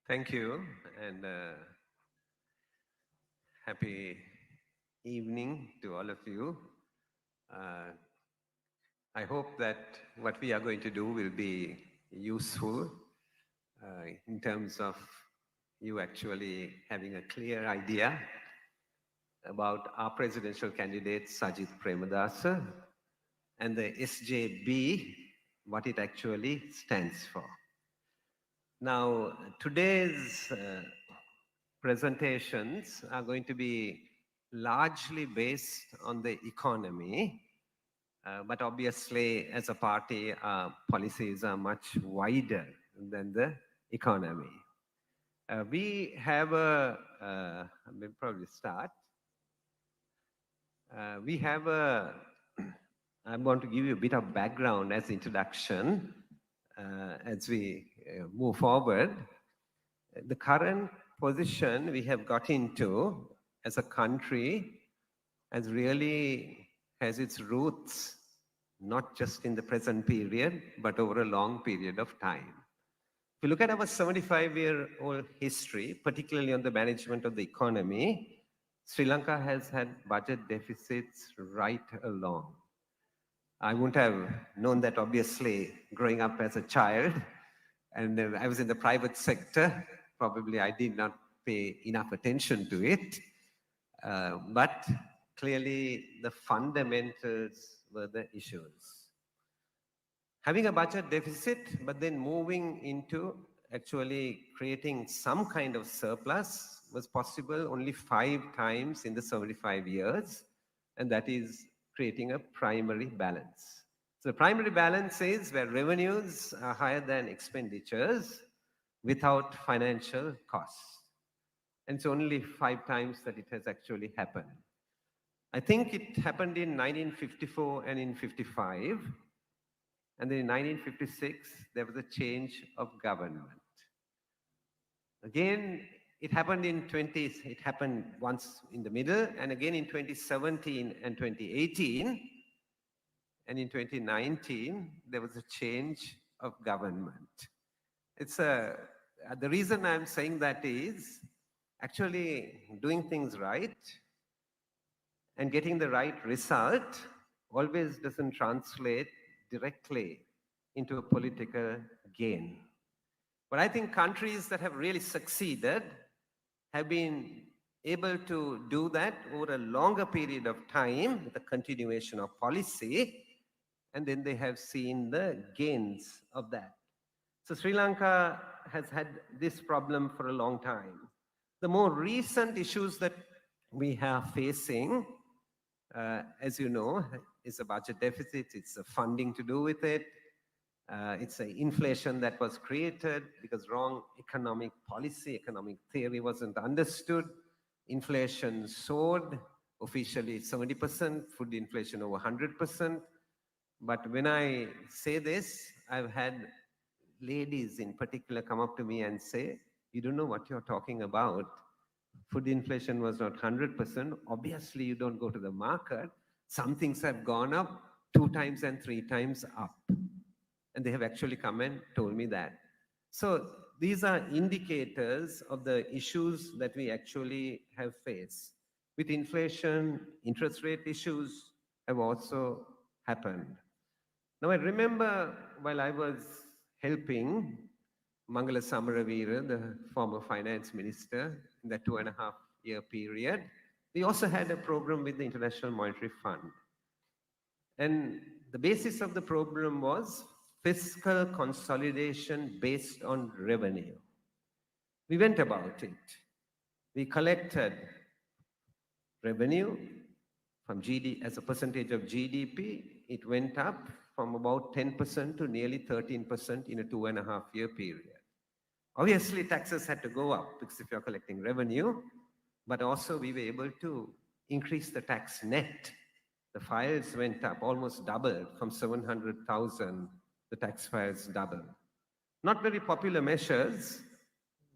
Thank you, and happy evening to all of you. Uh, I hope that what we are going to do will be useful in terms of you actually having a clear idea about our presidential candidate, Sajid Premadasa, and the SJB, what it actually stands for. Now, today's presentations are going to be largely based on the economy, but obviously as a party, our policies are much wider than the economy. We have we'll probably start. We have I want to give you a bit of background as introduction as we move forward. The current position we have got into as a country has its roots not just in the present period, but over a long period of time. If you look at our 75-year-old history, particularly on the management of the economy, Sri Lanka has had budget deficits right along. I wouldn't have known that, obviously, growing up as a child, and I was in the private sector. Probably I did not pay enough attention to it, but clearly the fundamentals were the issues. Having a budget deficit, but then moving into actually creating some kind of surplus was possible only 5 times in the 75 years, and that is creating a primary balance. So the primary balance is where revenues are higher than expenditures without financial costs. And it's only 5 times that it has actually happened. I think it happened in 1954 and in 55. And then in 1956, there was a change of government. Again, it happened once in the middle, and again in 2017 and 2018. And in 2019, there was a change of government. The reason I'm saying that is actually doing things right and getting the right result always doesn't translate directly into a political gain. But I think countries that have really succeeded have been able to do that over a longer period of time with a continuation of policy, and then they have seen the gains of that. So Sri Lanka has had this problem for a long time. The more recent issues that we are facing, as you know, is a budget deficit, it's a funding to do with it, it's an inflation that was created because wrong economic policy, economic theory wasn't understood. Inflation soared, officially 70%, food inflation over 100%. But when I say this, I've had ladies in particular come up to me and say, you don't know what you're talking about. Food inflation was not 100%. Obviously, you don't go to the market. Some things have gone up 2 times and 3 times up. And they have actually come and told me that. So these are indicators of the issues that we actually have faced. With inflation, interest rate issues have also happened. Now I remember while I was helping Mangala Samaravira, the former finance minister, in that 2.5-year period, we also had a program with the International Monetary Fund. And the basis of the program was fiscal consolidation based on revenue. We went about it. We collected revenue from GDP as a percentage of GDP. It went up from about 10% to nearly 13% in a 2.5-year period. Obviously, taxes had to go up because if you're collecting revenue, but also we were able to increase the tax net. The files went up, almost doubled from 700,000, the tax files doubled. Not very popular measures,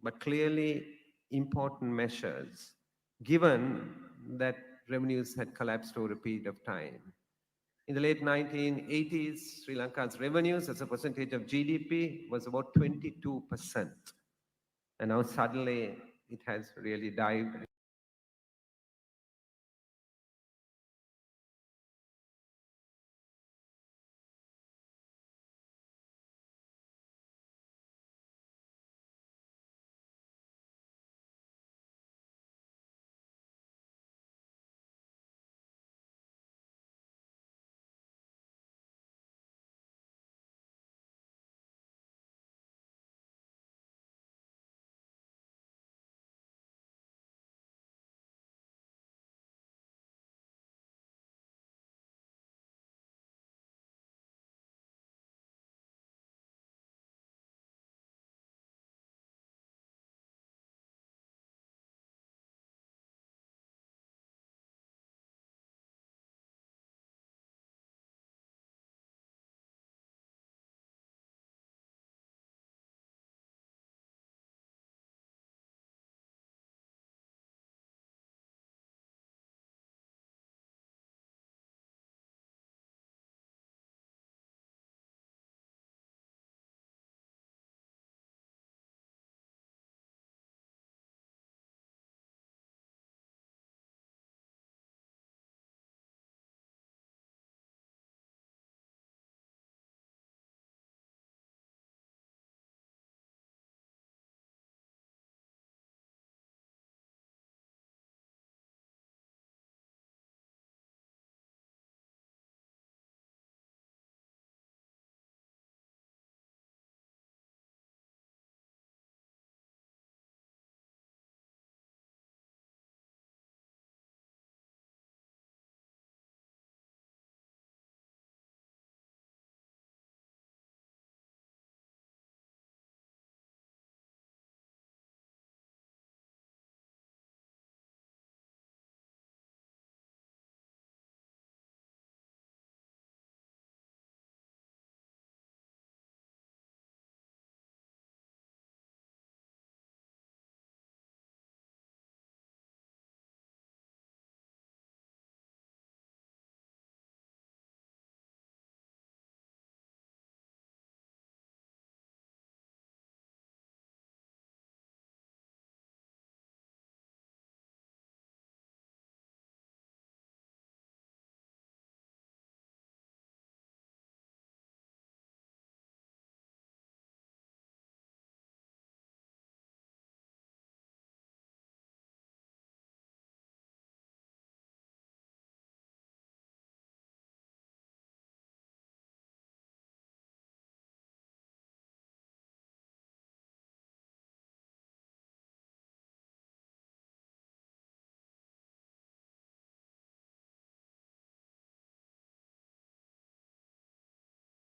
but clearly important measures, given that revenues had collapsed over a period of time. In the late 1980s, Sri Lanka's revenues as a percentage of GDP was about 22%. And now suddenly it has really dived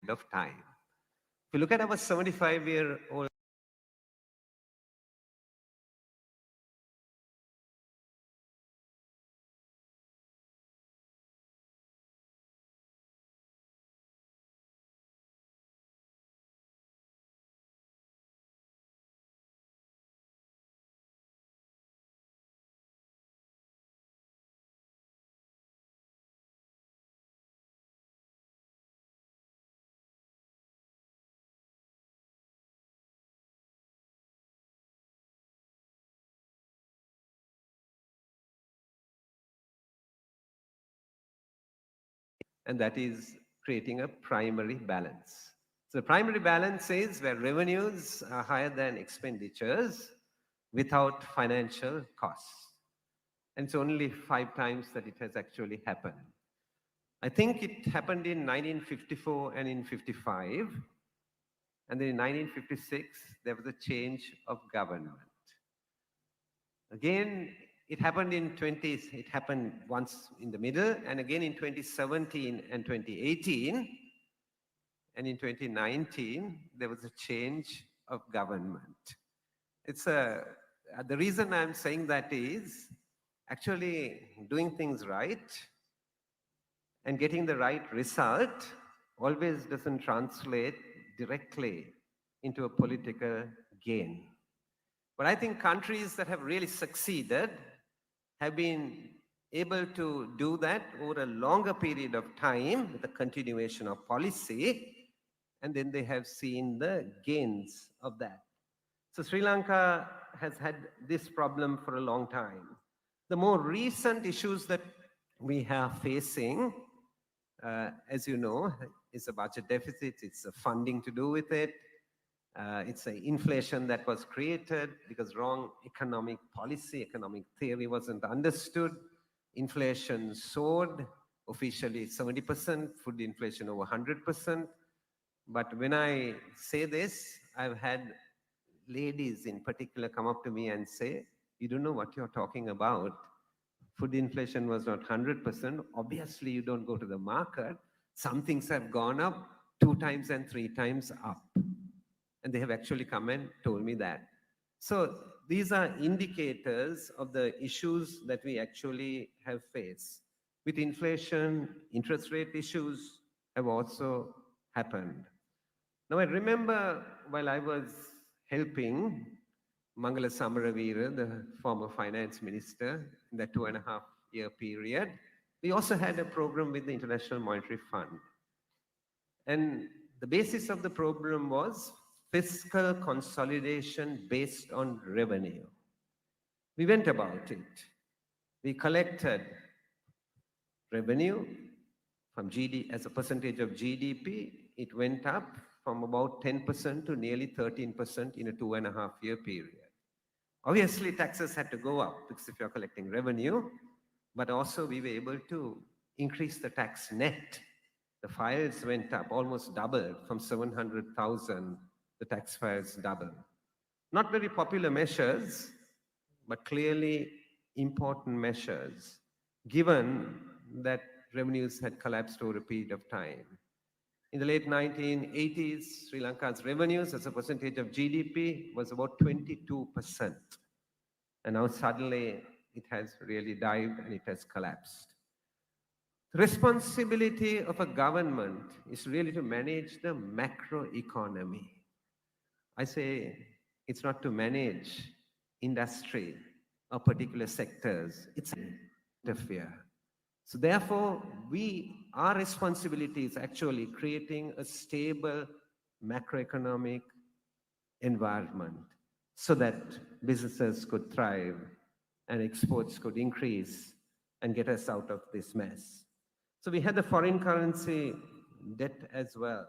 of time. If you look at our 75-year-old and that is creating a primary balance. So the primary balance is where revenues are higher than expenditures without financial costs. And it's only 5 times that it has actually happened. I think it happened in 1954 and in 55. And then in 1956, there was a change of government. Again, it happened once in the middle, and again in 2017 and 2018. And in 2019, there was a change of government. The reason I'm saying that is actually doing things right and getting the right result always doesn't translate directly into a political gain. But I think countries that have really succeeded have been able to do that over a longer period of time with a continuation of policy, and then they have seen the gains of that. So Sri Lanka has had this problem for a long time. The more recent issues that we are facing, as you know, is a budget deficit, it's a funding to do with it, it's an inflation that was created because wrong economic policy, economic theory wasn't understood. Inflation soared, officially 70%, food inflation over 100%. But when I say this, I've had ladies in particular come up to me and say, you don't know what you're talking about. Food inflation was not 100%. Obviously, you don't go to the market. Some things have gone up 2 times and 3 times up. And they have actually come and told me that. So these are indicators of the issues that we actually have faced. With inflation, interest rate issues have also happened. Now I remember while I was helping Mangala Samaravira, the former finance minister, in that 2.5-year period, we also had a program with the International Monetary Fund. And the basis of the program was fiscal consolidation based on revenue. We went about it. We collected revenue from GDP as a percentage of GDP. It went up from about 10% to nearly 13% in a 2.5-year period. Obviously, taxes had to go up because if you're collecting revenue, but also we were able to increase the tax net. The files went up, almost doubled from 700,000, the tax files doubled. Not very popular measures, but clearly important measures, given that revenues had collapsed over a period of time. In the late 1980s, Sri Lanka's revenues as a percentage of GDP was about 22%. And now suddenly it has really dived and it has collapsed. The responsibility of a government is really to manage the macro economy. I say it's not to manage industry or particular sectors. It's interfere. So therefore, our responsibility is actually creating a stable macroeconomic environment so that businesses could thrive and exports could increase and get us out of this mess. So we had the foreign currency debt as well.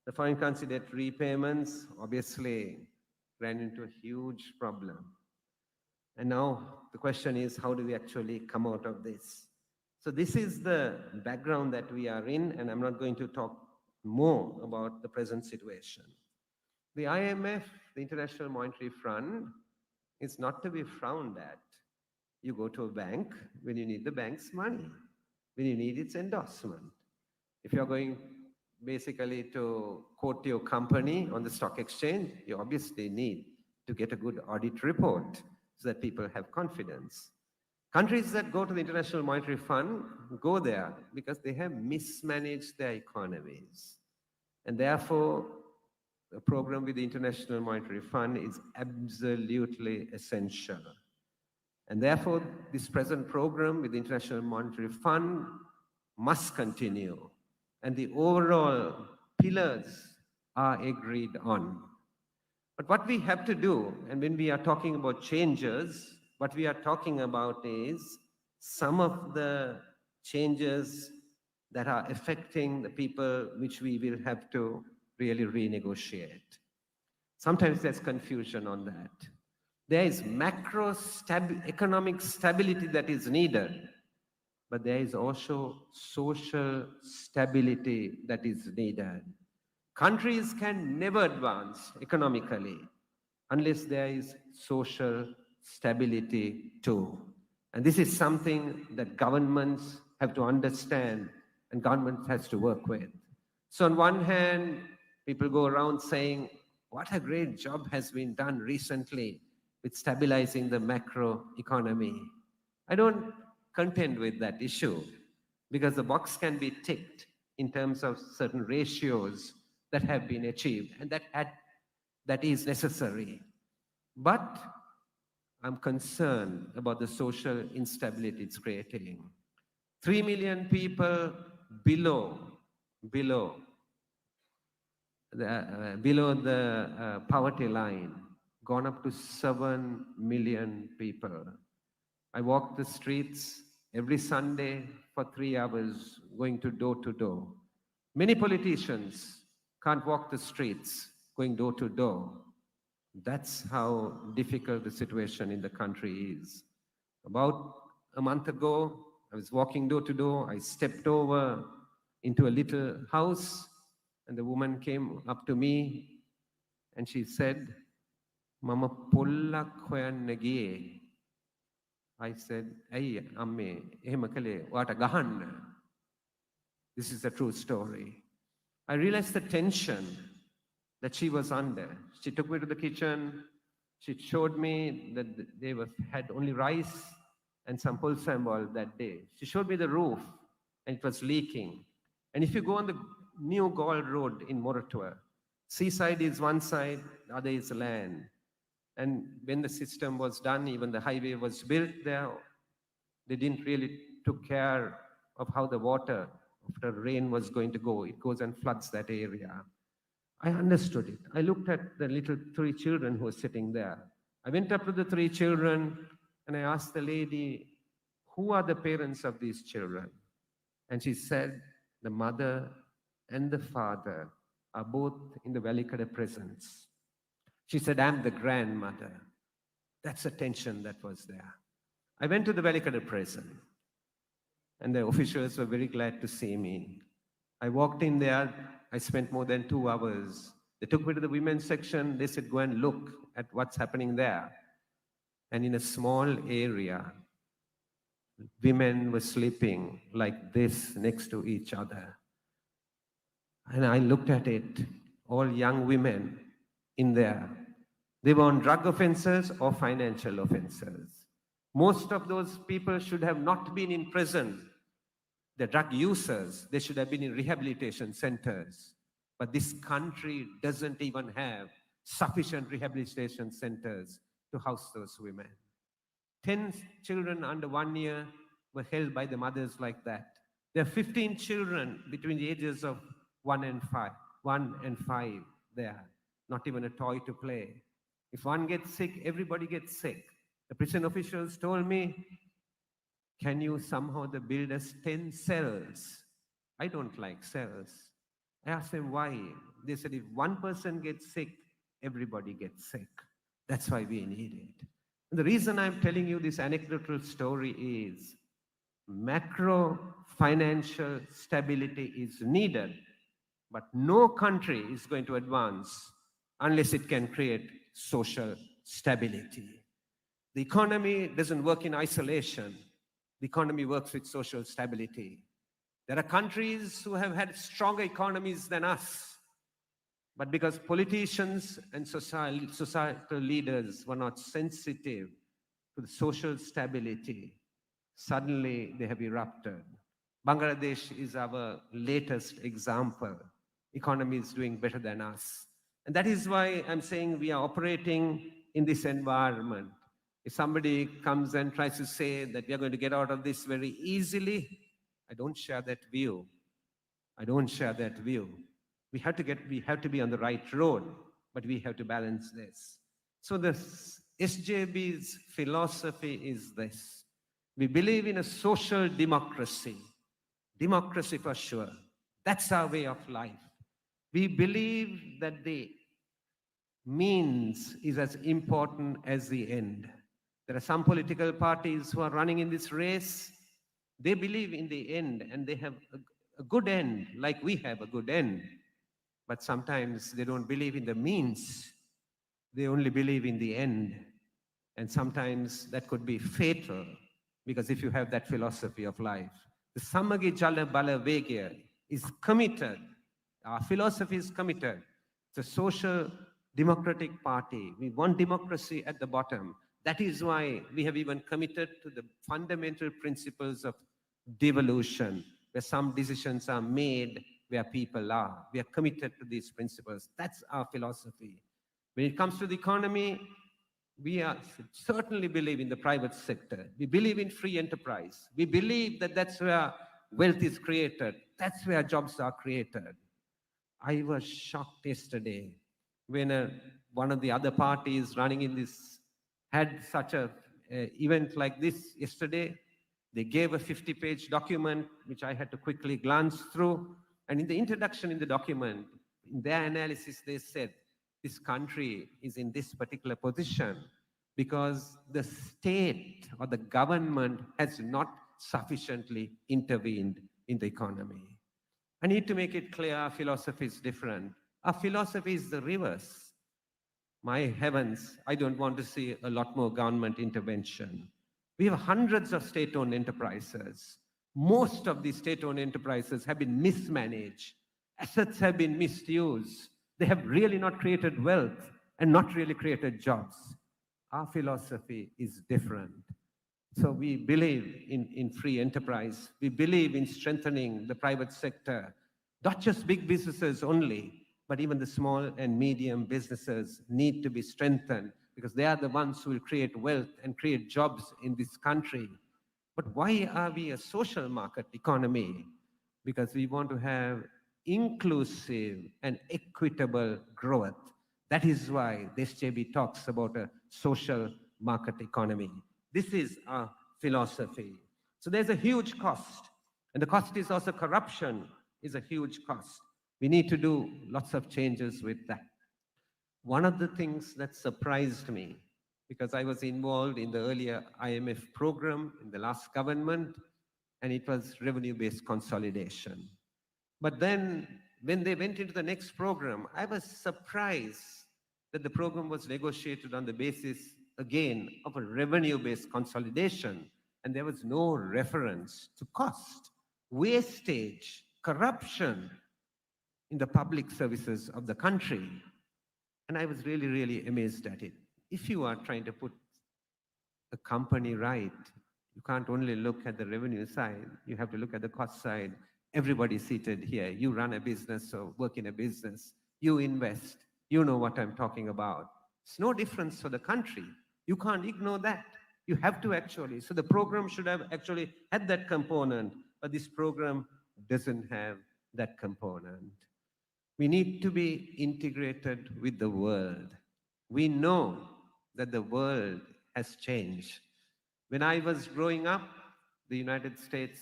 The foreign currency debt repayments obviously ran into a huge problem. And now the question is, how do we actually come out of this? So this is the background that we are in, and I'm not going to talk more about the present situation. The IMF, the International Monetary Fund, is not to be frowned at. You go to a bank when you need the bank's money, when you need its endorsement. If you're going basically to quote your company on the stock exchange, you obviously need to get a good audit report so that people have confidence. Countries that go to the International Monetary Fund go there because they have mismanaged their economies. And therefore, a program with the International Monetary Fund is absolutely essential. And therefore, this present program with the International Monetary Fund must continue. And the overall pillars are agreed on. But what we have to do, and when we are talking about changes, what we are talking about is some of the changes that are affecting the people which we will have to really renegotiate. Sometimes there's confusion on that. There is economic stability that is needed, but there is also social stability that is needed. Countries can never advance economically unless there is social stability too. And this is something that governments have to understand and government has to work with. So on one hand, people go around saying, what a great job has been done recently with stabilizing the macro economy. I don't contend with that issue because the box can be ticked in terms of certain ratios that have been achieved and that is necessary. But I'm concerned about the social instability it's creating. 3 million people below the poverty line. gone up to 7 million people. I walk the streets every Sunday for 3 hours, going to door. Many politicians can't walk the streets, going door to door. That's how difficult the situation in the country is. About a month ago, I was walking door to door. I stepped over into a little house, and the woman came up to me and she said, Mama polla khoyanne giye. I said, Hey, amme, ehema kale, wata gahanna. This is a true story. I realized the tension that she was under. She took me to the kitchen. She showed me that they had only rice and some pulsambol that day. She showed me the roof, and it was leaking. And if you go on the new Gaul Road in Moratuwa, seaside is one side, the other is land. And when the system was done, even the highway was built there, they didn't really took care of how the water after rain was going to go. It goes and floods that area. I understood it. I looked at the little 3 children who were sitting there. I went up to the 3 children and I asked the lady, who are the parents of these children? And she said, the mother and the father are both in the Velikada prisons. She said, I'm the grandmother. That's the tension that was there. I went to the Velikada prison, and the officials were very glad to see me. I walked in there. I spent more than 2 hours. They took me to the women's section. They said, go and look at what's happening there. And in a small area, women were sleeping like this next to each other. And I looked at it, all young women in there. They were on drug offenses or financial offenses. Most of those people should have not been in prison. The drug users, they should have been in rehabilitation centers. But this country doesn't even have sufficient rehabilitation centers to house those women. 10 children under 1 year were held by the mothers like that. There are 15 children between the ages of 1 and 5 there. Not even a toy to play. If one gets sick, everybody gets sick. The prison officials told me, can you somehow build us 10 cells? I don't like cells. I asked them why. They said if one person gets sick, everybody gets sick. That's why we need it. And the reason I'm telling you this anecdotal story is macro financial stability is needed, but no country is going to advance unless it can create social stability. The economy doesn't work in isolation. The economy works with social stability. There are countries who have had stronger economies than us, but because politicians and societal leaders were not sensitive to the social stability, suddenly they have erupted. Bangladesh is our latest example. Economy is doing better than us. And that is why I'm saying we are operating in this environment. If somebody comes and tries to say that we are going to get out of this very easily, I don't share that view. I don't share that view. We have to be on the right road, but we have to balance this. So the SJB's philosophy is this. We believe in a social democracy. Democracy for sure. That's our way of life. We believe that the means is as important as the end. There are some political parties who are running in this race. They believe in the end, and they have a good end, like we have a good end. But sometimes they don't believe in the means. They only believe in the end. And sometimes that could be fatal, because if you have that philosophy of life, the Samagi Jala Bala Vegya is committed. Our philosophy is committed. It's a social democratic party. We want democracy at the bottom. That is why we have even committed to the fundamental principles of devolution, where some decisions are made where people are. We are committed to these principles. That's our philosophy. When it comes to the economy, we certainly believe in the private sector. We believe in free enterprise. We believe that that's where wealth is created. That's where jobs are created. I was shocked yesterday when one of the other parties running in this had such a event like this yesterday. They gave a 50-page document, which I had to quickly glance through. And in the introduction in the document, in their analysis, they said, this country is in this particular position because the state or the government has not sufficiently intervened in the economy. I need to make it clear our philosophy is different. Our philosophy is the reverse. My heavens, I don't want to see a lot more government intervention. We have hundreds of state-owned enterprises. Most of these state-owned enterprises have been mismanaged. Assets have been misused. They have really not created wealth and not really created jobs. Our philosophy is different. So we believe in free enterprise. We believe in strengthening the private sector, not just big businesses only, but even the small and medium businesses need to be strengthened because they are the ones who will create wealth and create jobs in this country. But why are we a social market economy? Because we want to have inclusive and equitable growth. That is why the SJB talks about a social market economy. This is our philosophy. So there's a huge cost. And the cost is also corruption is a huge cost. We need to do lots of changes with that. One of the things that surprised me, because I was involved in the earlier IMF program in the last government, and it was revenue-based consolidation. But then when they went into the next program, I was surprised that the program was negotiated on the basis, again, of a revenue-based consolidation, and there was no reference to cost, wastage, corruption in the public services of the country. And I was really, really amazed at it. If you are trying to put a company right, you can't only look at the revenue side, you have to look at the cost side. Everybody seated here, you run a business or work in a business, you invest, you know what I'm talking about. It's no difference for the country. You can't ignore that. You have to actually. So the program should have actually had that component, but this program doesn't have that component. We need to be integrated with the world. We know that the world has changed. When I was growing up, the United States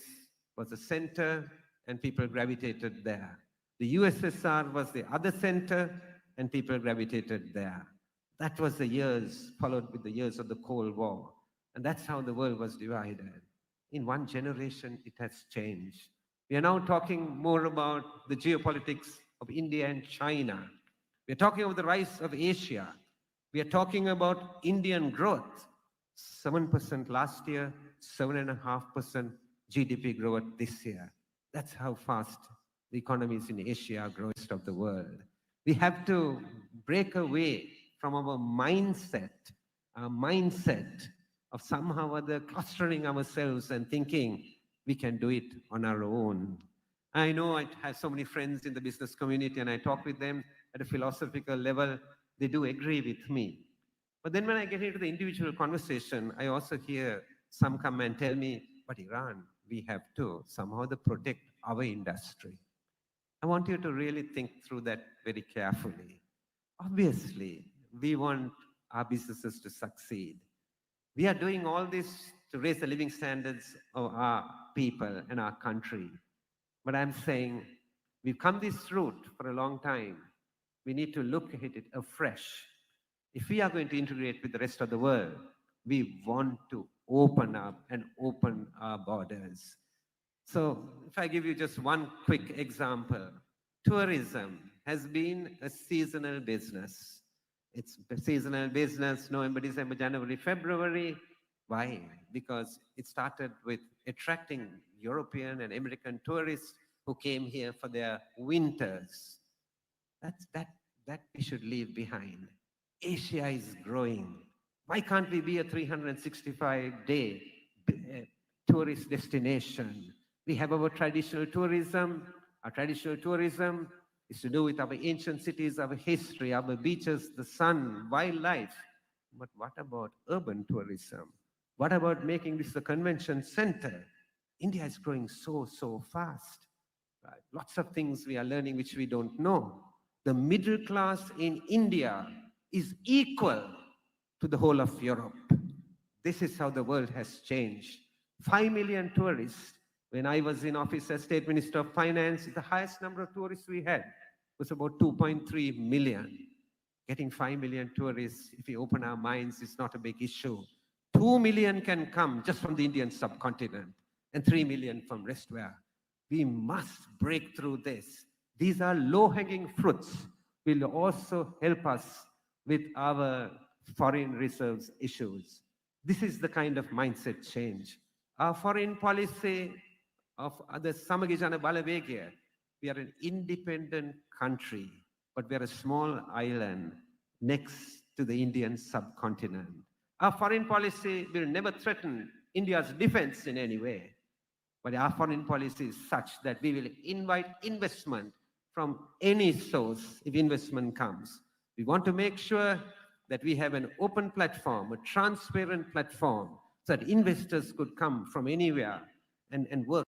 was a center and people gravitated there. The USSR was the other center and people gravitated there. That was the years, followed with the years of the Cold War. And that's how the world was divided. In one generation, it has changed. We are now talking more about the geopolitics of India and China. We are talking about the rise of Asia. We are talking about Indian growth. 7% last year, 7.5% GDP growth this year. That's how fast the economies in Asia grow rest of the world. We have to break away from our mindset of somehow or other clustering ourselves and thinking we can do it on our own. I know I have so many friends in the business community and I talk with them at a philosophical level. They do agree with me. But then when I get into the individual conversation, I also hear some come and tell me, but Iran, we have to somehow protect our industry. I want you to really think through that very carefully. Obviously, we want our businesses to succeed. We are doing all this to raise the living standards of our people and our country. But I'm saying we've come this route for a long time. We need to look at it afresh. If we are going to integrate with the rest of the world, we want to open up and open our borders. So if I give you just one quick example, tourism has been a seasonal business. It's a seasonal business, November, December, January, February. Why? Because it started with attracting European and American tourists who came here for their winters. That we should leave behind. Asia is growing. Why can't we be a 365-day tourist destination? We have our traditional tourism. Our traditional tourism is to do with our ancient cities, our history, our beaches, the sun, wildlife. But what about urban tourism? What about making this a convention center? India is growing so fast. Right? Lots of things we are learning which we don't know. The middle class in India is equal to the whole of Europe. This is how the world has changed. 5 million tourists. When I was in office as State Minister of Finance, the highest number of tourists we had was about 2.3 million. Getting 5 million tourists, if we open our minds, is not a big issue. 2 million can come just from the Indian subcontinent and 3 million from rest where. We must break through this. These are low-hanging fruits. Will also help us with our foreign reserves issues. This is the kind of mindset change. Our foreign policy of the Samagijana Balavegia, we are an independent country, but we are a small island next to the Indian subcontinent. Our foreign policy will never threaten India's defense in any way, but our foreign policy is such that we will invite investment from any source if investment comes. We want to make sure that we have an open platform, a transparent platform, so that investors could come from anywhere and work.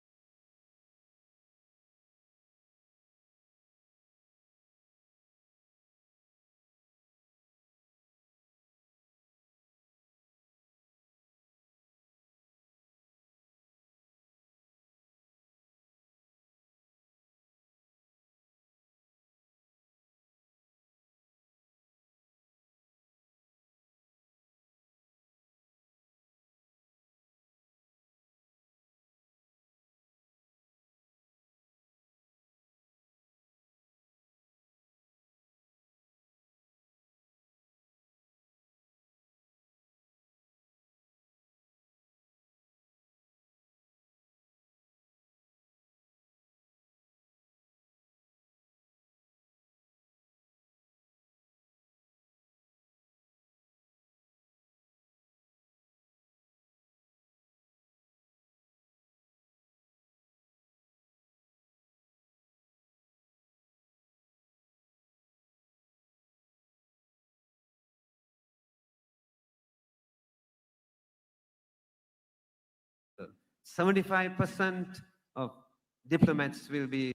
uh, 75% of diplomats will be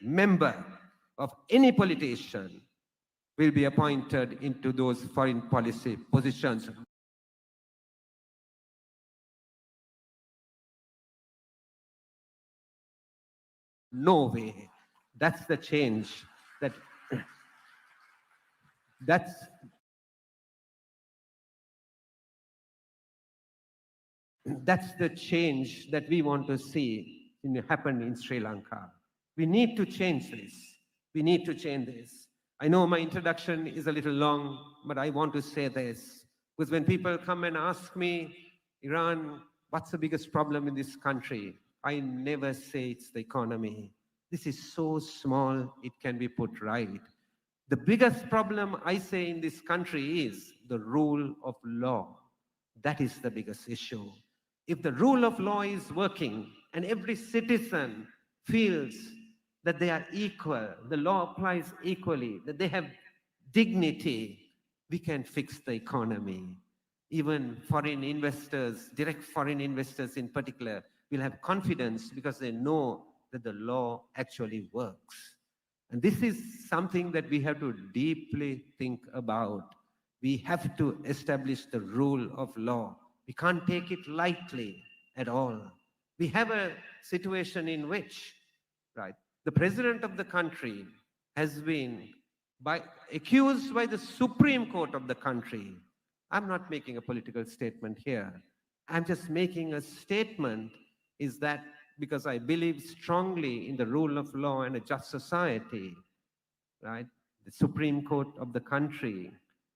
member of any politician will be appointed into those foreign policy positions. No way. That's the change that that's that's the change that we want to see happen in Sri Lanka. We need to change this. We need to change this. I know my introduction is a little long, but I want to say this. Because when people come and ask me, Iran, what's the biggest problem in this country? I never say it's the economy. This is so small, it can be put right. The biggest problem I say in this country is the rule of law. That is the biggest issue. If the rule of law is working and every citizen feels that they are equal, the law applies equally, that they have dignity, we can fix the economy. Even foreign investors, direct foreign investors in particular, will have confidence because they know that the law actually works. And this is something that we have to deeply think about. We have to establish the rule of law. We can't take it lightly at all. We have a situation in which, right, the president of the country has been accused by the Supreme Court of the country. I'm not making a political statement here. I'm just making a statement is that because I believe strongly in the rule of law and a just society, right? The Supreme Court of the country,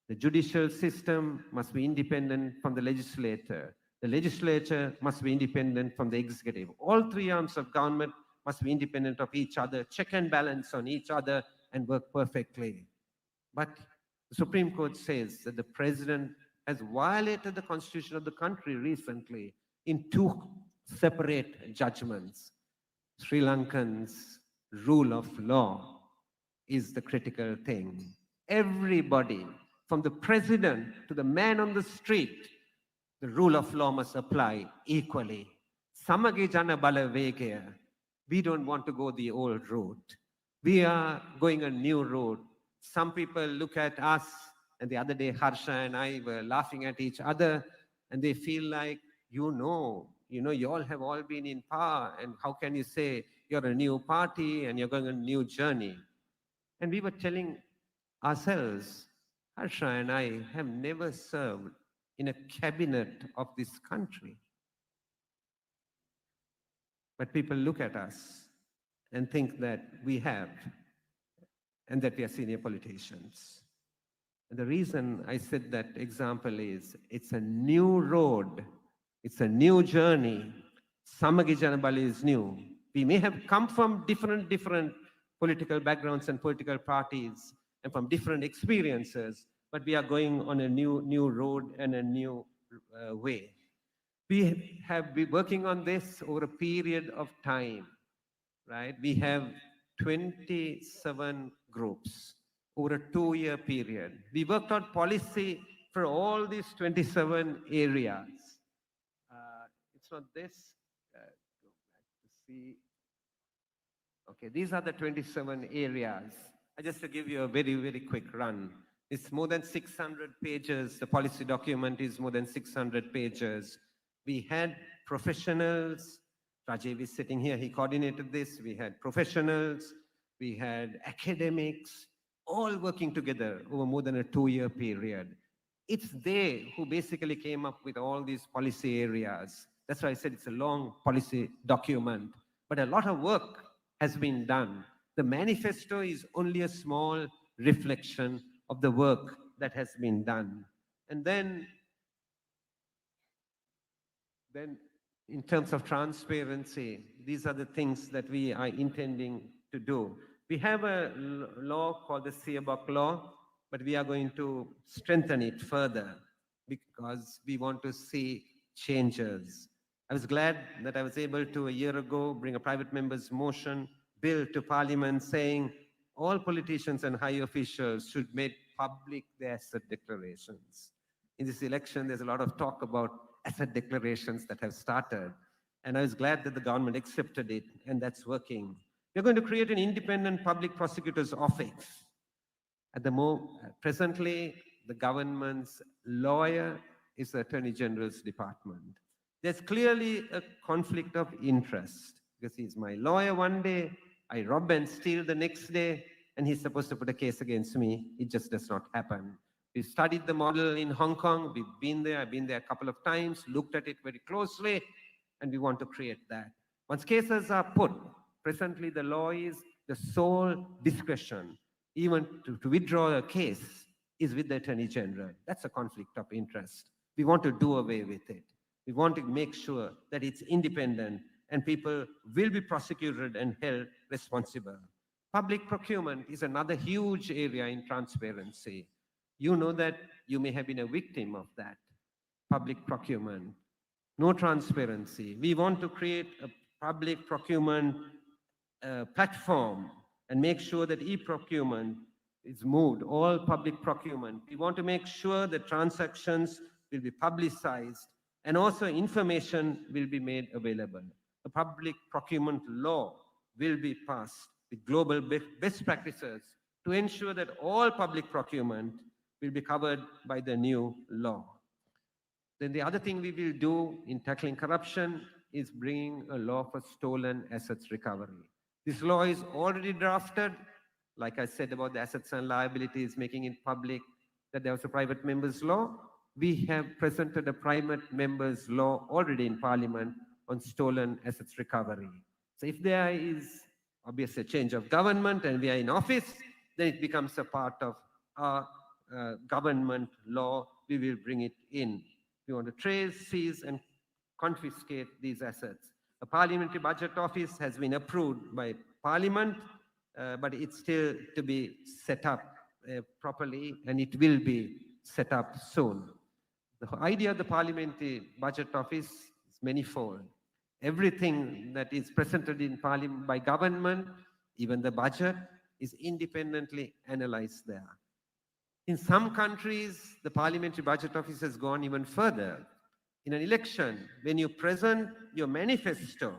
the judicial system must be independent from the legislature. The legislature must be independent from the executive. All three arms of government must be independent of each other, check and balance on each other, and work perfectly. But the Supreme Court says that the president has violated the constitution of the country recently in two separate judgments. Sri Lankans' rule of law is the critical thing. Everybody, from the president to the man on the street, the rule of law must apply equally. Samage jana bala vegaya. We don't want to go the old route. We are going a new route. Some people look at us, and the other day Harsha and I were laughing at each other, and they feel like, you all have all been in power, and how can you say you're a new party and you're going a new journey? And we were telling ourselves, Harsha and I have never served in a cabinet of this country. But people look at us and think that we have, and that we are senior politicians. And the reason I said that example is it's a new road, it's a new journey. Samagi Janabali is new. We may have come from different political backgrounds and political parties and from different experiences, but we are going on a new road and a new way. We have been working on this over a period of time, right? We have 27 groups over a 2-year period. We worked on policy for all these 27 areas. It's not this. Go back to see. Okay, these are the 27 areas. Just to give you a very quick run. It's more than 600 pages. The policy document is more than 600 pages. We had professionals. Rajiv is sitting here. He coordinated this. We had professionals. We had academics, all working together over more than a 2-year period. It's they who basically came up with all these policy areas. That's why I said it's a long policy document. But a lot of work has been done. The manifesto is only a small reflection of the work that has been done. And then in terms of transparency, these are the things that we are intending to do. We have a law called the Seabok law, but we are going to strengthen it further because we want to see changes. I was glad that I was able to, a year ago, bring a private member's motion bill to Parliament saying all politicians and high officials should make public their asset declarations. In this election, there's a lot of talk about asset declarations that have started. And I was glad that the government accepted it, and that's working. We're going to create an independent public prosecutor's office. Presently, the government's lawyer is the Attorney General's department. There's clearly a conflict of interest because he's my lawyer one day, I rob and steal the next day, and he's supposed to put a case against me. It just does not happen. We studied the model in Hong Kong. We've been there. I've been there a couple of times, looked at it very closely, and we want to create that. Once cases are put, presently the law is the sole discretion, even to withdraw a case, is with the Attorney General. That's a conflict of interest. We want to do away with it. We want to make sure that it's independent and people will be prosecuted and held responsible. Public procurement is another huge area in transparency. You know that you may have been a victim of that. Public procurement, no transparency. We want to create a public procurement platform and make sure that e-procurement is moved, all public procurement. We want to make sure that transactions will be publicized and also information will be made available. A public procurement law will be passed with global best practices to ensure that all public procurement will be covered by the new law. Then the other thing we will do in tackling corruption is bringing a law for stolen assets recovery. This law is already drafted. Like I said about the assets and liabilities, making it public, that there was a private members law. We have presented a private members law already in Parliament on stolen assets recovery. So if there is obviously a change of government and we are in office, then it becomes a part of our government law. We will bring it in. We want to trace, seize, and confiscate these assets. A parliamentary budget office has been approved by Parliament, but it's still to be set up properly, and it will be set up soon. The idea of the parliamentary budget office is manifold. Everything that is presented in Parliament by government, even the budget, is independently analyzed there. In some countries, the parliamentary budget office has gone even further. In an election, when you present your manifesto,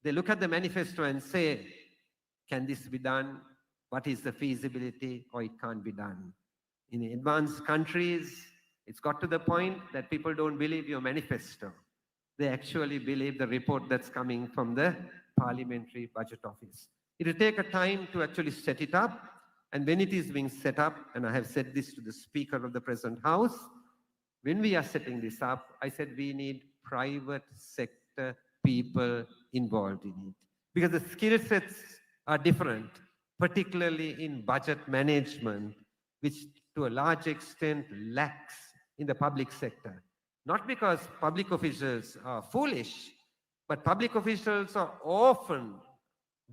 they look at the manifesto and say, can this be done? What is the feasibility? Or it can't be done. In advanced countries, it's got to the point that people don't believe your manifesto. They actually believe the report that's coming from the parliamentary budget office. It will take a time to actually set it up. And when it is being set up, and I have said this to the Speaker of the present House, when we are setting this up, I said we need private sector people involved in it. Because the skill sets are different, particularly in budget management, which to a large extent lacks in the public sector. Not because public officials are foolish, but public officials are often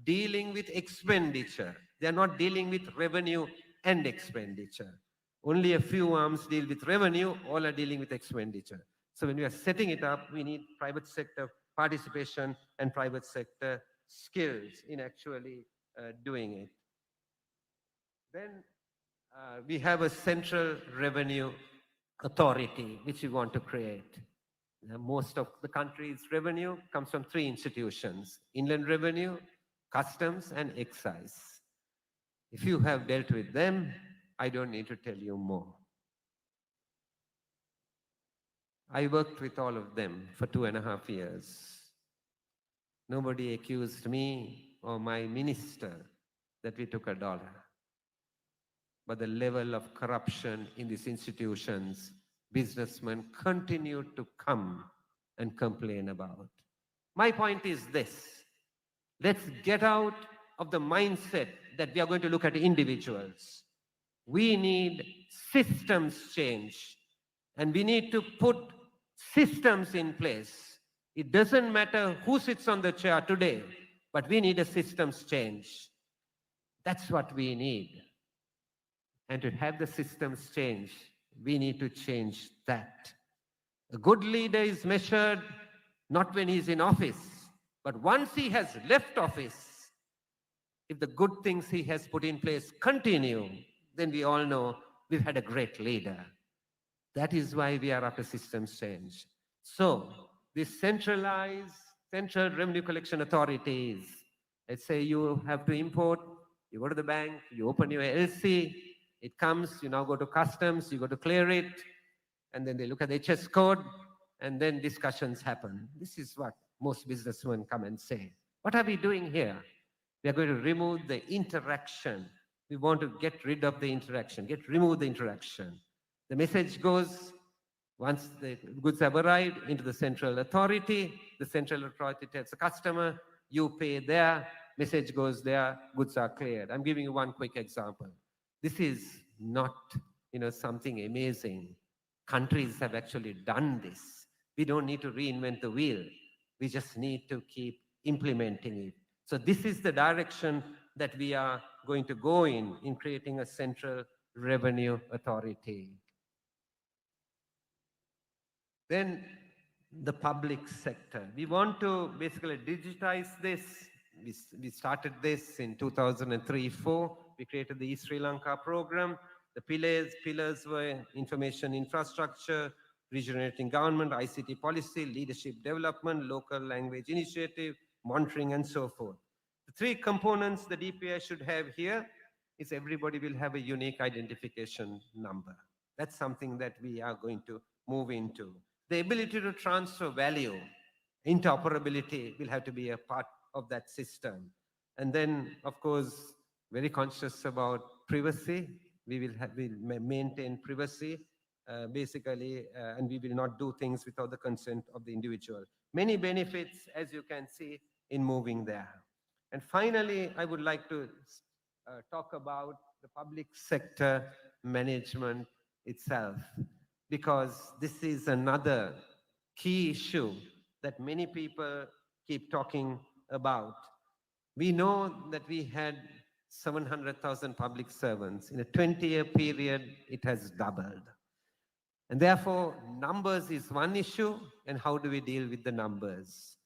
dealing with expenditure. They are not dealing with revenue and expenditure. Only a few arms deal with revenue, all are dealing with expenditure. So when we are setting it up, we need private sector participation and private sector skills in actually doing it. Then we have a central revenue authority, which we want to create. Most of the country's revenue comes from three institutions: inland revenue, customs, and excise. If you have dealt with them, I don't need to tell you more. I worked with all of them for 2.5 years. Nobody accused me or my minister that we took $1. But the level of corruption in these institutions, businessmen continue to come and complain about. My point is this: let's get out of the mindset that we are going to look at individuals. We need systems change, and we need to put systems in place. It doesn't matter who sits on the chair today, but we need a systems change. That's what we need. And to have the systems change, we need to change that. A good leader is measured not when he's in office, but once he has left office. If the good things he has put in place continue, then we all know we've had a great leader. That is why we are after systems change. So, this central revenue collection authorities, Let's say you have to import, you go to the bank, you open your LC, it comes, you now go to customs, you go to clear it, and then they look at the HS code, and then discussions happen. This is what most businessmen come and say. What are we doing here? We are going to remove the interaction. We want to get rid of the interaction, remove the interaction. The message goes, once the goods have arrived into the central authority tells the customer, you pay there, message goes there, goods are cleared. I'm giving you one quick example. This is not, something amazing. Countries have actually done this. We don't need to reinvent the wheel. We just need to keep implementing it. So this is the direction that we are going to go in creating a central revenue authority. Then the public sector. We want to basically digitize this. We started this in 2003-04. We created the East Sri Lanka program. The pillars were information infrastructure, regenerating government, ICT policy, leadership development, local language initiative, monitoring, and so forth. The three components the DPI should have here is everybody will have a unique identification number. That's something that we are going to move into. The ability to transfer value, interoperability will have to be a part of that system. And then, of course, very conscious about privacy. We'll maintain privacy, basically, and we will not do things without the consent of the individual. Many benefits, as you can see, in moving there. And finally, I would like to talk about the public sector management itself, because this is another key issue that many people keep talking about. We know that we had 700,000 public servants. In a 20-year period, it has doubled. And therefore, numbers is one issue, and how do we deal with the numbers?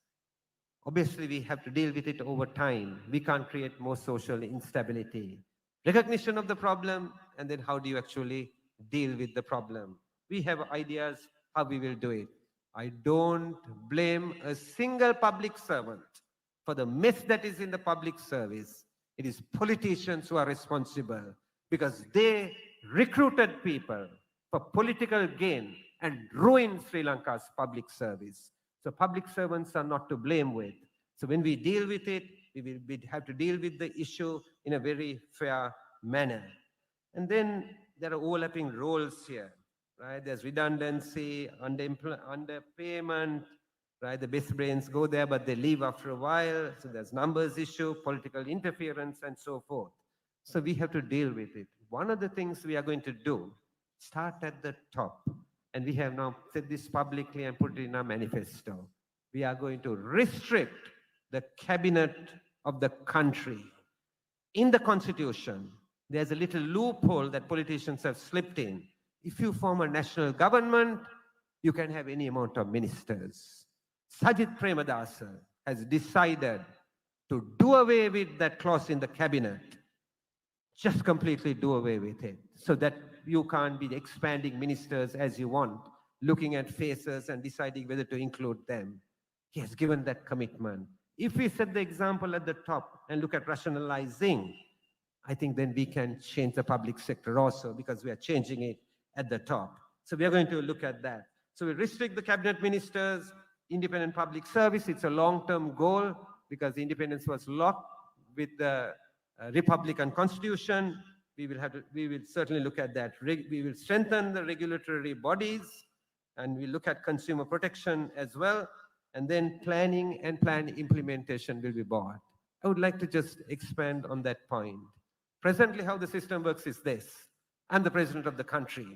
Obviously, we have to deal with it over time. We can't create more social instability. Recognition of the problem, and then how do you actually deal with the problem? We have ideas how we will do it. I don't blame a single public servant for the mess that is in the public service. It is politicians who are responsible because they recruited people for political gain and ruined Sri Lanka's public service. So public servants are not to blame with. So when we deal with it, we have to deal with the issue in a very fair manner. And then there are overlapping roles here, right? There's redundancy, underpayment, right? The best brains go there, but they leave after a while. So there's numbers issue, political interference, and so forth. So we have to deal with it. One of the things we are going to do, start at the top. And we have now said this publicly and put it in our manifesto. We are going to restrict the cabinet of the country. In the constitution, there's a little loophole that politicians have slipped in. If you form a national government, you can have any amount of ministers. Sajith Premadasa has decided to do away with that clause in the cabinet. Just completely do away with it so that you can't be expanding ministers as you want, looking at faces and deciding whether to include them. He has given that commitment. If we set the example at the top and look at rationalizing, I think then we can change the public sector also because we are changing it at the top. So we are going to look at that. So we restrict the cabinet ministers, independent public service. It's a long-term goal because independence was locked with the Republican Constitution. We will certainly look at that. We will strengthen the regulatory bodies, and we look at consumer protection as well. And then planning and plan implementation will be bought. I would like to just expand on that point. Presently, how the system works is this. I'm the president of the country,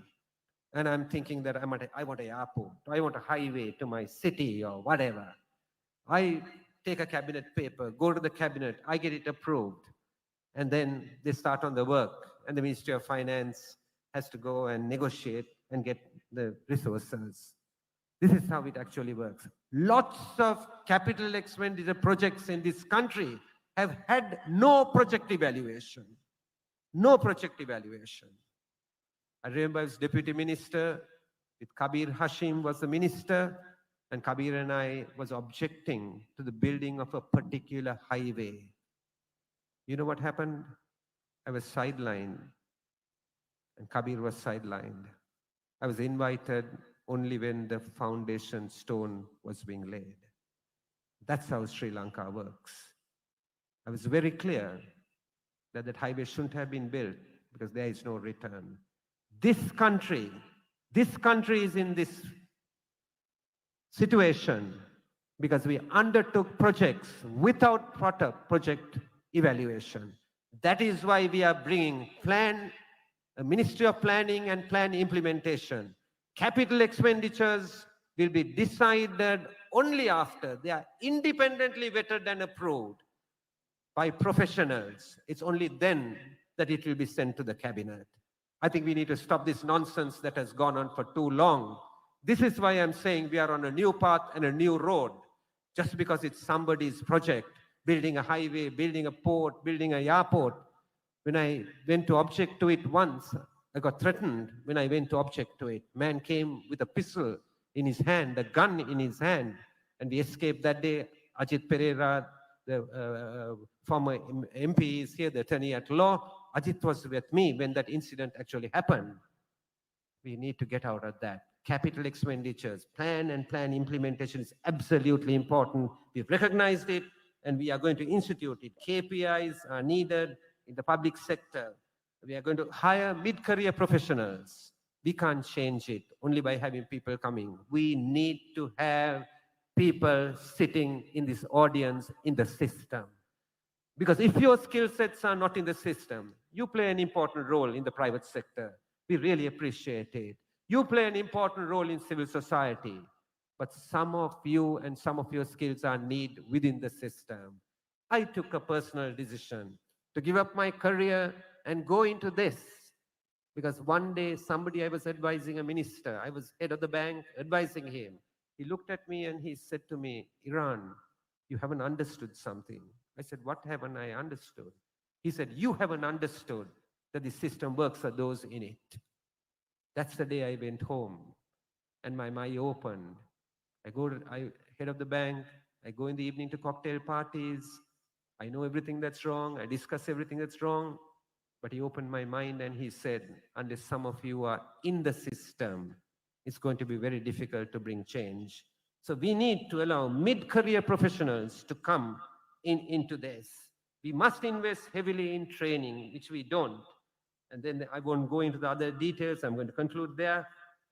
and I'm thinking that I want an airport, I want a highway to my city or whatever. I take a cabinet paper, go to the cabinet, I get it approved, and then they start on the work, and the Ministry of Finance has to go and negotiate and get the resources. This is how it actually works. Lots of capital expenditure projects in this country have had no project evaluation. No project evaluation. I remember I was deputy minister, with Kabir Hashim was the minister, and Kabir and I was objecting to the building of a particular highway. You know what happened? I was sidelined, and Kabir was sidelined. I was invited only when the foundation stone was being laid. That's how Sri Lanka works. I was very clear that that highway shouldn't have been built because there is no return. This country, this country is in this situation because we undertook projects without proper project evaluation. That is why we are bringing a Ministry of Planning and Plan Implementation. Capital expenditures will be decided only after they are independently vetted and approved by professionals. It's only then that it will be sent to the cabinet. I think we need to stop this nonsense that has gone on for too long. This is why I'm saying we are on a new path and a new road. Just because it's somebody's project, building a highway, building a port, building a airport. When I went to object to it once, I got threatened when I went to object to it. Man came with a pistol in his hand, a gun in his hand, and we escaped that day. Ajit Pereira, the former MP, is here, the attorney at law. Ajit was with me when that incident actually happened. We need to get out of that. Capital expenditures, plan and plan implementation is absolutely important. We've recognized it and we are going to institute it. KPIs are needed in the public sector. We are going to hire mid-career professionals. We can't change it only by having people coming. We need to have people sitting in this audience in the system. Because if your skill sets are not in the system, you play an important role in the private sector. We really appreciate it. You play an important role in civil society, but some of you and some of your skills are needed within the system. I took a personal decision to give up my career and go into this. Because one day somebody, I was advising a minister, I was head of the bank advising him. He looked at me and he said to me, Iran, you haven't understood something. I said, what haven't I understood? He said, you haven't understood that the system works for those in it. That's the day I went home and my mind opened. I head of the bank, I go in the evening to cocktail parties. I know everything that's wrong. I discuss everything that's wrong. But he opened my mind and he said, unless some of you are in the system, it's going to be very difficult to bring change. So we need to allow mid-career professionals to come into this. We must invest heavily in training, which we don't. And then I won't go into the other details. I'm going to conclude there.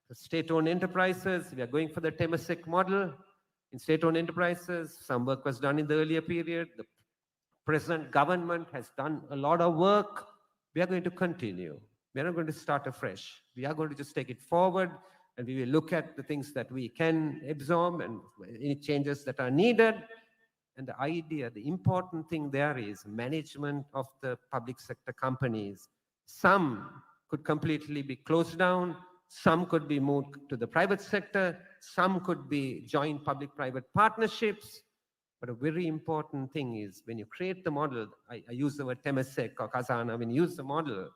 The state-owned enterprises, we are going for the Temasek model. In state-owned enterprises, some work was done in the earlier period. The present government has done a lot of work. We are going to continue. We are not going to start afresh. We are going to just take it forward and we will look at the things that we can absorb and any changes that are needed. And the idea, the important thing there is management of the public sector companies. Some could completely be closed down. Some could be moved to the private sector. Some could be joint public-private partnerships. But a very important thing is when you create the model, I use the word Temasek or Kazana, when you use the model,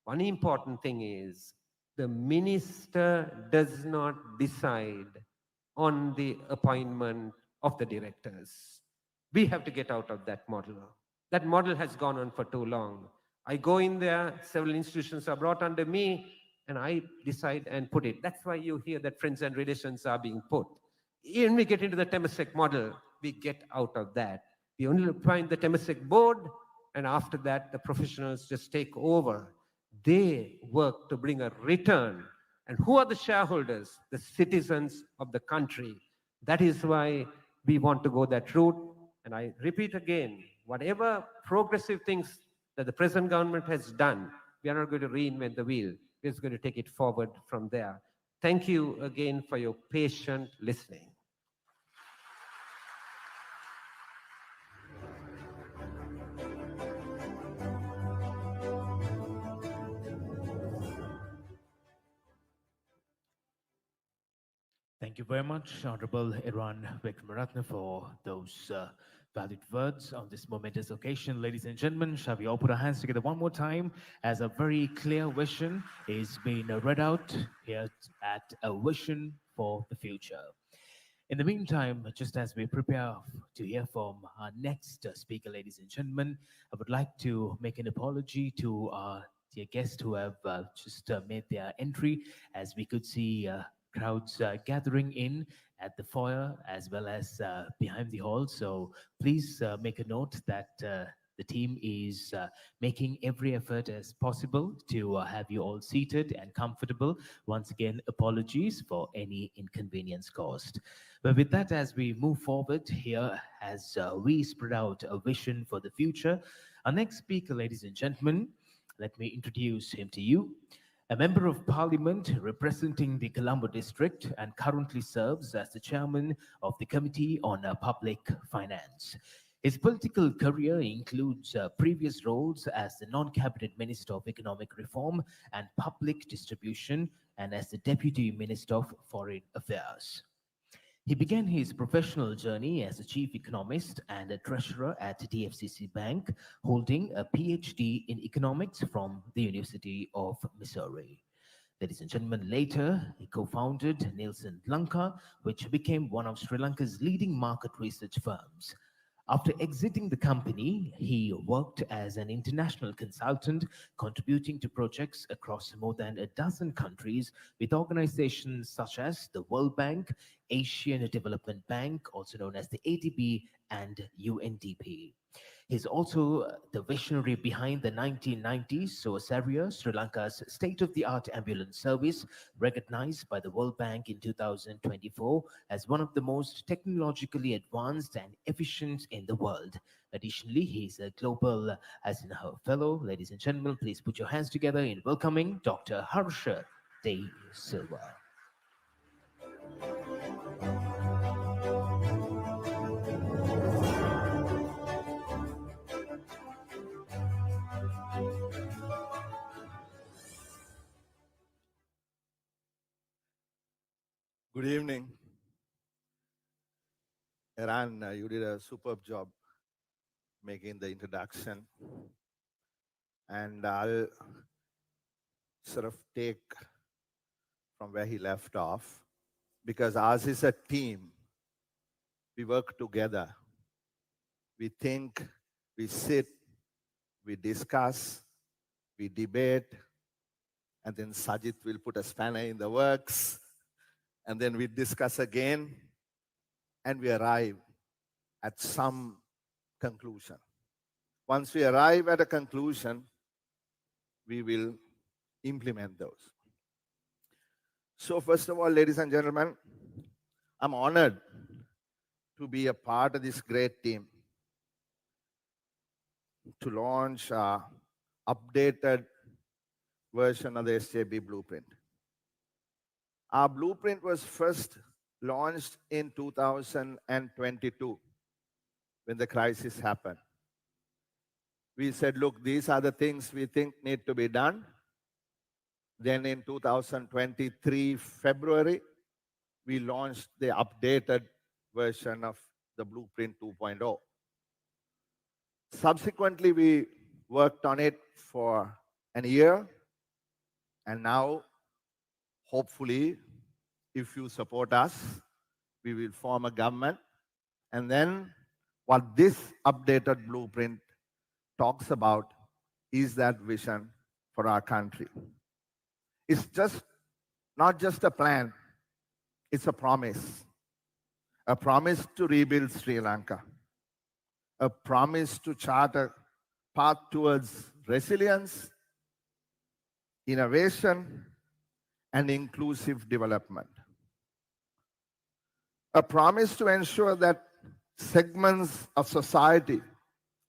one important thing is the minister does not decide on the appointment of the directors. We have to get out of that model. That model has gone on for too long. I go in there, several institutions are brought under me, and I decide and put it. That's why you hear that friends and relations are being put. When we get into the Temasek model, we get out of that. We only appoint the Temasek board, and after that, the professionals just take over. They work to bring a return. And who are the shareholders? The citizens of the country. That is why we want to go that route. And I repeat again, whatever progressive things that the present government has done, we are not going to reinvent the wheel. We're just going to take it forward from there. Thank you again for your patient listening. Thank you very much, Honorable Iran Vikramaratne, for those valued words on this momentous occasion. Ladies and gentlemen, shall we all put our hands together one more time as a very clear vision is being read out here at A Vision for the Future. In the meantime, just as we prepare to hear from our next speaker, ladies and gentlemen, I would like to make an apology to our dear guests who have just made their entry, as we could see crowds gathering in at the foyer as well as behind the hall. So please make a note that the team is making every effort as possible to have you all seated and comfortable. Once again, apologies for any inconvenience caused. But with that, as we move forward here, as we spread out a vision for the future, our next speaker, ladies and gentlemen, let me introduce him to you. A member of parliament representing the Colombo district and currently serves as the chairman of the Committee on Public Finance. His political career includes previous roles as the non-cabinet Minister of Economic Reform and Public Distribution and as the Deputy Minister of Foreign Affairs. He began his professional journey as a chief economist and a treasurer at DFCC Bank, holding a PhD in economics from the University of Missouri. Ladies and gentlemen, later he co-founded Nielsen Lanka, which became one of Sri Lanka's leading market research firms. After exiting the company, he worked as an international consultant, contributing to projects across more than a dozen countries with organizations such as the World Bank, Asian Development Bank, also known as the ADB, and UNDP. He's also the visionary behind the 1990s Suasaria, Sri Lanka's state-of-the-art ambulance service, recognized by the World Bank in 2024 as one of the most technologically advanced and efficient in the world. Additionally, he's a global Eisenhower Fellow. Ladies and gentlemen, please put your hands together in welcoming Dr. Harsha De Silva. Good evening. Iran, you did a superb job making the introduction. And I'll sort of take from where he left off, because ours is a team. We work together. We think, we sit, we discuss, we debate, and then Sajid will put a spanner in the works, and then we discuss again, and we arrive at some conclusion. Once we arrive at a conclusion, we will implement those. So first of all, ladies and gentlemen, I'm honored to be a part of this great team to launch an updated version of the SJB blueprint. Our blueprint was first launched in 2022 when the crisis happened. We said, look, these are the things we think need to be done. Then in 2023, February, we launched the updated version of the Blueprint 2.0. Subsequently, we worked on it for a year. And now, hopefully, if you support us, we will form a government. And then what this updated blueprint talks about is that vision for our country. It's just not just a plan, it's a promise to rebuild Sri Lanka, a promise to chart a path towards resilience, innovation, and inclusive development. A promise to ensure that segments of society,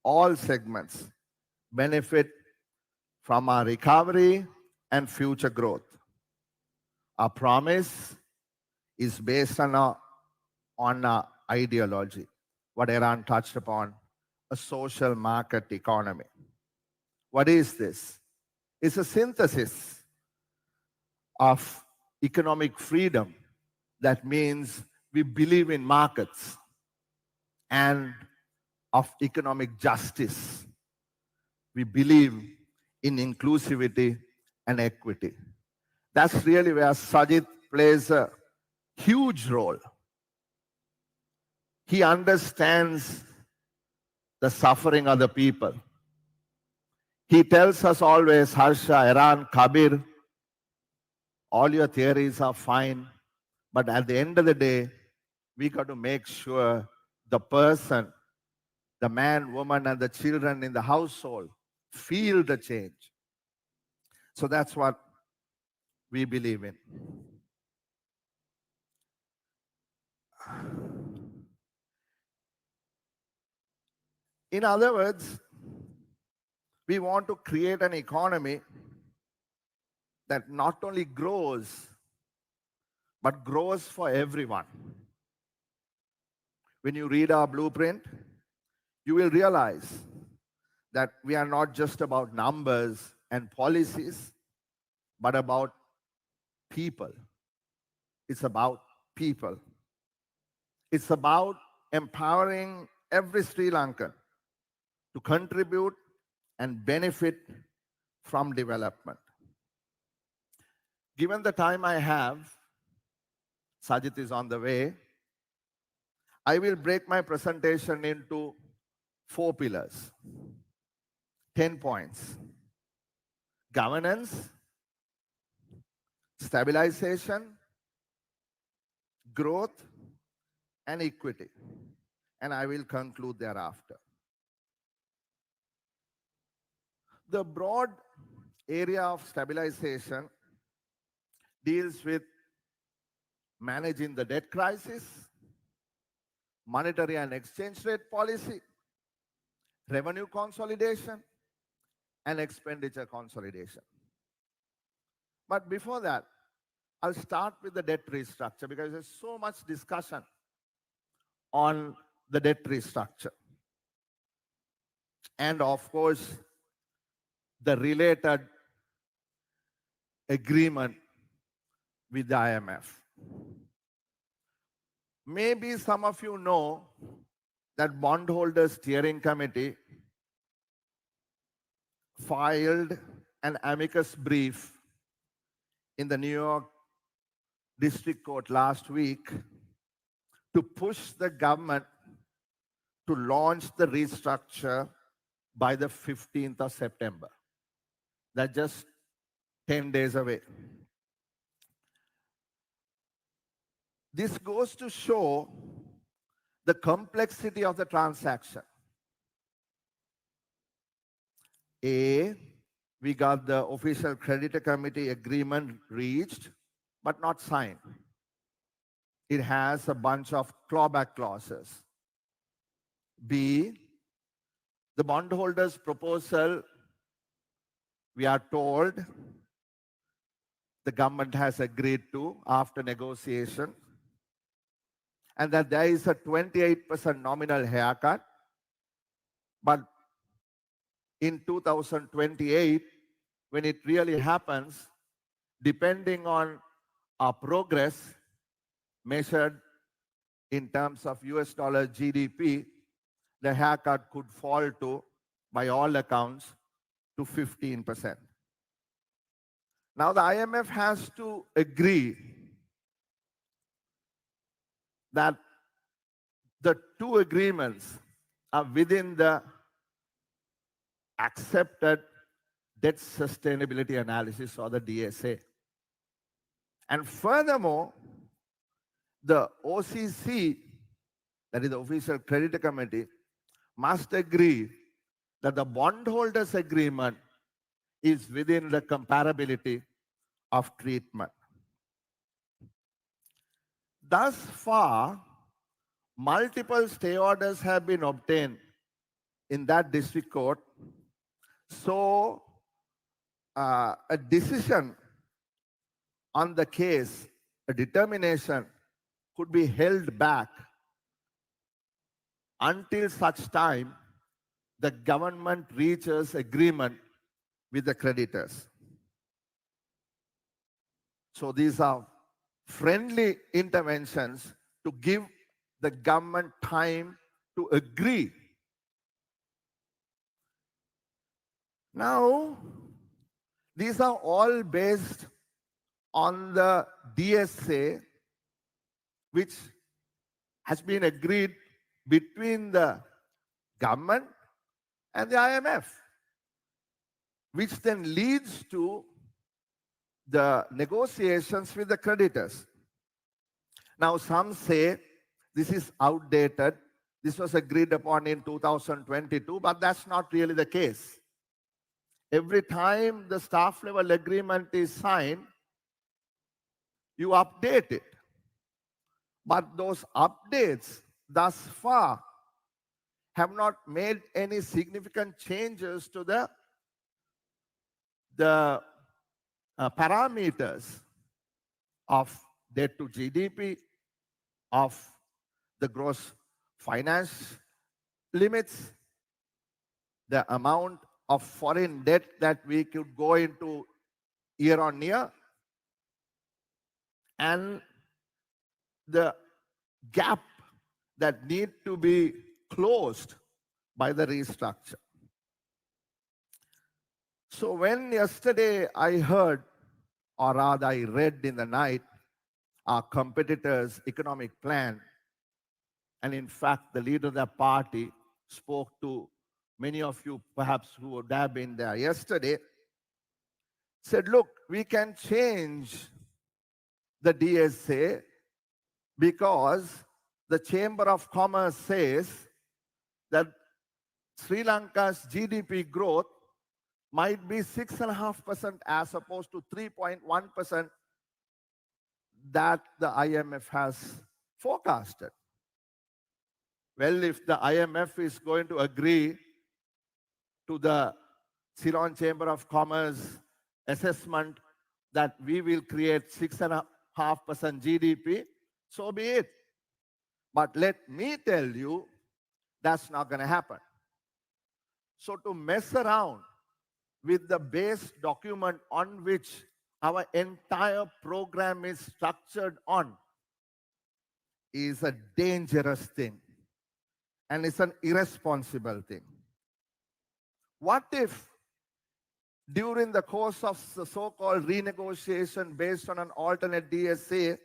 all segments, benefit from our recovery and future growth. Our promise is based on our ideology, what Iran touched upon, a social market economy. What is this? It's a synthesis of economic freedom. That means we believe in markets, and of economic justice. We believe in inclusivity and equity. That's really where Sajid plays a huge role. He understands the suffering of the people. He tells us always, Harsha, Iran, Kabir, all your theories are fine, but at the end of the day, we got to make sure the person, the man, woman, and the children in the household feel the change. So that's what we believe in. In other words, we want to create an economy that not only grows, but grows for everyone. When you read our blueprint, you will realize that we are not just about numbers and policies, but about people. It's about people. It's about empowering every Sri Lankan to contribute and benefit from development. Given the time I have, Sajid is on the way, I will break my presentation into 4 pillars, 10 points. Governance, stabilization, growth, and equity. And I will conclude thereafter. The broad area of stabilization deals with managing the debt crisis, monetary and exchange rate policy, revenue consolidation, and expenditure consolidation. But before that, I'll start with the debt restructure because there's so much discussion on the debt restructure. And of course, the related agreement with the IMF. Maybe some of you know that bondholders steering committee filed an amicus brief in the New York District Court last week to push the government to launch the restructure by the 15th of September. That's just 10 days away. This goes to show the complexity of the transaction. We got the official creditor committee agreement reached, but not signed. It has a bunch of clawback clauses. B, the bondholders' proposal, we are told, the government has agreed to after negotiation, and that there is a 28% nominal haircut, but in 2028, when it really happens, depending on our progress measured in terms of US dollar GDP, the haircut could fall to, by all accounts, to 15%. Now the IMF has to agree that the two agreements are within the accepted debt sustainability analysis, or the DSA. And furthermore, the OCC, that is the Official Creditor Committee, must agree that the bondholders' agreement is within the comparability of treatment. Thus far, multiple stay orders have been obtained in that district court. So a decision on the case, a determination, could be held back until such time the government reaches agreement with the creditors. So these are friendly interventions to give the government time to agree. Now, these are all based on the DSA, which has been agreed between the government and the IMF, which then leads to the negotiations with the creditors. Now, some say this is outdated. This was agreed upon in 2022, but that's not really the case. Every time the staff level agreement is signed, you update it. But those updates thus far have not made any significant changes to the parameters of debt to GDP, of the gross finance limits, the amount of foreign debt that we could go into year on year, and the gap that need to be closed by the restructure. So when yesterday I heard, or rather I read in the night, our competitors' economic plan, and in fact the leader of the party spoke to many of you perhaps who would have been there yesterday, said, look, we can change the DSA because the Chamber of Commerce says that Sri Lanka's GDP growth might be 6.5% as opposed to 3.1% that the IMF has forecasted. Well, if the IMF is going to agree to the Ceylon Chamber of Commerce assessment that we will create 6.5% GDP, so be it. But let me tell you, that's not going to happen. So to mess around with the base document on which our entire program is structured on is a dangerous thing. And it's an irresponsible thing. What if during the course of the so-called renegotiation based on an alternate DSA,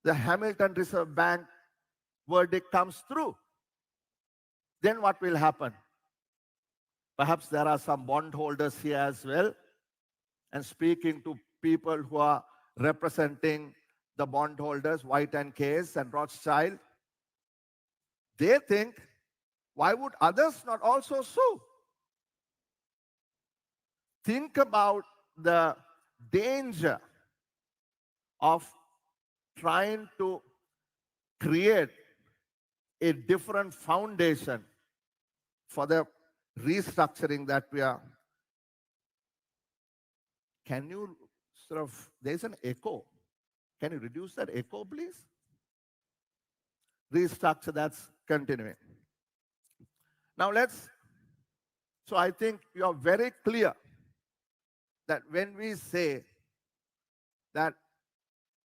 the Hamilton Reserve Bank verdict comes through? Then what will happen? Perhaps there are some bondholders here as well. And speaking to people who are representing the bondholders, White and Case and Rothschild, they think, why would others not also sue? Think about the danger of trying to create a different foundation for the restructuring that we are. Can you sort of, there's an echo. Can you reduce that echo, please? Restructure, that's continuing. Now so I think you are very clear that when we say that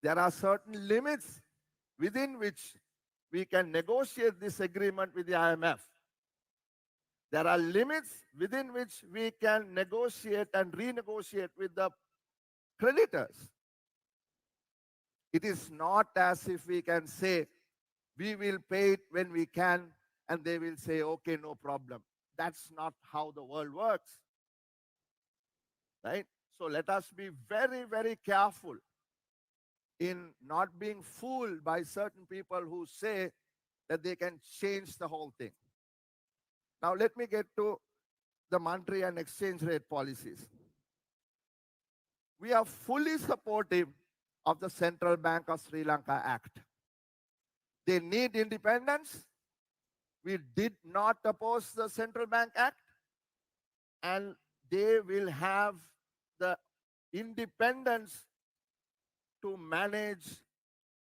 there are certain limits within which we can negotiate this agreement with the IMF. There are limits within which we can negotiate and renegotiate with the creditors. It is not as if we can say, we will pay it when we can, and they will say, okay, no problem. That's not how the world works. Right? So let us be very, very careful in not being fooled by certain people who say that they can change the whole thing. Now let me get to the monetary and exchange rate policies. We are fully supportive of the Central Bank of Sri Lanka Act. They need independence. We did not oppose the Central Bank Act, and they will have the independence to manage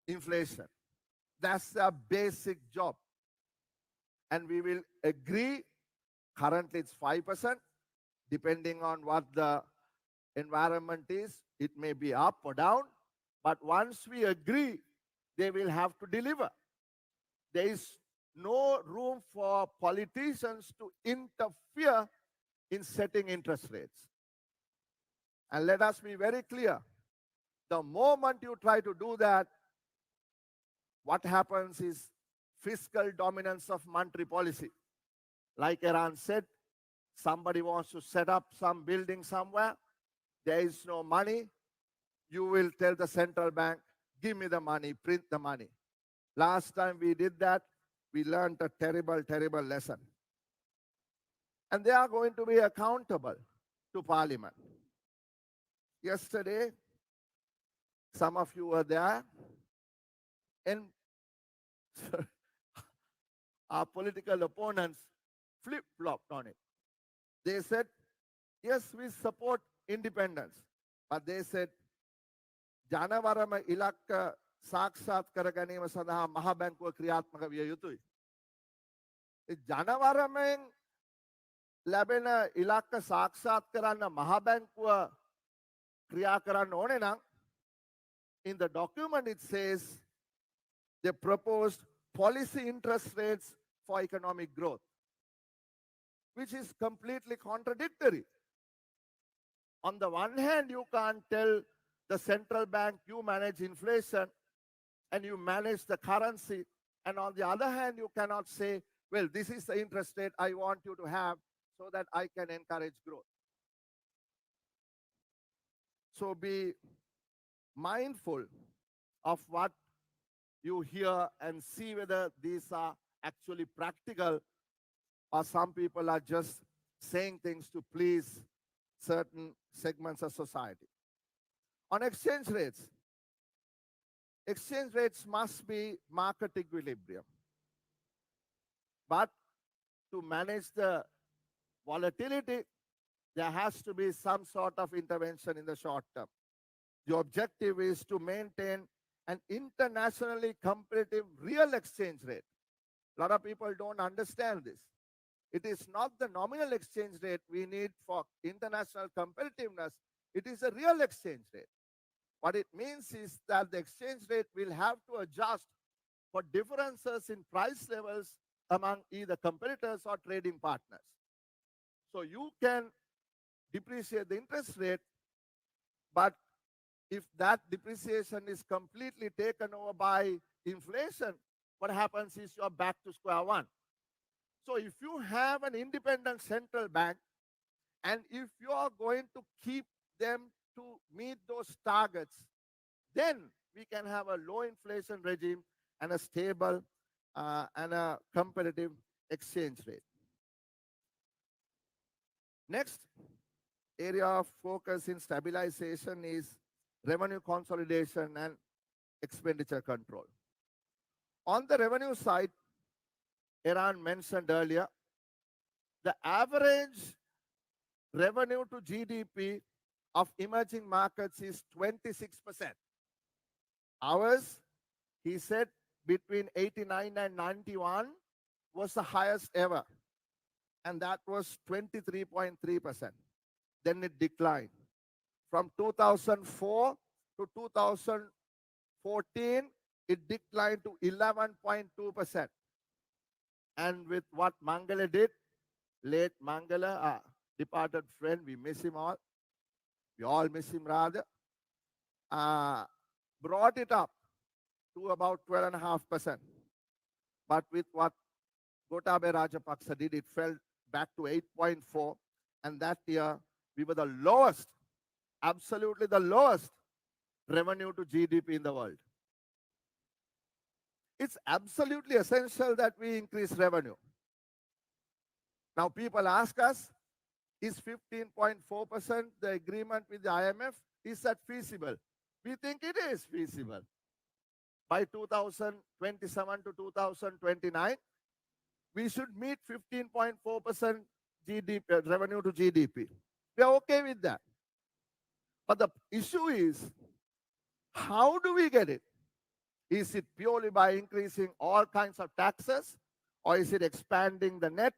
inflation. That's their basic job. And we will agree, currently it's 5%, depending on what the environment is, it may be up or down, but once we agree, they will have to deliver. There is no room for politicians to interfere in setting interest rates. And let us be very clear, the moment you try to do that, what happens is fiscal dominance of monetary policy. Like Iran said, somebody wants to set up some building somewhere, there is no money, you will tell the central bank, give me the money, print the money. Last time we did that, we learned a terrible, terrible lesson. And they are going to be accountable to Parliament. Yesterday, some of you were there, and our political opponents flip-flopped on it. They said, yes, we support independence. But they said, ජනවරම ඉලක්ක සාක්ෂාත් කර ගැනීම සඳහා මහ බැංකුව ක්‍රියාත්මක විය යුතුයි. ජනවරමෙන් ලැබෙන ඉලක්ක සාක්ෂාත් කරන්න මහ බැංකුව ක්‍රියා කරන්න ඕනේ නම්, in the document it says they proposed policy interest rates for economic growth, which is completely contradictory. On the one hand, you can't tell the central bank you manage inflation and you manage the currency, and on the other hand, you cannot say, well, this is the interest rate I want you to have so that I can encourage growth. So be mindful of what you hear and see whether these are actually practical or some people are just saying things to please certain segments of society. On exchange rates must be market equilibrium. But to manage the volatility, there has to be some sort of intervention in the short term. The objective is to maintain an internationally competitive real exchange rate. A lot of people don't understand this. It is not the nominal exchange rate we need for international competitiveness. It is a real exchange rate. What it means is that the exchange rate will have to adjust for differences in price levels among either competitors or trading partners. So you can depreciate the interest rate, but if that depreciation is completely taken over by inflation, what happens is you're back to square one. So if you have an independent central bank, and if you are going to keep them to meet those targets, then we can have a low inflation regime and a stable and a competitive exchange rate. Next area of focus in stabilization is revenue consolidation and expenditure control. On the revenue side, Iran mentioned earlier, the average revenue to GDP of emerging markets is 26%. Ours, he said, between 89 and 91 was the highest ever, and that was 23.3%. Then it declined. From 2004 to 2014, it declined to 11.2%. And with what Mangala did, late Mangala, our departed friend, we miss him all. We all miss him rather. Brought it up to about 12.5%. But with what Gotabaya Rajapaksa did, it fell back to 8.4%. And that year, we were the lowest, absolutely the lowest revenue to GDP in the world. It's absolutely essential that we increase revenue. Now, people ask us, is 15.4% the agreement with the IMF? Is that feasible? We think it is feasible. By 2027 to 2029, we should meet 15.4% GDP, revenue to GDP. We are okay with that. But the issue is, how do we get it? Is it purely by increasing all kinds of taxes, or is it expanding the net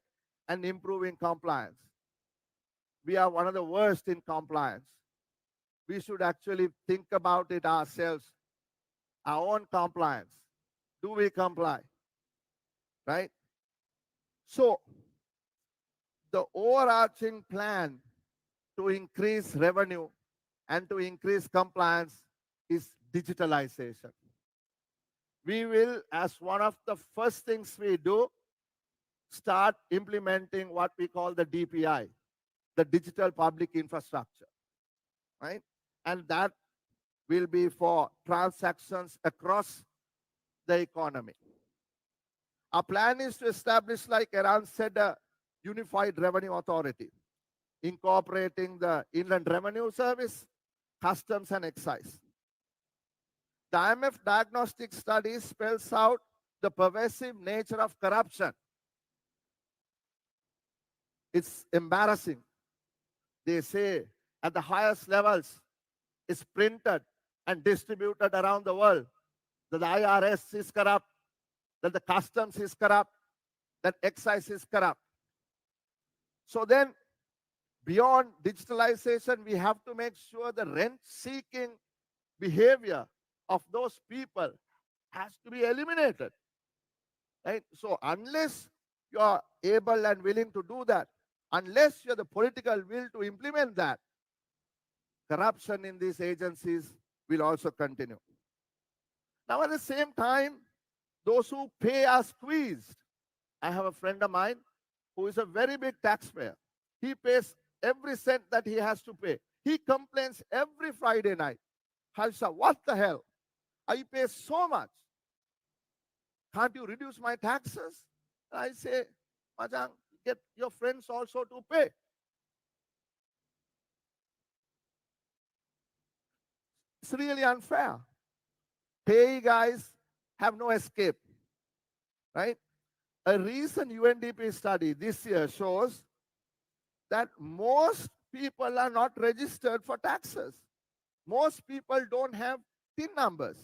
and improving compliance? We are one of the worst in compliance. We should actually think about it ourselves, our own compliance. Do we comply? Right? So, the overarching plan to increase revenue and to increase compliance is digitalization. we will, as one of the first things we do, start implementing what we call the DPI, the digital public infrastructure, right? And that will be for transactions across the economy. Our plan is to establish, like Eran said, a unified revenue authority, incorporating the Inland Revenue Service, customs and excise. The IMF diagnostic study spells out the pervasive nature of corruption. It's embarrassing. They say at the highest levels, it's printed and distributed around the world that the IRS is corrupt, that the customs is corrupt, that excise is corrupt. So then, beyond digitalization, we have to make sure the rent-seeking behavior of those people has to be eliminated. Right? So unless you are able and willing to do that, unless you have the political will to implement that, corruption in these agencies will also continue. Now, at the same time, those who pay are squeezed. I have a friend of mine who is a very big taxpayer. He pays every cent that he has to pay. He complains every Friday night. Halsha, what the hell? I pay so much. Can't you reduce my taxes? I say, Majang, get your friends also to pay. It's really unfair. Pay guys have no escape, right? A recent UNDP study this year shows that most people are not registered for taxes. Most people don't have TIN numbers.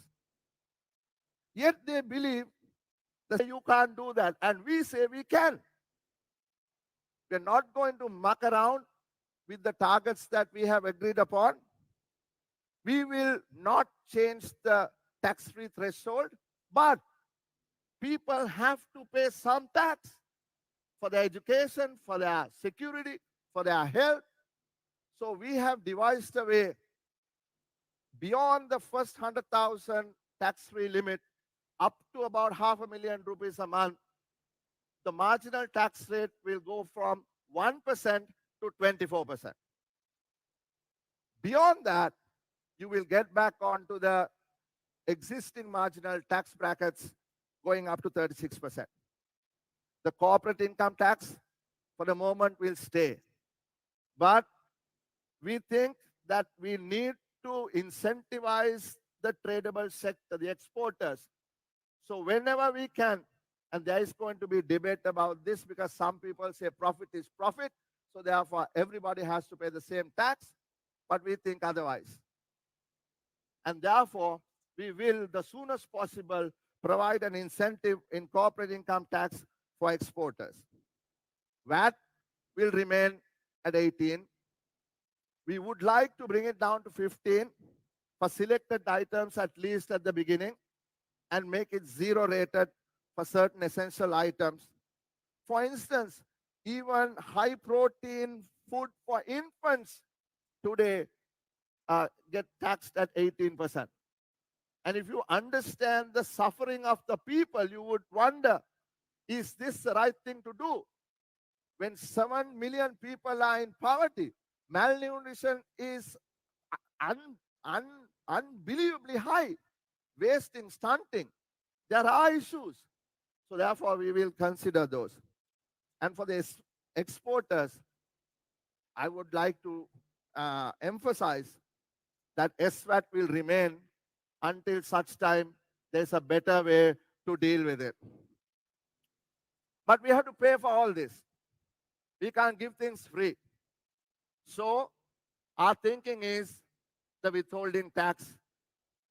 Yet they believe that you can't do that. And we say we can. We're not going to muck around with the targets that we have agreed upon. We will not change the tax-free threshold, but people have to pay some tax for their education, for their security, for their health. So we have devised a way beyond the first 100,000 tax-free limit up to about ₹500,000 a month. The marginal tax rate will go from 1% to 24%. Beyond that, you will get back onto the existing marginal tax brackets going up to 36%. The corporate income tax, for the moment, will stay. But we think that we need to incentivize the tradable sector, the exporters. So whenever we can, and there is going to be debate about this because some people say profit is profit, so therefore everybody has to pay the same tax, but we think otherwise. And therefore, we will, the soonest possible, provide an incentive in corporate income tax for exporters. VAT will remain at 18. We would like to bring it down to 15 for selected items, at least at the beginning, and make it zero rated for certain essential items. For instance, even high protein food for infants today get taxed at 18%. And if you understand the suffering of the people, you would wonder, is this the right thing to do? When 7 million people are in poverty, malnutrition is unbelievably high, wasting, stunting. There are issues. So therefore, we will consider those. And for the exporters, I would like to emphasize that SVAT will remain until such time there's a better way to deal with it. But we have to pay for all this. We can't give things free. So our thinking is the withholding tax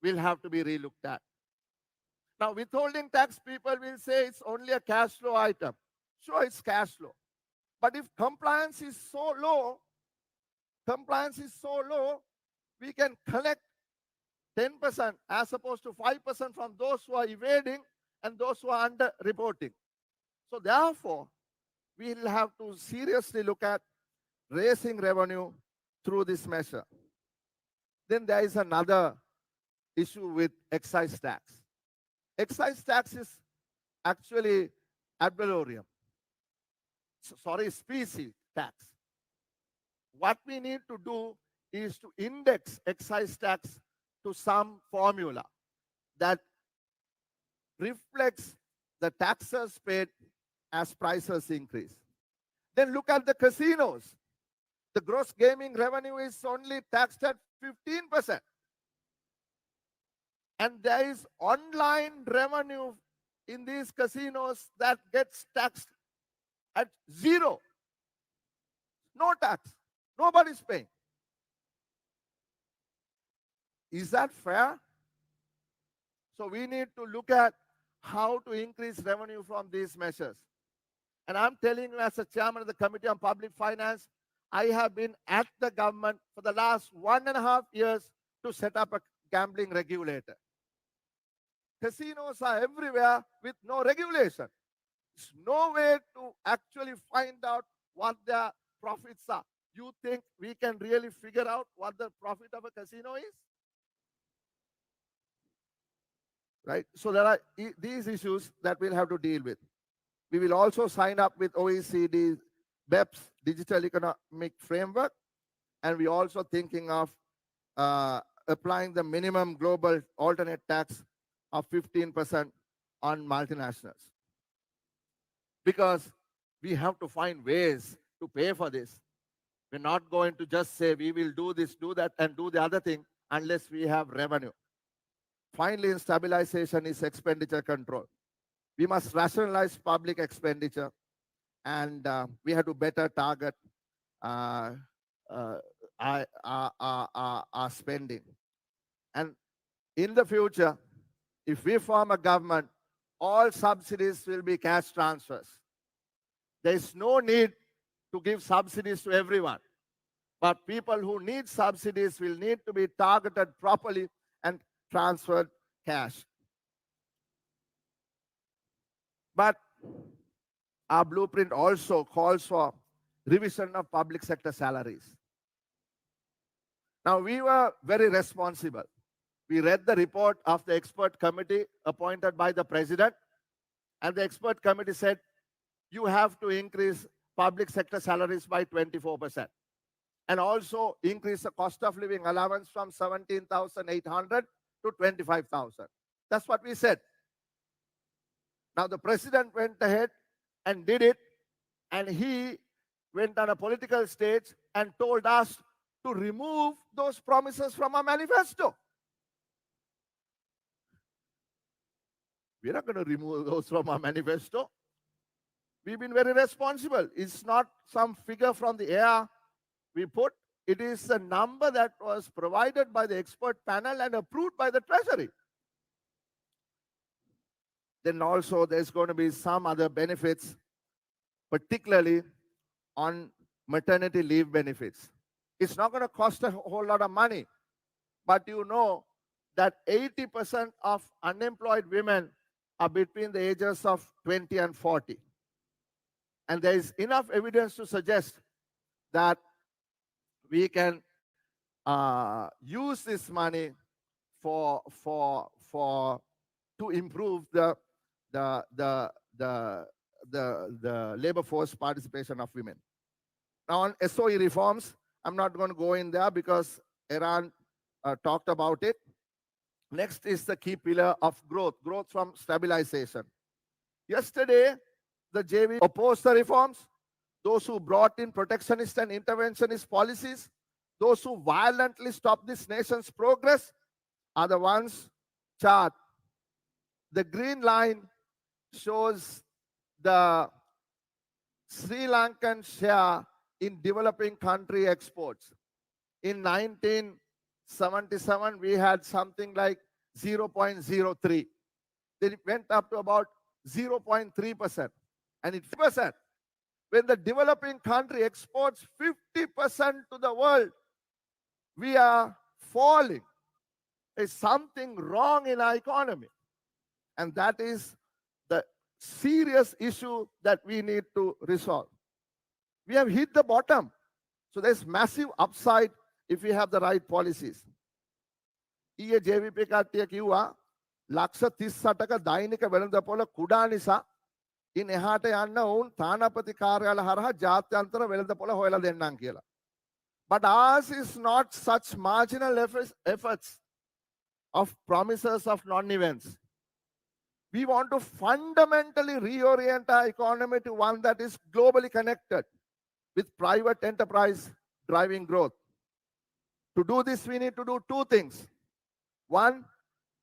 will have to be relooked at. Now, withholding tax, people will say it's only a cash flow item. Sure, it's cash flow. But if compliance is so low, we can collect 10% as opposed to 5% from those who are evading and those who are under-reporting. So therefore, we will have to seriously look at raising revenue through this measure. Then there is another issue with excise tax. excise tax is actually ad valorem. Sorry, species tax. What we need to do is to index excise tax to some formula that reflects the taxes paid as prices increase. Then look at the casinos. The gross gaming revenue is only taxed at 15%. And there is online revenue in these casinos that gets taxed at zero. No tax. Nobody's paying. Is that fair? So we need to look at how to increase revenue from these measures. And I'm telling you, as a chairman of the Committee on Public Finance, I have been at the government for the last 1.5 years to set up a gambling regulator. Casinos are everywhere with no regulation. There's no way to actually find out what their profits are. You think we can really figure out what the profit of a casino is? Right? So there are these issues that we'll have to deal with. We will also sign up with OECD BEPS Digital Economic Framework, and we're also thinking of applying the minimum global alternate tax of 15% on multinationals. Because we have to find ways to pay for this. We're not going to just say we will do this, do that, and do the other thing unless we have revenue. Finally, in stabilization is expenditure control. We must rationalize public expenditure, and we have to better target our spending. And in the future, if we form a government, all subsidies will be cash transfers. There is no need to give subsidies to everyone. But people who need subsidies will need to be targeted properly and transferred cash. But our blueprint also calls for revision of public sector salaries. Now, we were very responsible. We read the report of the expert committee appointed by the president, and the expert committee said, you have to increase public sector salaries by 24%, and also increase the cost of living allowance from 17,800 to 25,000. That's what we said. Now, the president went ahead and did it, and he went on a political stage and told us to remove those promises from our manifesto. We're not going to remove those from our manifesto. We've been very responsible. It's not some figure from the air we put. It is a number that was provided by the expert panel and approved by the Treasury. Then also there's going to be some other benefits, particularly on maternity leave benefits. It's not going to cost a whole lot of money, but you know that 80% of unemployed women are between the ages of 20 and 40. And there is enough evidence to suggest that we can use this money to improve the labor force participation of women. Now on SOE reforms, I'm not going to go in there because Iran talked about it. Next is the key pillar of growth from stabilization. Yesterday, the JV opposed the reforms. Those who brought in protectionist and interventionist policies, those who violently stopped this nation's progress are the ones charged. The green line shows the Sri Lankan share in developing country exports. In 1977, we had something like 0.03. Then it went up to about 0.3%. And it's 50%. When the developing country exports 50% to the world, we are falling. There's something wrong in our economy. And that is the serious issue that we need to resolve. We have hit the bottom. So there's massive upside if we have the right policies. ඊයේ JVP කට්ටිය කිව්වා ලක්ෂ 38ක දෛනික වෙළඳපොළ කුඩා නිසා ඉන් එහාට යන්න ඔවුන් තානාපති කාර්යාල හරහා ජාත්‍යන්තර වෙළඳපොළ හොයලා දෙන්නම් කියලා. But ours is not such marginal efforts of promises of non-events. We want to fundamentally reorient our economy to one that is globally connected with private enterprise driving growth. To do this, we need to do two things. One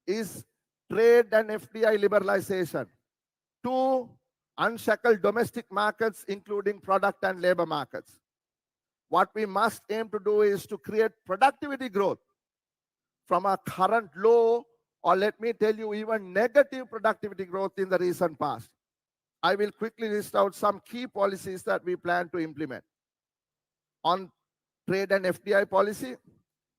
is trade and FDI liberalization. Two, unshackle domestic markets, including product and labor markets. What we must aim to do is to create productivity growth from our current low, or let me tell you, even negative productivity growth in the recent past. I will quickly list out some key policies that we plan to implement. On trade and FDI policy,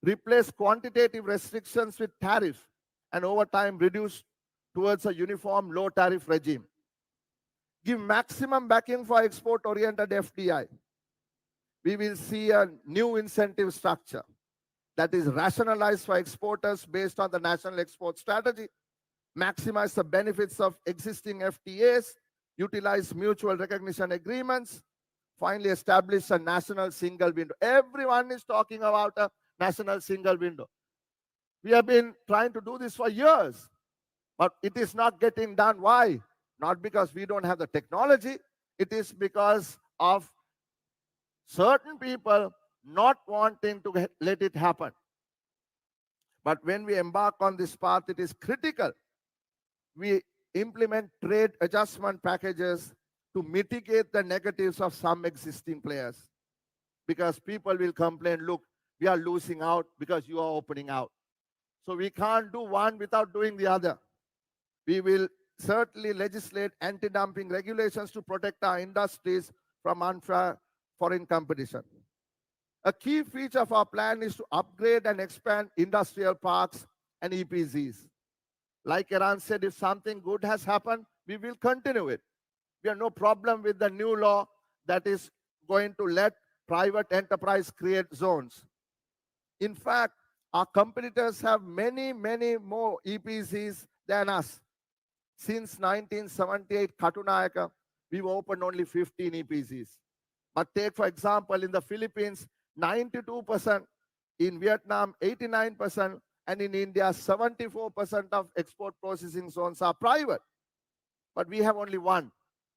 replace quantitative restrictions with tariff and over time reduce towards a uniform low tariff regime. Give maximum backing for export-oriented FDI. We will see a new incentive structure that is rationalized for exporters based on the national export strategy, maximize the benefits of existing FTAs, utilize mutual recognition agreements, finally establish a national single window. Everyone is talking about a national single window. We have been trying to do this for years, but it is not getting done. Why? Not because we don't have the technology. It is because of certain people not wanting to let it happen. But when we embark on this path, it is critical we implement trade adjustment packages to mitigate the negatives of some existing players. Because people will complain, look, we are losing out because you are opening out. So we can't do one without doing the other. We will certainly legislate anti-dumping regulations to protect our industries from unfair foreign competition. A key feature of our plan is to upgrade and expand industrial parks and EPZs. Like Iran said, if something good has happened, we will continue it. We have no problem with the new law that is going to let private enterprise create zones. In fact, our competitors have many, many more EPZs than us. Since 1978, Katunayaka, we've opened only 15 EPZs. But take, for example, in the Philippines, 92%, in Vietnam, 89%, and in India, 74% of export processing zones are private. But we have only one,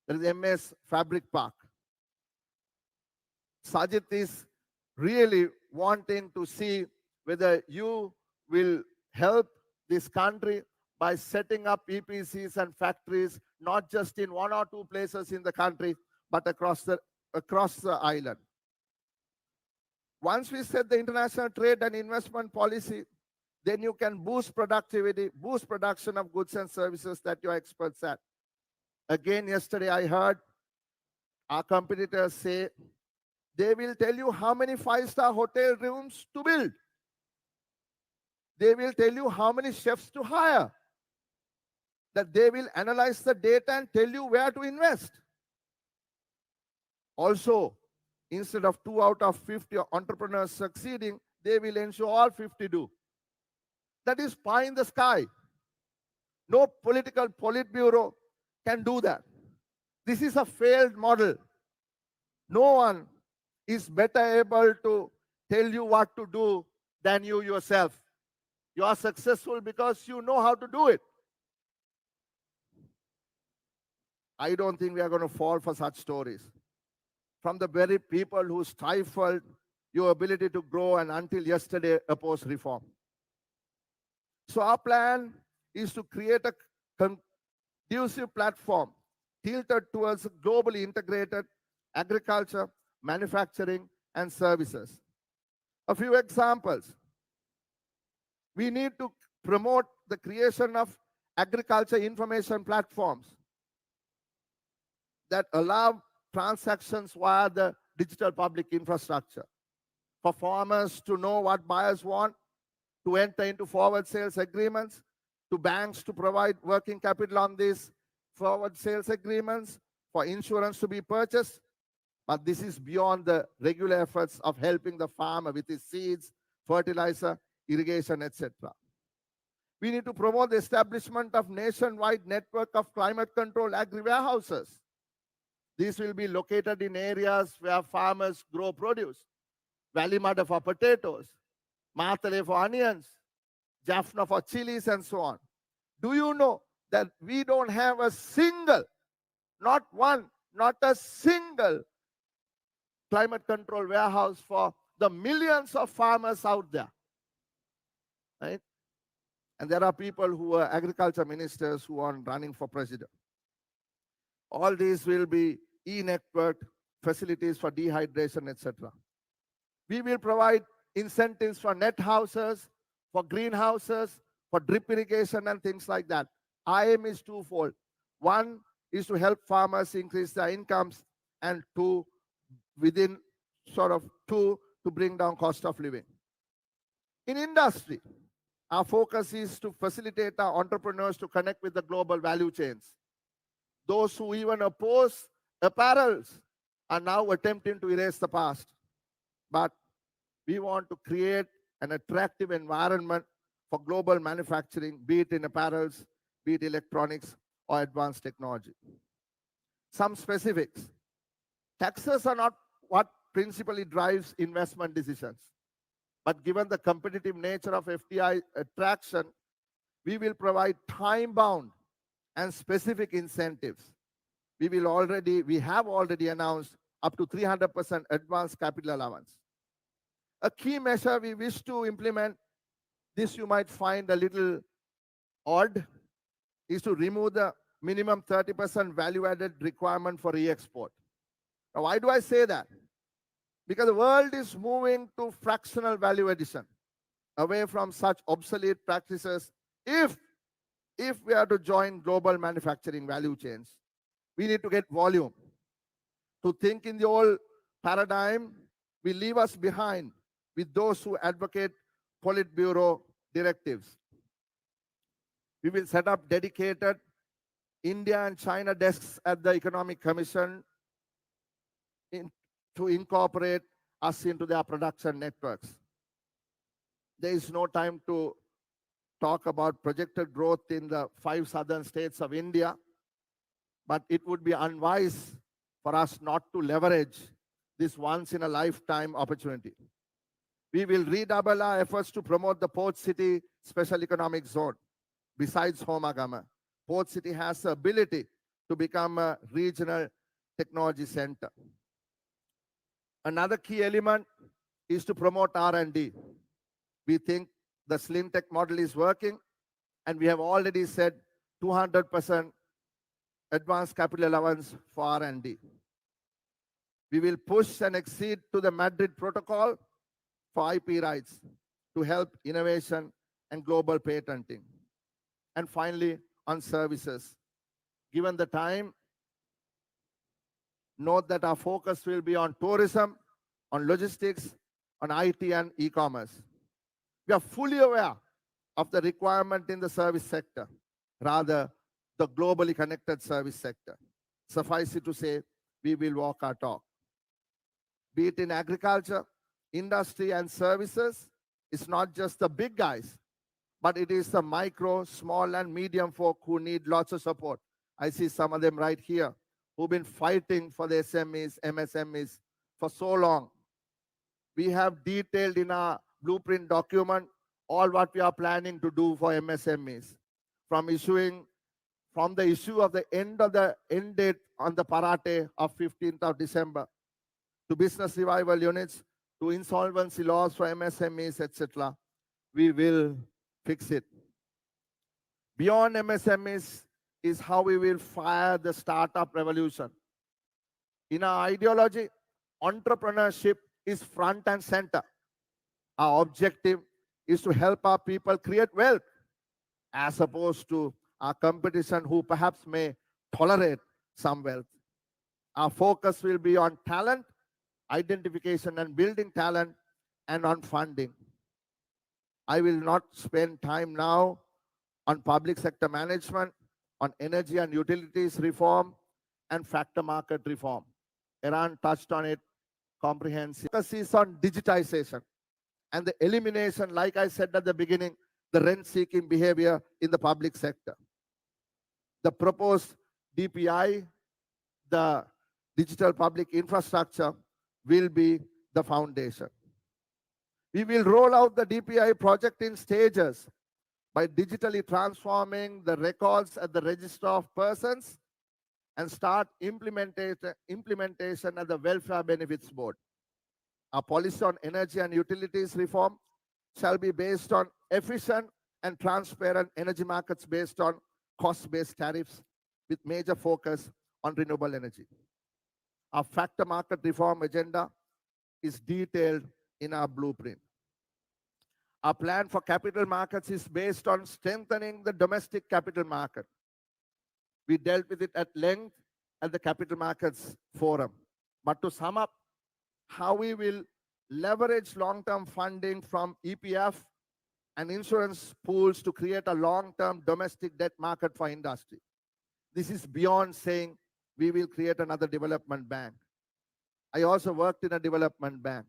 that is MS Fabric Park. Sajid is really wanting to see whether you will help this country by setting up EPCs and factories, not just in one or two places in the country, but across the island. Once we set the international trade and investment policy, then you can boost productivity, boost production of goods and services that you're experts at. Again, yesterday I heard our competitors say they will tell you how many five-star hotel rooms to build. They will tell you how many chefs to hire. That they will analyze the data and tell you where to invest. Also, instead of 2 out of 50 entrepreneurs succeeding, they will ensure all 50 do. That is pie in the sky. No political politburo can do that. This is a failed model. No one is better able to tell you what to do than you yourself. You are successful because you know how to do it. I don't think we are going to fall for such stories. From the very people who stifled your ability to grow and until yesterday opposed reform. So our plan is to create a conducive platform tilted towards globally integrated agriculture, manufacturing, and services. A few examples. We need to promote the creation of agriculture information platforms that allow transactions via the digital public infrastructure. For farmers to know what buyers want, to enter into forward sales agreements, to banks to provide working capital on these forward sales agreements, for insurance to be purchased. But this is beyond the regular efforts of helping the farmer with his seeds, fertilizer, irrigation, etc. We need to promote the establishment of nationwide network of climate control agri-warehouses. These will be located in areas where farmers grow produce. Valimada for potatoes, Matale for onions, Jaffna for chilies, and so on. Do you know that we don't have a single, not one, not a single climate control warehouse for the millions of farmers out there, right? And there are people who are agriculture ministers who are running for president. All these will be e-network facilities for dehydration, etc. We will provide incentives for net houses, for greenhouses, for drip irrigation and things like that. IM is twofold. One is to help farmers increase their incomes, and two, within two, to bring down cost of living. In industry, our focus is to facilitate our entrepreneurs to connect with the global value chains. Those who even oppose apparels are now attempting to erase the past. But we want to create an attractive environment for global manufacturing, be it in apparels, be it electronics or advanced technology. Some specifics. Taxes are not what principally drives investment decisions. But given the competitive nature of FDI attraction, we will provide time-bound and specific incentives. We have already announced up to 300% advanced capital allowance. A key measure we wish to implement, this you might find a little odd, is to remove the minimum 30% value-added requirement for re-export. Now, why do I say that? Because the world is moving to fractional value addition, away from such obsolete practices. If we are to join global manufacturing value chains, we need to get volume. To think in the old paradigm will leave us behind with those who advocate Politburo directives. We will set up dedicated India and China desks at the Economic Commission to incorporate us into their production networks. There is no time to talk about projected growth in the 5 southern states of India, but it would be unwise for us not to leverage this once-in-a-lifetime opportunity. We will redouble our efforts to promote the Port City Special Economic Zone. Besides Homagama, Port City has the ability to become a regional technology center. Another key element is to promote R&D. We think the Slim Tech model is working, and we have already said 200% advanced capital allowance for R&D. We will push and exceed to the Madrid Protocol for IP rights to help innovation and global patenting. And finally, on services. Given the time, note that our focus will be on tourism, on logistics, on IT and e-commerce. We are fully aware of the requirement in the service sector, rather the globally connected service sector. Suffice it to say, we will walk our talk. Be it in agriculture, industry and services, it's not just the big guys, but it is the micro, small and medium folk who need lots of support. I see some of them right here who've been fighting for the SMEs, MSMEs for so long. We have detailed in our blueprint document all what we are planning to do for MSMEs, from the issue of the end date on the parate of 15th of December, to business revival units, to insolvency laws for MSMEs, etc. We will fix it. Beyond MSMEs is how we will fire the startup revolution. In our ideology, entrepreneurship is front and center. Our objective is to help our people create wealth, as opposed to our competition who perhaps may tolerate some wealth. Our focus will be on talent, identification and building talent, and on funding. I will not spend time now on public sector management, on energy and utilities reform, and factor market reform. Iran touched on it comprehensively. Focus is on digitization and the elimination, like I said at the beginning, the rent-seeking behavior in the public sector. The proposed DPI, the digital public infrastructure, will be the foundation. We will roll out the DPI project in stages by digitally transforming the records at the Register of Persons and start implementation at the Welfare Benefits Board. Our policy on energy and utilities reform shall be based on efficient and transparent energy markets based on cost-based tariffs with major focus on renewable energy. Our factor market reform agenda is detailed in our blueprint. Our plan for capital markets is based on strengthening the domestic capital market. We dealt with it at length at the Capital Markets Forum. But to sum up, how we will leverage long-term funding from EPF and insurance pools to create a long-term domestic debt market for industry. This is beyond saying we will create another development bank. I also worked in a development bank.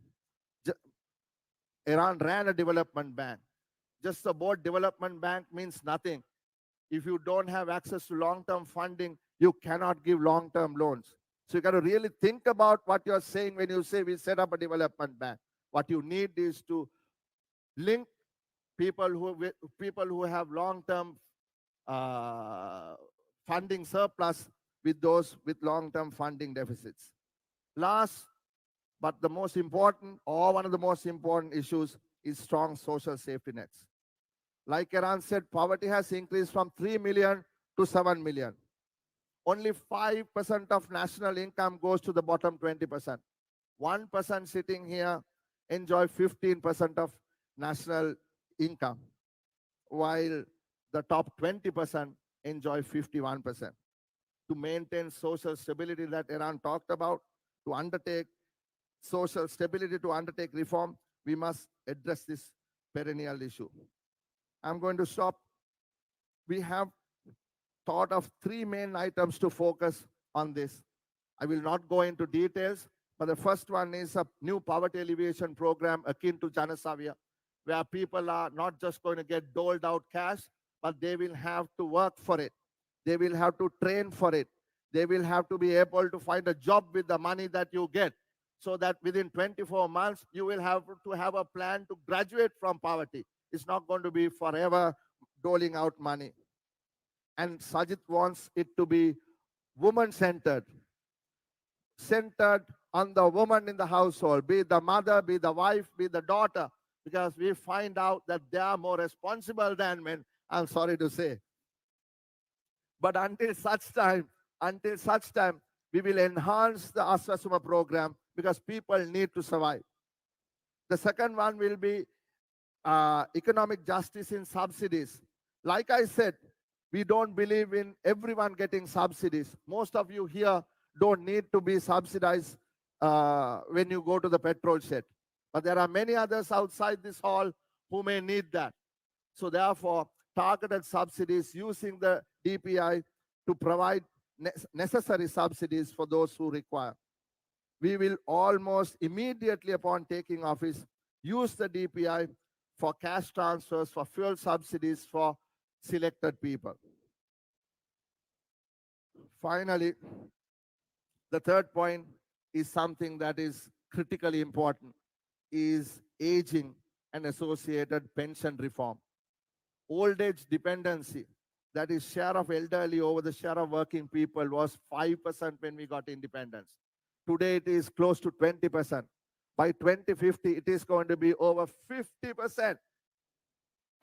Iran ran a development bank. Just the word development bank means nothing. If you don't have access to long-term funding, you cannot give long-term loans. So you got to really think about what you're saying when you say we set up a development bank. What you need is to link people who have long-term funding surplus with those with long-term funding deficits. Last, but the most important, or one of the most important issues, is strong social safety nets. Like Iran said, poverty has increased from 3 million to 7 million. Only 5% of national income goes to the bottom 20%. 1% sitting here enjoy 15% of national income, while the top 20% enjoy 51%. To maintain social stability that Iran talked about, to undertake social stability, to undertake reform, we must address this perennial issue. I'm going to stop. We have thought of 3 main items to focus on this. I will not go into details, but the first one is a new poverty alleviation program akin to Janasavya, where people are not just going to get doled out cash, but they will have to work for it. They will have to train for it. They will have to be able to find a job with the money that you get, so that within 24 months, you will have to have a plan to graduate from poverty. It's not going to be forever doling out money. And Sajid wants it to be woman-centered, centered on the woman in the household, be the mother, be the wife, be the daughter, because we find out that they are more responsible than men, I'm sorry to say. But until such time, we will enhance the Aswasuma program because people need to survive. The second one will be economic justice in subsidies. Like I said, we don't believe in everyone getting subsidies. Most of you here don't need to be subsidized when you go to the petrol shed. But there are many others outside this hall who may need that. So therefore, targeted subsidies using the DPI to provide necessary subsidies for those who require. We will almost immediately upon taking office use the DPI for cash transfers, for fuel subsidies for selected people. Finally, the third point is something that is critically important, is aging and associated pension reform. Old age dependency, that is share of elderly over the share of working people, was 5% when we got independence. Today it is close to 20%. By 2050, it is going to be over 50%.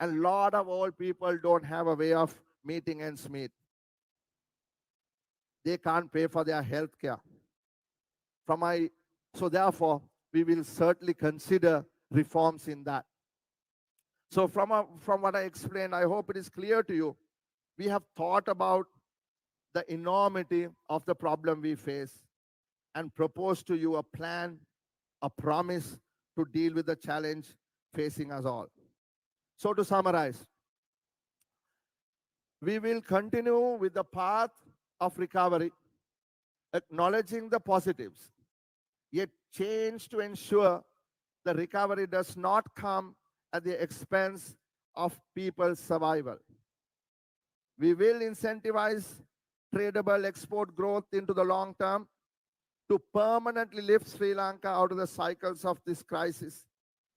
And a lot of old people don't have a way of meeting ends meet. They can't pay for their health care. So therefore, we will certainly consider reforms in that. So from what I explained, I hope it is clear to you. We have thought about the enormity of the problem we face and proposed to you a plan, a promise to deal with the challenge facing us all. So to summarize, we will continue with the path of recovery, acknowledging the positives, yet change to ensure the recovery does not come at the expense of people's survival. We will incentivize tradable export growth into the long term to permanently lift Sri Lanka out of the cycles of this crisis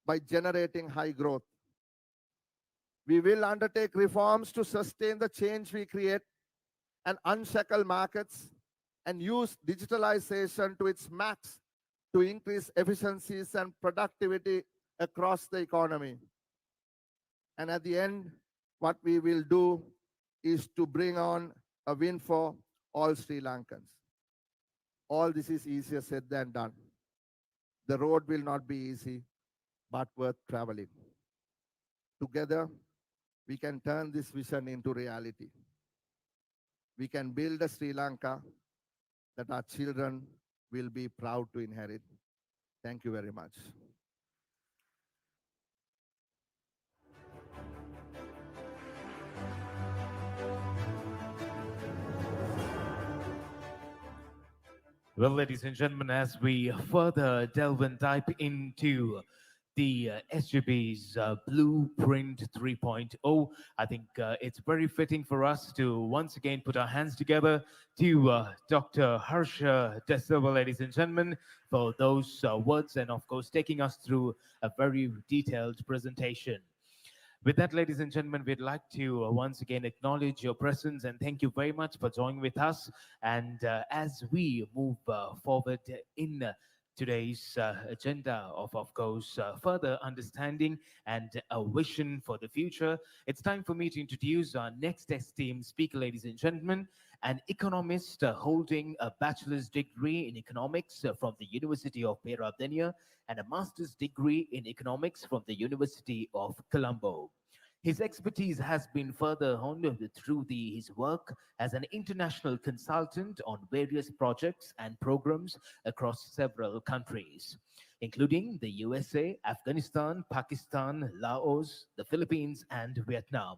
by generating high growth. We will undertake reforms to sustain the change we create and unshackle markets and use digitalization to its max to increase efficiencies and productivity across the economy. And at the end, what we will do is to bring on a win for all Sri Lankans. All this is easier said than done. The road will not be easy, but worth traveling. Together, we can turn this vision into reality. We can build a Sri Lanka that our children will be proud to inherit. Thank you very much. Well, ladies and gentlemen, as we further delve and dive into the SGB's Blueprint 3.0, I think it's very fitting for us to once again put our hands together to Dr. Harsha De Silva, ladies and gentlemen, for those words and, of course, taking us through a very detailed presentation. With that, ladies and gentlemen, we'd like to once again acknowledge your presence and thank you very much for joining with us. And as we move forward in today's agenda of course, further understanding and a vision for the future, it's time for me to introduce our next esteemed speaker, ladies and gentlemen, an economist holding a bachelor's degree in economics from the University of Peradeniya and a master's degree in economics from the University of Colombo. His expertise has been further honed through his work as an international consultant on various projects and programs across several countries, including the USA, Afghanistan, Pakistan, Laos, the Philippines, and Vietnam.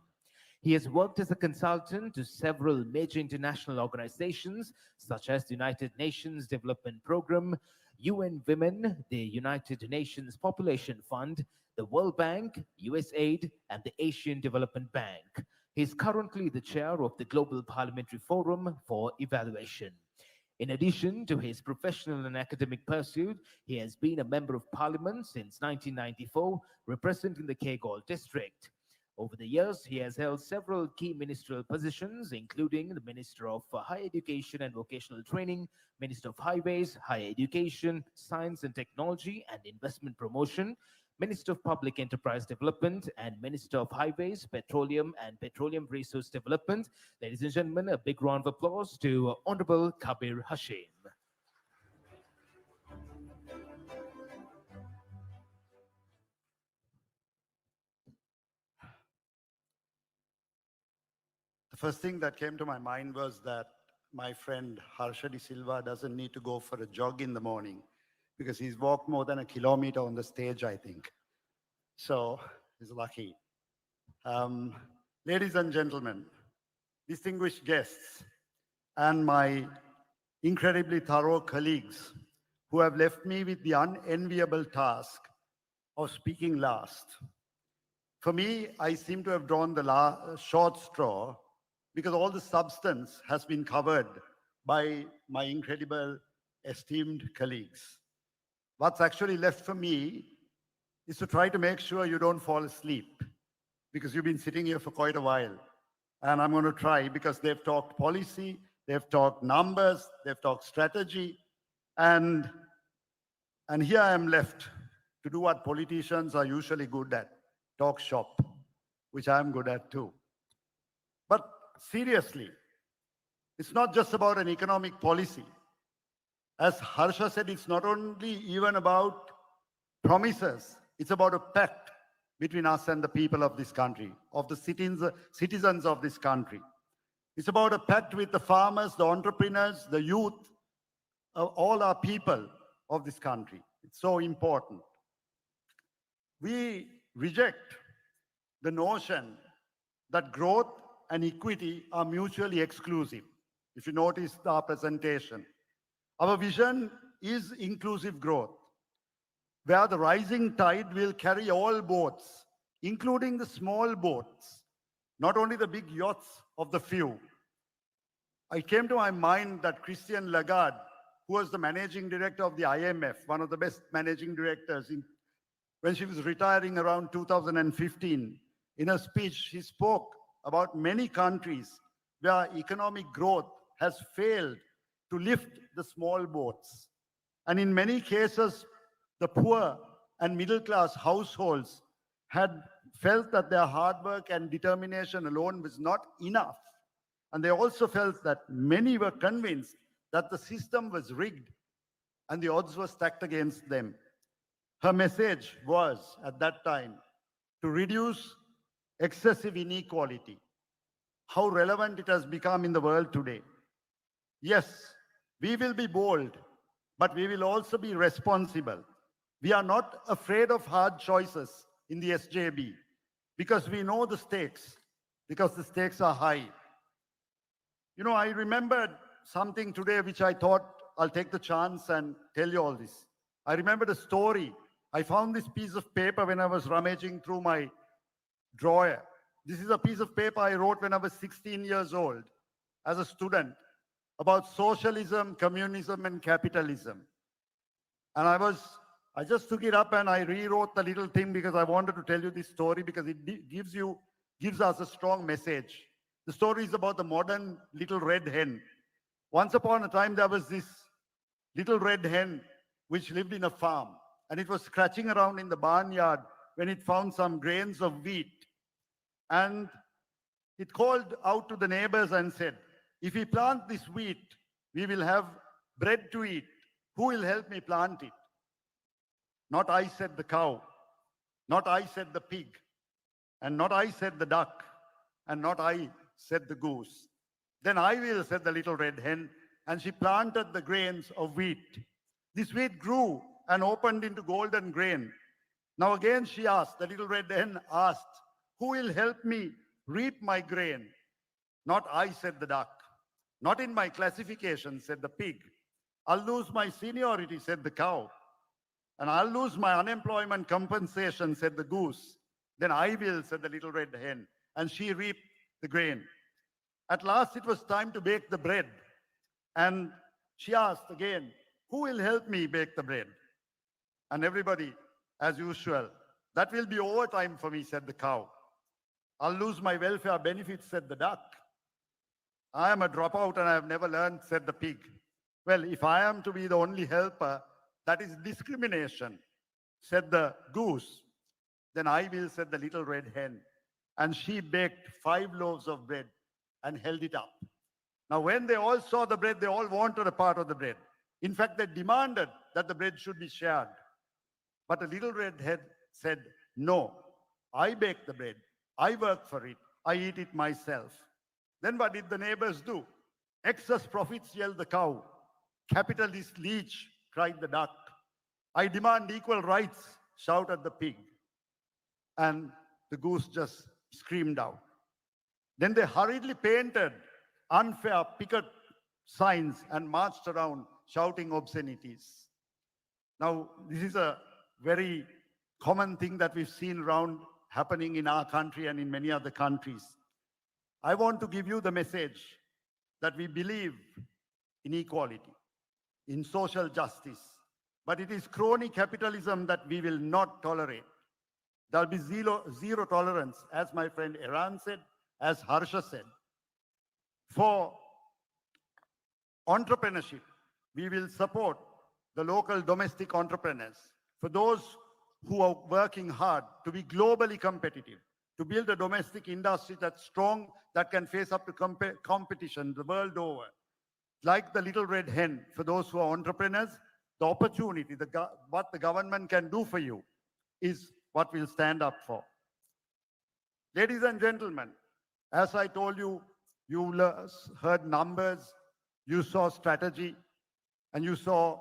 He has worked as a consultant to several major international organizations such as the United Nations Development Programme, UN Women, the United Nations Population Fund, the World Bank, USAID, and the Asian Development Bank. He is currently the chair of the Global Parliamentary Forum for Evaluation. In addition to his professional and academic pursuit, he has been a member of parliament since 1994, representing the Kegol district. Over the years, he has held several key ministerial positions, including the Minister of Higher Education and Vocational Training, Minister of Highways, Higher Education, Science and Technology, and Investment Promotion, Minister of Public Enterprise Development, and Minister of Highways, Petroleum and Petroleum Resource Development. Ladies and gentlemen, a big round of applause to Honorable Kabir Hashim. The first thing that came to my mind was that my friend Harsha De Silva doesn't need to go for a jog in the morning because he's walked more than a kilometer on the stage, I think. So he's lucky. Ladies and gentlemen, distinguished guests, and my incredibly thorough colleagues who have left me with the unenviable task of speaking last. For me, I seem to have drawn the short straw because all the substance has been covered by my incredible esteemed colleagues. What's actually left for me is to try to make sure you don't fall asleep because you've been sitting here for quite a while. And I'm going to try because they've talked policy, they've talked numbers, they've talked strategy. And here I am left to do what politicians are usually good at, talk shop, which I'm good at too. But seriously, it's not just about an economic policy. As Harsha said, it's not only even about promises, it's about a pact between us and the people of this country, of the citizens of this country. It's about a pact with the farmers, the entrepreneurs, the youth, all our people of this country. It's so important. We reject the notion that growth and equity are mutually exclusive. If you notice our presentation, our vision is inclusive growth, where the rising tide will carry all boats, including the small boats, not only the big yachts of the few. It came to my mind that Christine Lagarde, who was the managing director of the IMF, one of the best managing directors, when she was retiring around 2015, in a speech, she spoke about many countries where economic growth has failed to lift the small boats. And in many cases, the poor and middle class households had felt that their hard work and determination alone was not enough. And they also felt that many were convinced that the system was rigged and the odds were stacked against them. Her message was, at that time, to reduce excessive inequality. How relevant it has become in the world today. Yes, we will be bold, but we will also be responsible. We are not afraid of hard choices in the SJB because we know the stakes, because the stakes are high. You know, I remembered something today which I thought I'll take the chance and tell you all this. I remembered a story. I found this piece of paper when I was rummaging through my drawer. This is a piece of paper I wrote when I was 16 years old as a student about socialism, communism, and capitalism. And I just took it up and I rewrote the little thing because I wanted to tell you this story because it gives us a strong message. The story is about the modern little red hen. Once upon a time, there was this little red hen which lived in a farm, and it was scratching around in the barnyard when it found some grains of wheat. And it called out to the neighbors and said, "If we plant this wheat, we will have bread to eat. Who will help me plant it?" "Not I," said the cow. "Not I," said the pig. And "not I," said the duck. And "not I," said the goose. "Then I will," said the little red hen, and she planted the grains of wheat. This wheat grew and opened into golden grain. Now again she asked, the little red hen asked, "Who will help me reap my grain?" "Not I," said the duck. "Not in my classification," said the pig. "I'll lose my seniority," said the cow. "And I'll lose my unemployment compensation," said the goose. "Then I will," said the little red hen, and she reaped the grain. At last it was time to bake the bread. And she asked again, "Who will help me bake the bread?" And everybody, as usual, "That will be overtime for me," said the cow. "I'll lose my welfare benefits," said the duck. "I am a dropout and I have never learned," said the pig. "Well, if I am to be the only helper, that is discrimination," said the goose. "Then I will," said the little red hen. And she baked 5 loaves of bread and held it up. Now, when they all saw the bread, they all wanted a part of the bread. In fact, they demanded that the bread should be shared. But the little red hen said, "No, I bake the bread. I work for it. I eat it myself." Then what did the neighbors do? "Excess profits," yelled the cow. "Capitalist leech," cried the duck. "I demand equal rights," shouted the pig. And the goose just screamed out. Then they hurriedly painted unfair picket signs and marched around shouting obscenities. Now, this is a very common thing that we've seen around happening in our country and in many other countries. I want to give you the message that we believe in equality, in social justice, but it is crony capitalism that we will not tolerate. There'll be zero tolerance, as my friend Iran said, as Harsha said. For entrepreneurship, we will support the local domestic entrepreneurs. For those who are working hard to be globally competitive, to build a domestic industry that's strong, that can face up to competition the world over. Like the little red hen, for those who are entrepreneurs, the opportunity, what the government can do for you is what we'll stand up for. Ladies and gentlemen, as I told you, you heard numbers, you saw strategy, and you saw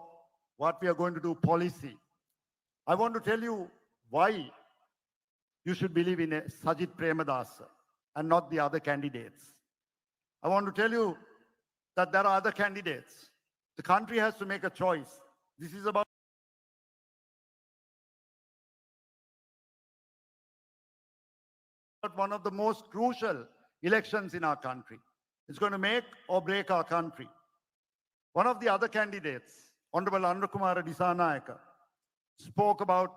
what we are going to do policy. I want to tell you why you should believe in Sajid Premadasa and not the other candidates. I want to tell you that there are other candidates. The country has to make a choice. This is about one of the most crucial elections in our country. It's going to make or break our country. One of the other candidates, Honorable Anurakumara Disanayaka, spoke about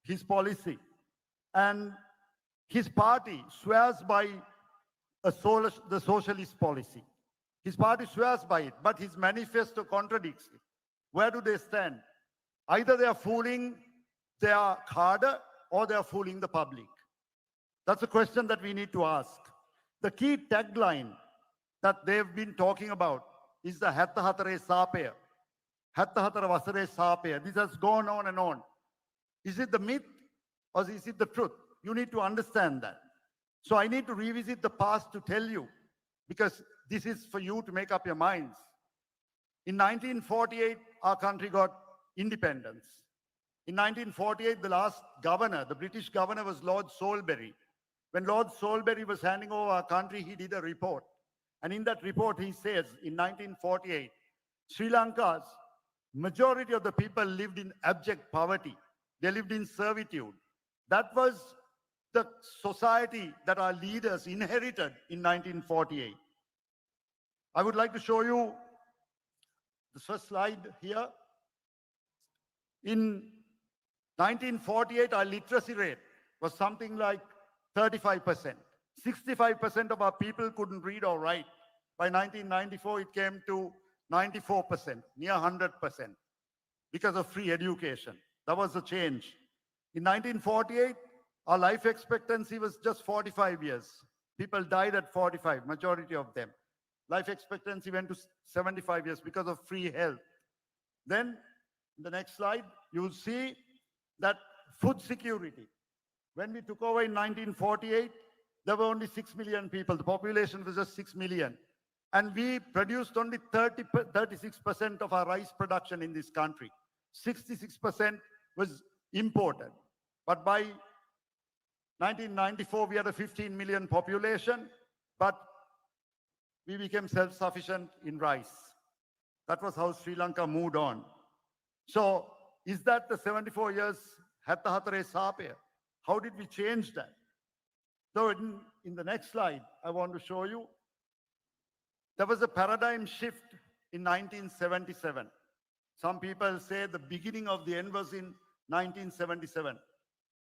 his policy, and his party swears by the socialist policy. His party swears by it, but his manifesto contradicts it. Where do they stand? Either they are fooling their cadre or they are fooling the public. That's a question that we need to ask. The key tagline that they've been talking about is the Hatta Hatare Sapaya. Hatta Hatara Vasare Sapaya. This has gone on and on. Is it the myth or is it the truth? You need to understand that. So I need to revisit the past to tell you, because this is for you to make up your minds. In 1948, our country got independence. In 1948, the last governor, the British governor, was Lord Salisbury. When Lord Salisbury was handing over our country, he did a report. And in that report, he says, in 1948, Sri Lanka's majority of the people lived in abject poverty. They lived in servitude. That was the society that our leaders inherited in 1948. I would like to show you the first slide here. In 1948, our literacy rate was something like 35%. 65% of our people couldn't read or write. By 1994, it came to 94%, near 100%, because of free education. That was the change. In 1948, our life expectancy was just 45 years. People died at 45, majority of them. Life expectancy went to 75 years because of free health. Then, in the next slide, you will see that food security. When we took over in 1948, there were only 6 million people. The population was just 6 million. And we produced only 36% of our rice production in this country. 66% was imported. But by 1994, we had a 15 million population, but we became self-sufficient in rice. That was how Sri Lanka moved on. So is that the 74 years Hatta Hatare Sapaya? How did we change that? So in the next slide, I want to show you, there was a paradigm shift in 1977. Some people say the beginning of the end was in 1977,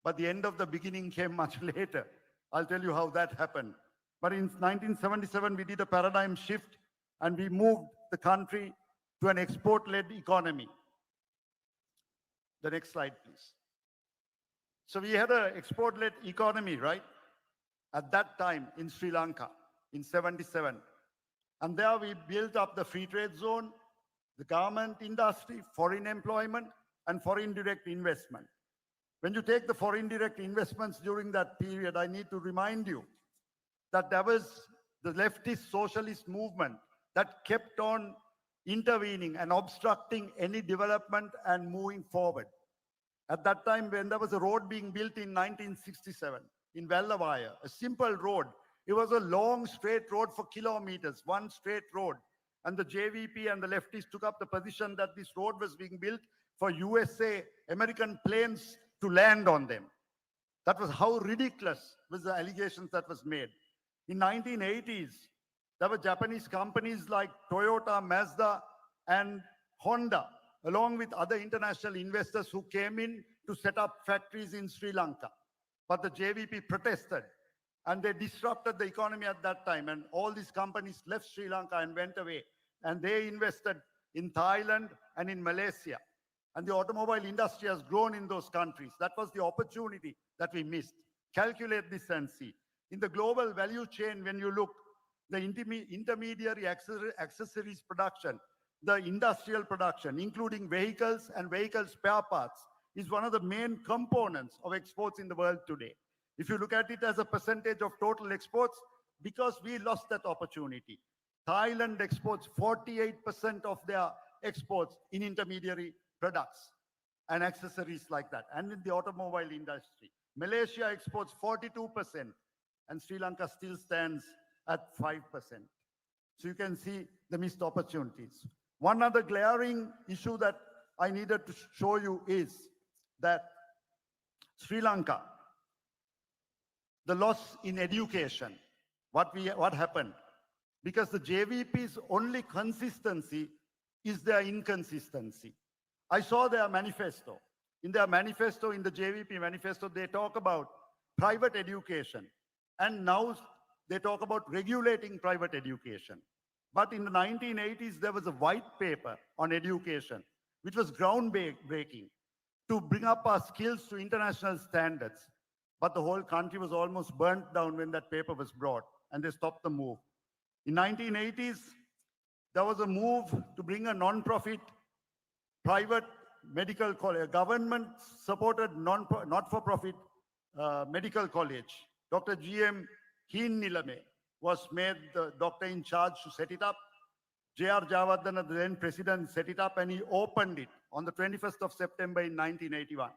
but the end of the beginning came much later. I'll tell you how that happened. But in 1977, we did a paradigm shift and we moved the country to an export-led economy. The next slide, please. So we had an export-led economy, right? At that time in Sri Lanka, in 77. And there we built up the free trade zone, the garment industry, foreign employment, and foreign direct investment. When you take the foreign direct investments during that period, I need to remind you that there was the leftist socialist movement that kept on intervening and obstructing any development and moving forward. At that time, when there was a road being built in 1967 in Vellavaya, a simple road, it was a long straight road for kilometers, one straight road. And the JVP and the leftists took up the position that this road was being built for USA, American planes to land on them. That was how ridiculous was the allegations that was made. In 1980s, there were Japanese companies like Toyota, Mazda, and Honda, along with other international investors who came in to set up factories in Sri Lanka. But the JVP protested and they disrupted the economy at that time. And all these companies left Sri Lanka and went away. And they invested in Thailand and in Malaysia. And the automobile industry has grown in those countries. That was the opportunity that we missed. Calculate this and see. In the global value chain, when you look, the intermediary accessories production, the industrial production, including vehicles and vehicle spare parts, is one of the main components of exports in the world today. If you look at it as a percentage of total exports, because we lost that opportunity. Thailand exports 48% of their exports in intermediary products and accessories like that, and in the automobile industry. Malaysia exports 42%, and Sri Lanka still stands at 5%. So you can see the missed opportunities. One other glaring issue that I needed to show you is that Sri Lanka, the loss in education. What happened? Because the JVP's only consistency is their inconsistency. I saw their manifesto. In their manifesto, in the JVP manifesto, they talk about private education. And now they talk about regulating private education. But in the 1980s, there was a white paper on education, which was groundbreaking to bring up our skills to international standards. But the whole country was almost burnt down when that paper was brought, and they stopped the move. In 1980s, there was a move to bring a non-profit private medical college, a government-supported not-for-profit medical college. Dr. G.M. Heen Nilame was made the doctor in charge to set it up. J.R. Javardhana, the then president, set it up, and he opened it on the 21st of September in 1981,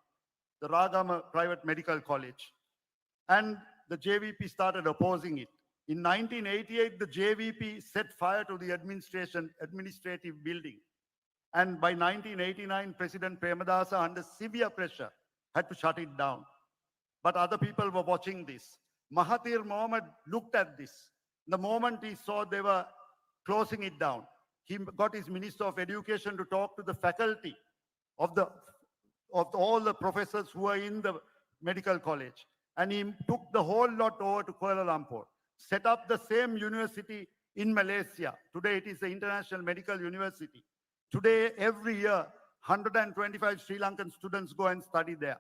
the Ragama Private Medical College. And the JVP started opposing it. In 1988, the JVP set fire to the administrative building. And by 1989, President Premadasa, under severe pressure, had to shut it down. But other people were watching this. Mahathir Mohamad looked at this. The moment he saw they were closing it down, he got his Minister of Education to talk to the faculty of all the professors who were in the medical college. And he took the whole lot over to Kuala Lumpur, set up the same university in Malaysia. Today it is the International Medical University. Today, every year, 125 Sri Lankan students go and study there.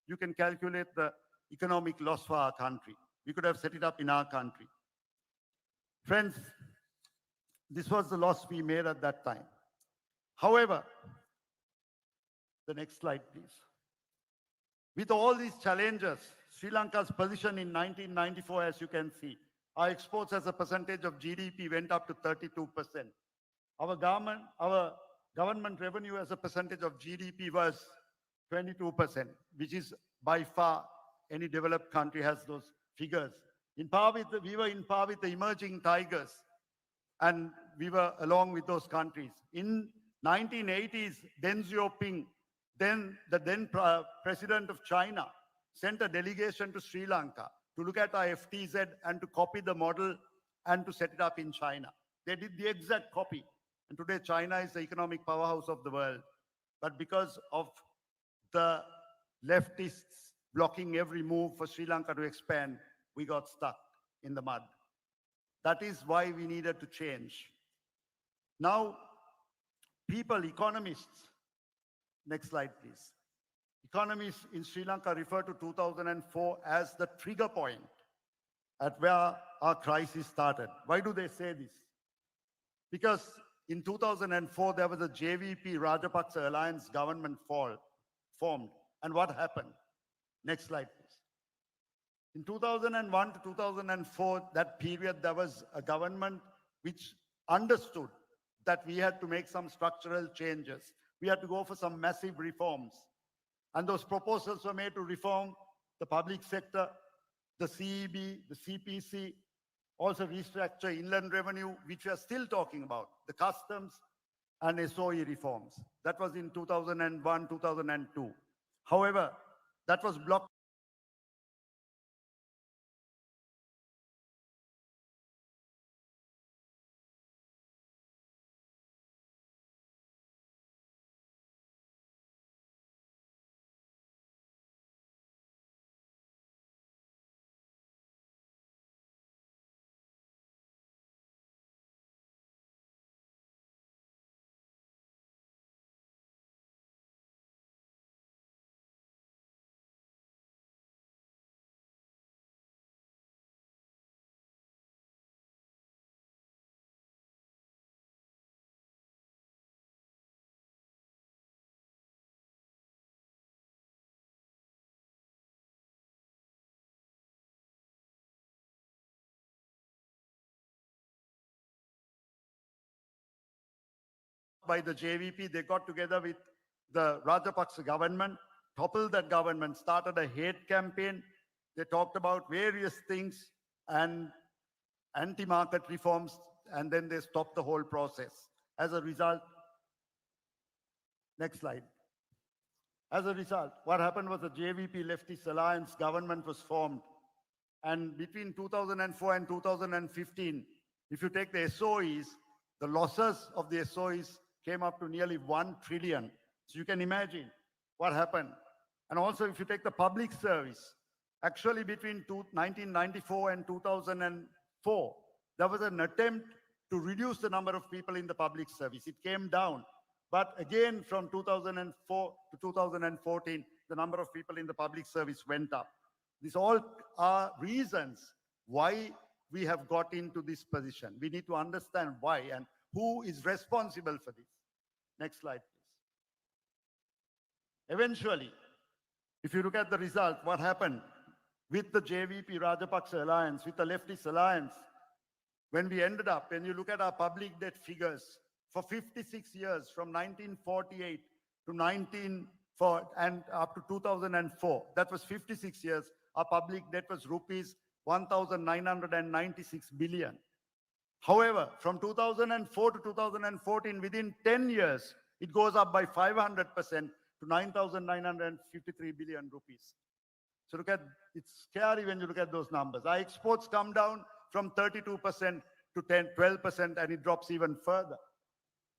You can calculate the economic loss for our country. We could have set it up in our country. Friends, this was the loss we made at that time. However, the next slide, please. With all these challenges, Sri Lanka's position in 1994, as you can see, our exports as a percentage of GDP went up to 32%. Our government revenue as a percentage of GDP was 22%, which is by far any developed country has those figures. We were in par with the emerging tigers, and we were along with those countries. In 1980s, Deng Xiaoping, the president of China, sent a delegation to Sri Lanka to look at our FTZ and to copy the model and to set it up in China. They did the exact copy. And today China is the economic powerhouse of the world. But because of the leftists blocking every move for Sri Lanka to expand, we got stuck in the mud. That is why we needed to change. Now, economists, next slide, please. Economists in Sri Lanka refer to 2004 as the trigger point at where our crisis started. Why do they say this? Because in 2004, there was a JVP Rajapaksa alliance government formed. And what happened? Next slide, please. In 2001 to 2004, that period, there was a government which understood that we had to make some structural changes. We had to go for some massive reforms. And those proposals were made to reform the public sector, the CEB, the CPC, also restructure inland revenue, which we are still talking about, the customs and SOE reforms. That was in 2001, 2002. However, that was blocked by the JVP. They got together with the Rajapaksa government, toppled that government, started a hate campaign. They talked about various things and anti-market reforms, and then they stopped the whole process. As a result, next slide. As a result, what happened was the JVP Leftist Alliance government was formed. And between 2004 and 2015, if you take the SOEs, the losses of the SOEs came up to nearly 1 trillion. So you can imagine what happened. And also, if you take the public service, actually between 1994 and 2004, there was an attempt to reduce the number of people in the public service. It came down. But again, from 2004 to 2014, the number of people in the public service went up. These all are reasons why we have got into this position. We need to understand why and who is responsible for this. Next slide, please. Eventually, if you look at the result, what happened with the JVP Rajapaksa alliance, with the leftist alliance, when we ended up, when you look at our public debt figures, for 56 years, from 1948 to and up to 2004, that was 56 years, our public debt was rupees 1,996 billion. However, from 2004 to 2014, within 10 years, it goes up by 500% to 9,953 billion rupees. So look at, it's scary when you look at those numbers. Our exports come down from 32% to 12%, and it drops even further.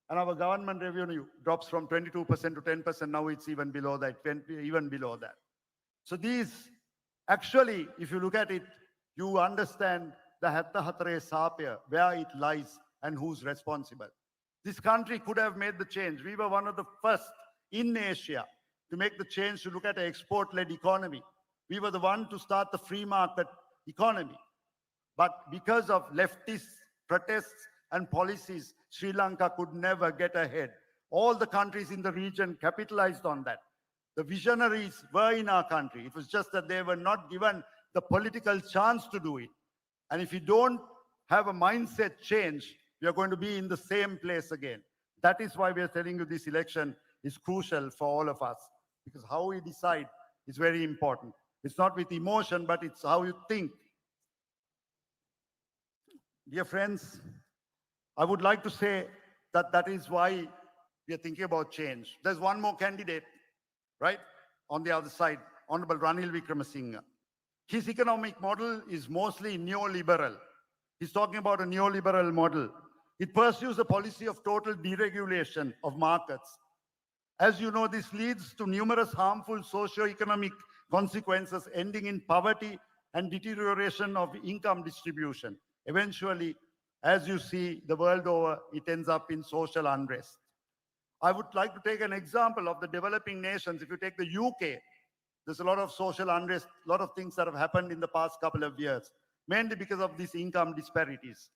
And our government revenue drops from 22% to 10%. Now it's even below that, even below that. So these, actually, if you look at it, you understand the Hatta Hatare Sapya, where it lies and who's responsible. This country could have made the change. We were one of the first in Asia to make the change to look at an export-led economy. We were the one to start the free market economy. But because of leftist protests and policies, Sri Lanka could never get ahead. All the countries in the region capitalized on that. The visionaries were in our country. It was just that they were not given the political chance to do it. And if you don't have a mindset change, we are going to be in the same place again. That is why we are telling you this election is crucial for all of us, because how we decide is very important. It's not with emotion, but it's how you think. Dear friends, I would like to say that that is why we are thinking about change. There's one more candidate, right, on the other side, Honorable Ranil Wickremesinghe. His economic model is mostly neoliberal. He's talking about a neoliberal model. It pursues a policy of total deregulation of markets. As you know, this leads to numerous harmful socio-economic consequences, ending in poverty and deterioration of income distribution. Eventually, as you see the world over, it ends up in social unrest. I would like to take an example of the developing nations. If you take the UK, there's a lot of social unrest, a lot of things that have happened in the past couple of years, mainly because of these income disparities,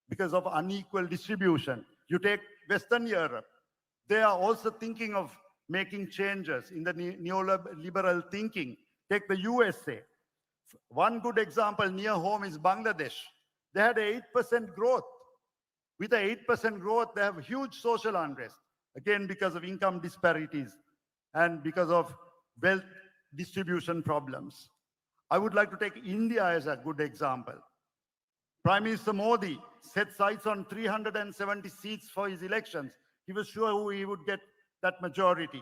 because of unequal distribution. You take Western Europe, they are also thinking of making changes in the neoliberal thinking. Take the USA. One good example near home is Bangladesh. They had an 8% growth. With an 8% growth, they have huge social unrest. Again, because of income disparities and because of wealth distribution problems. I would like to take India as a good example. Prime Minister Modi set sights on 370 seats for his elections. He was sure he would get that majority.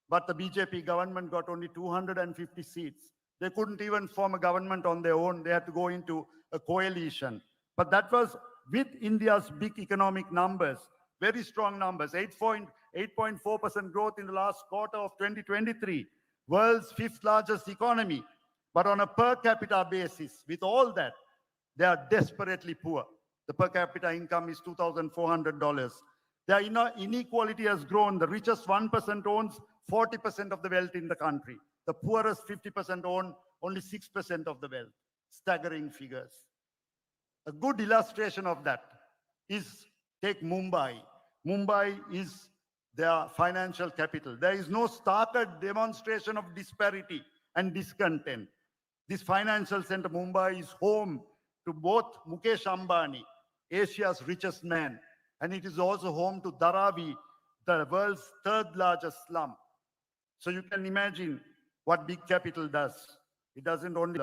But the BJP government got only 250 seats. They couldn't even form a government on their own. They had to go into a coalition. But that was with India's big economic numbers, very strong numbers, 8.4% growth in the last quarter of 2023, world's 5th largest economy. But on a per capita basis, with all that, they are desperately poor. The per capita income is $2,400. Their inequality has grown. The richest 1% owns 40% of the wealth in the country. The poorest 50% own only 6% of the wealth. Staggering figures. A good illustration of that is, take Mumbai. Mumbai is their financial capital. There is no starker demonstration of disparity and discontent. This financial center, Mumbai, is home to both Mukesh Ambani, Asia's richest man, and it is also home to Dharavi, the world's 3rd largest slum. So you can imagine what big capital does. It doesn't only...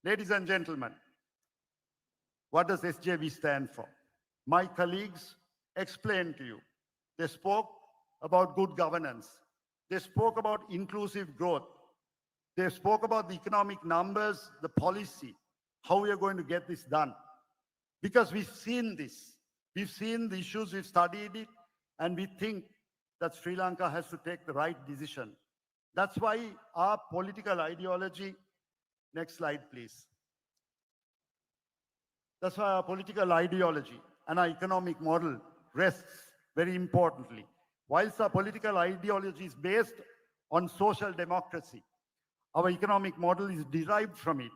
Ladies and gentlemen, what does SJV stand for? My colleagues explained to you. They spoke about good governance. They spoke about inclusive growth. They spoke about the economic numbers, the policy, how we are going to get this done. Because we've seen this. We've seen the issues, we've studied it, and we think that Sri Lanka has to take the right decision. That's why our political ideology, next slide, please. That's why our political ideology and our economic model rests very importantly. Whilst our political ideology is based on social democracy, our economic model is derived from it,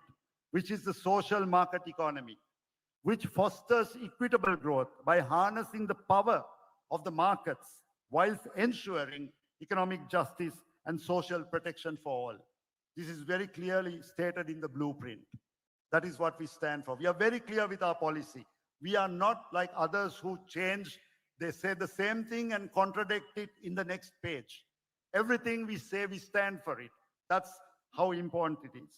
which is the social market economy, which fosters equitable growth by harnessing the power of the markets whilst ensuring economic justice and social protection for all. This is very clearly stated in the blueprint. That is what we stand for. We are very clear with our policy. We are not like others who change. They say the same thing and contradict it in the next page. Everything we say, we stand for it. That's how important it is.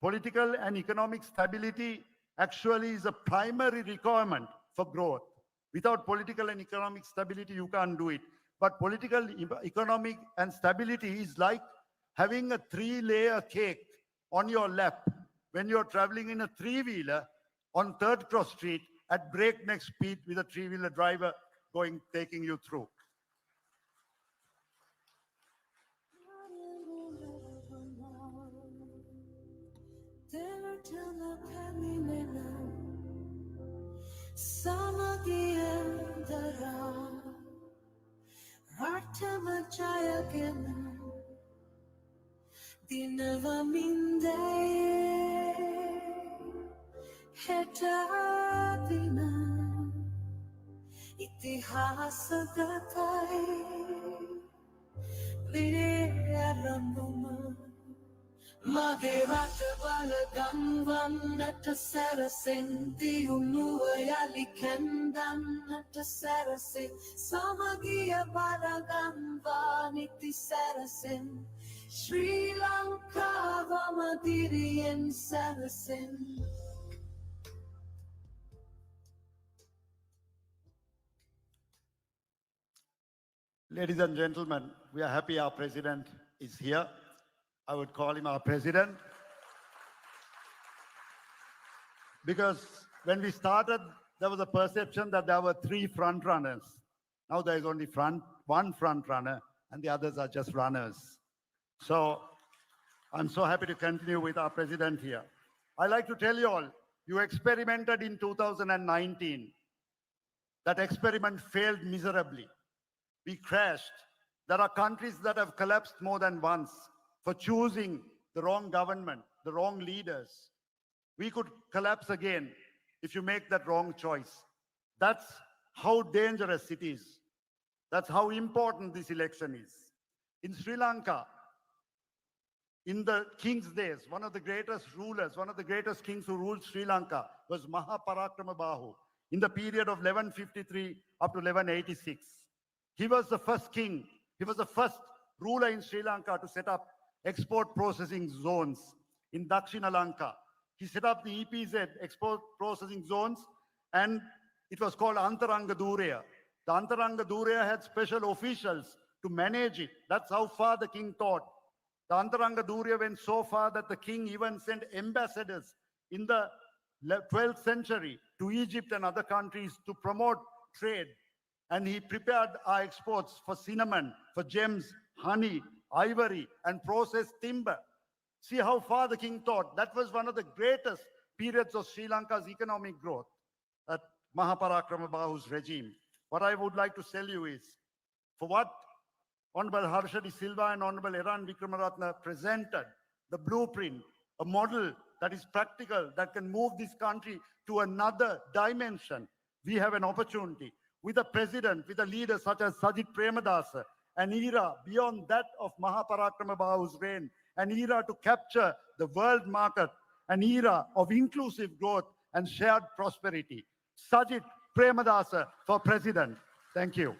Political and economic stability actually is a primary requirement for growth. Without political and economic stability, you can't do it. But political, economic, and stability is like having a 3-layer cake on your lap when you're traveling in a 3-wheeler on 3rd Cross Street at breakneck speed with a 3-wheeler driver taking you through. Mage ratabala ganvannata sarasen diyunuwayali kendannata sarasen samagiya balaganvaniti sarasen Sri Lanka vamadiriyen sarasen. Ladies and gentlemen, we are happy our president is here. I would call him our president. Because when we started, there was a perception that there were 3 front runners. Now there is only one front runner, and the others are just runners. So I'm so happy to continue with our president here. I like to tell you all, you experimented in 2019. That experiment failed miserably. We crashed. There are countries that have collapsed more than once for choosing the wrong government, the wrong leaders. We could collapse again if you make that wrong choice. That's how dangerous it is. That's how important this election is. In Sri Lanka, in the king's days, one of the greatest rulers, one of the greatest kings who ruled Sri Lanka was Mahaparakrama Bahu in the period of 1153 up to 1186. He was the first king. He was the first ruler in Sri Lanka to set up export processing zones in Dakshina Lanka. He set up the EPZ, export processing zones, and it was called Antaranga Durya. The Antaranga Durya had special officials to manage it. That's how far the king thought. The Antaranga Durya went so far that the king even sent ambassadors in the 12th century to Egypt and other countries to promote trade. And he prepared our exports for cinnamon, for gems, honey, ivory, and processed timber. See how far the king thought. That was one of the greatest periods of Sri Lanka's economic growth at Mahaparakrama Bahu's regime. What I would like to tell you is, for what Honorable Harsha De Silva and Honorable Eran Vikramaratne presented, the blueprint, a model that is practical, that can move this country to another dimension. We have an opportunity with a president, with a leader such as Sajit Premadasa, an era beyond that of Mahaparakrama Bahu's reign, an era to capture the world market, an era of inclusive growth and shared prosperity. Sajit Premadasa for president. Thank you.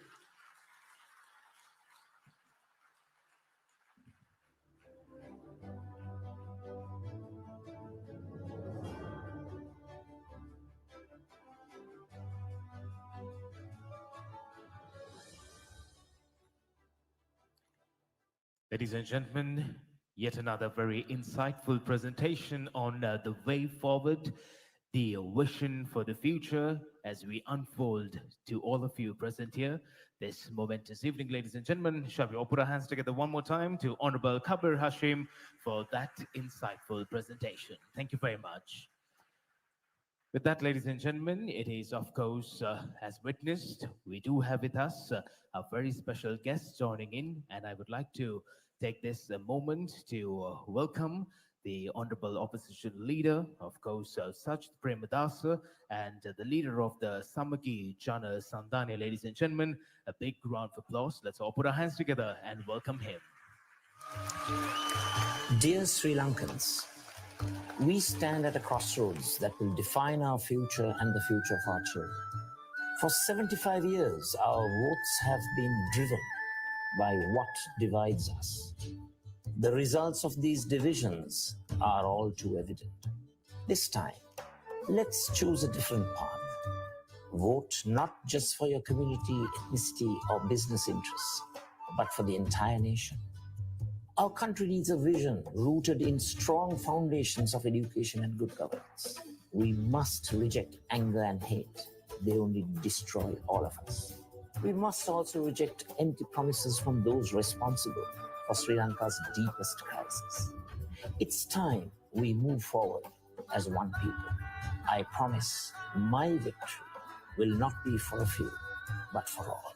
Ladies and gentlemen, Yet another very insightful presentation on the way forward, the vision for the future as we unfold to all of you present here this momentous evening, ladies and gentlemen. Shall we all put our hands together one more time to Honorable Kabir Hashim for that insightful presentation. Thank you very much. With that, ladies and gentlemen, it is, of course, as witnessed, we do have with us a very special guest joining in, and I would like to take this moment to welcome the Honorable Opposition Leader, of course, Sachit Premadasa, and the leader of the Samagi Jana Sandhya. Ladies and gentlemen, a big round of applause. Let's all put our hands together and welcome him. Dear Sri Lankans, we stand at a crossroads that will define our future and the future of our children. For 75 years, our votes have been driven by what divides us. The results of these divisions are all too evident. This time, let's choose a different path. Vote not just for your community, ethnicity, or business interests, but for the entire nation. Our country needs a vision rooted in strong foundations of education and good governance. We must reject anger and hate. They only destroy all of us. We must also reject empty promises from those responsible for Sri Lanka's deepest crisis. It's time we move forward as one people. I promise my victory will not be for a few, but for all.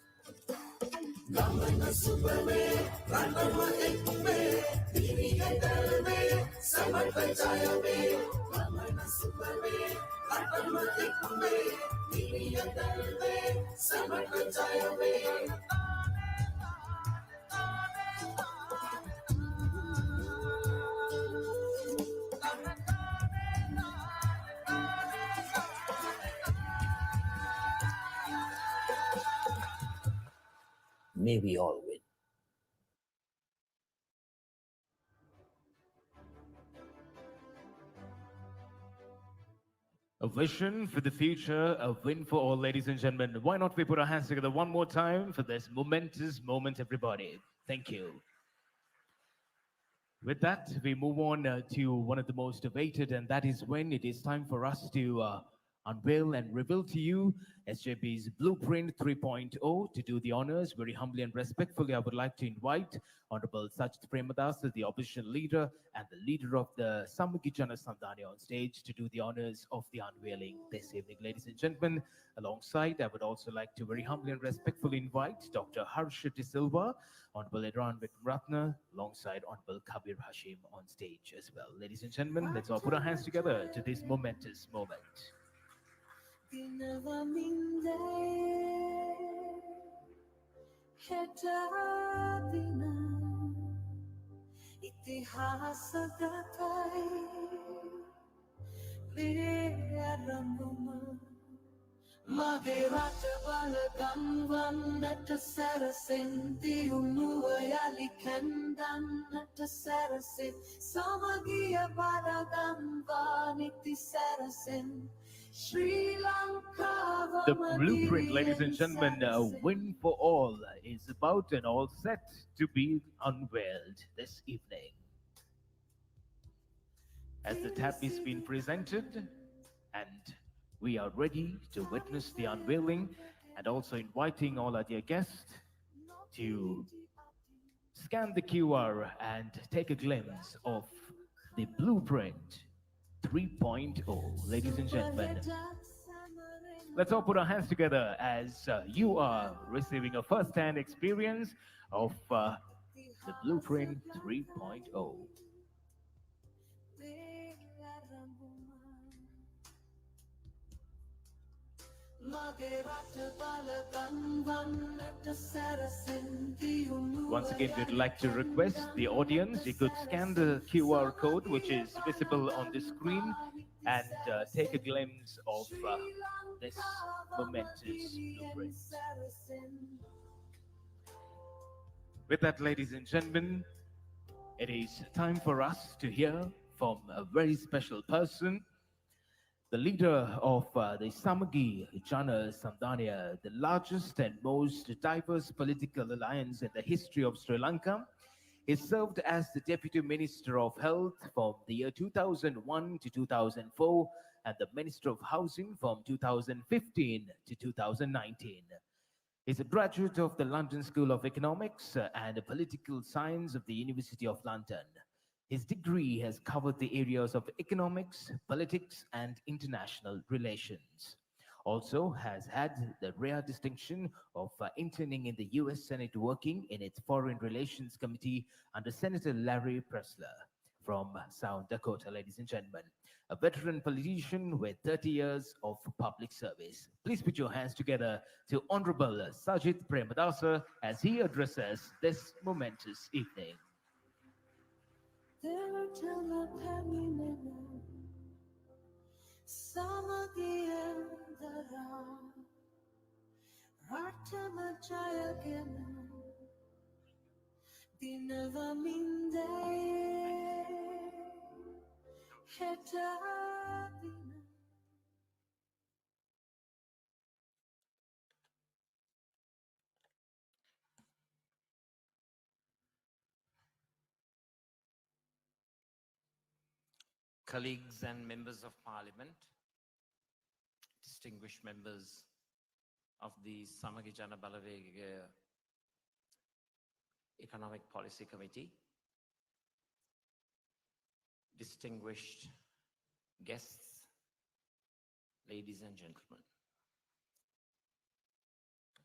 May we all win. A vision for the future, a win for all, ladies and gentlemen. Why not we put our hands together one more time for this momentous moment, everybody? Thank you. With that, we move on to one of the most awaited, and that is when it is time for us to unveil and reveal to you SJP's Blueprint 3.0. To do the honors, very humbly and respectfully, I would like to invite Honorable Sachit Premadasa, the opposition leader and the leader of the Samagi Jana Sandhya, on stage to do the honors of the unveiling this evening, ladies and gentlemen. Alongside, I would also like to very humbly and respectfully invite Dr. Harsha De Silva, Honorable Edran Vikramratne, alongside Honorable Kabir Hashim on stage as well. Ladies and gentlemen, let's all put our hands together to this momentous moment. Mage rata balagan vannata sarasen Nuwayali kendan nata sarasen Samagiya balagan vaniti sarasen Sri Lanka. The blueprint, ladies and gentlemen, a win for all, is about and all set to be unveiled this evening. As the tab is being presented, and we are ready to witness the unveiling, and also inviting all our dear guests to scan the QR and take a glimpse of the Blueprint 3.0. Ladies and gentlemen, let's all put our hands together as you are receiving a first-hand experience of the Blueprint 3.0. Once again, we'd like to request the audience, you could scan the QR code which is visible on the screen and take a glimpse of this momentous blueprint. With that, ladies and gentlemen, it is time for us to hear from a very special person, the leader of the Samagi Jana Sandhya, the largest and most diverse political alliance in the history of Sri Lanka. He served as the Deputy Minister of Health from the year 2001 to 2004 and the Minister of Housing from 2015 to 2019. He's a graduate of the London School of Economics and Political Science of the University of London. His degree has covered the areas of economics, politics, and international relations. Also has had the rare distinction of interning in the US Senate working in its Foreign Relations Committee under Senator Larry Pressler from South Dakota, ladies and gentlemen. A veteran politician with 30 years of public service. Please put your hands together to Honorable Sajid Premadasa as he addresses this momentous evening. Colleagues and members of parliament, distinguished members of the Samagijana Balavega Economic Policy Committee, distinguished guests, ladies and gentlemen.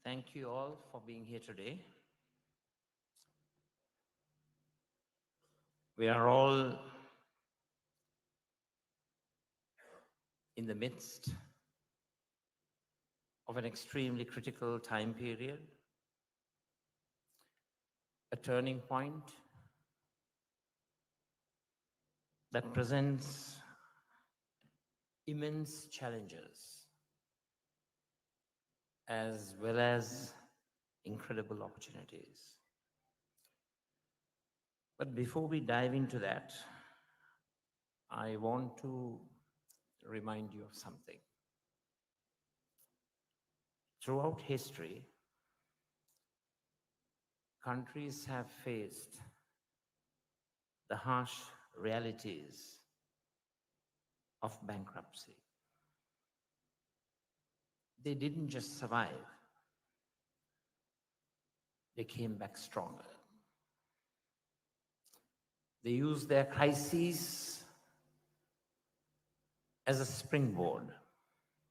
Thank you all for being here today. We are all in the midst of an extremely critical time period, a turning point that presents immense challenges as well as incredible opportunities. But before we dive into that, I want to remind you of something. Throughout history, countries have faced the harsh realities of bankruptcy. They didn't just survive, they came back stronger. They used their crises as a springboard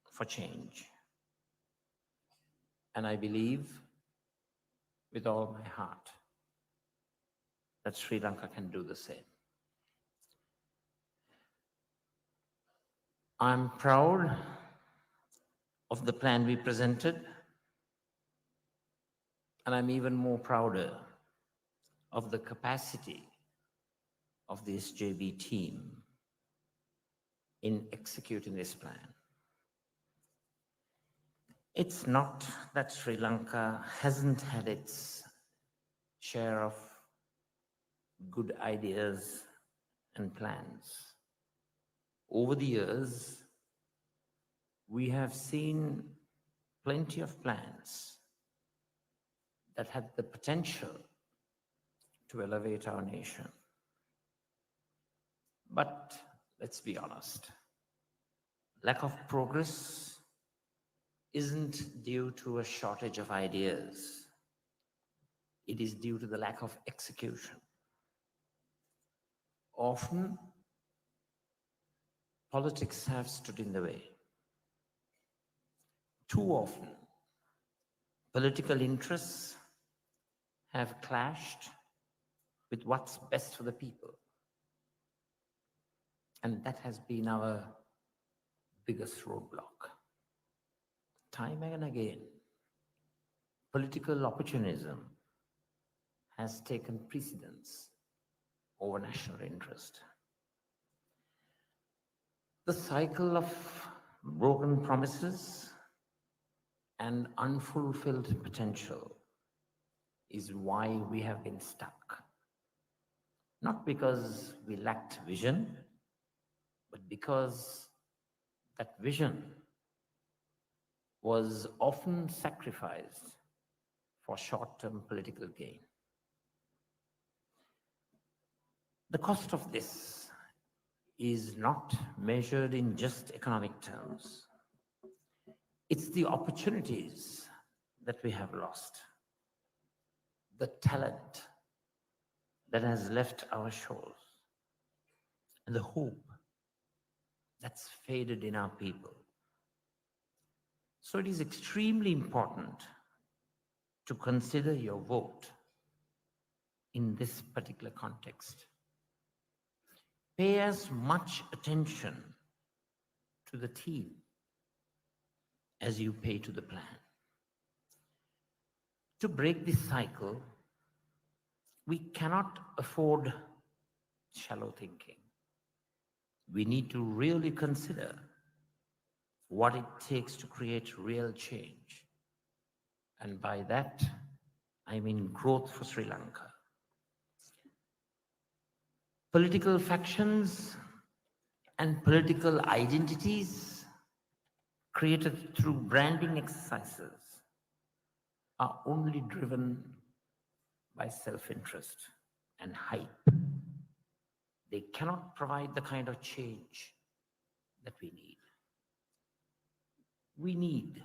for change. And I believe with all my heart that Sri Lanka can do the same. I'm proud of the plan we presented, and I'm even more prouder of the capacity of the SJB team in executing this plan. It's not that Sri Lanka hasn't had its share of good ideas and plans. Over the years, we have seen plenty of plans that had the potential to elevate our nation. But let's be honest, lack of progress isn't due to a shortage of ideas. It is due to the lack of execution. Often, politics have stood in the way. Too often, political interests have clashed with what's best for the people. And that has been our biggest roadblock. Time and again, political opportunism has taken precedence over national interest. The cycle of broken promises and unfulfilled potential is why we have been stuck. Not because we lacked vision, but because that vision was often sacrificed for short-term political gain. The cost of this is not measured in just economic terms. It's the opportunities that we have lost, the talent that has left our shores, and the hope that's faded in our people. So it is extremely important to consider your vote in this particular context. Pay as much attention to the team as you pay to the plan. To break this cycle, we cannot afford shallow thinking. We need to really consider what it takes to create real change. And by that, I mean growth for Sri Lanka. Political factions and political identities created through branding exercises are only driven by self-interest and hype. They cannot provide the kind of change that we need. We need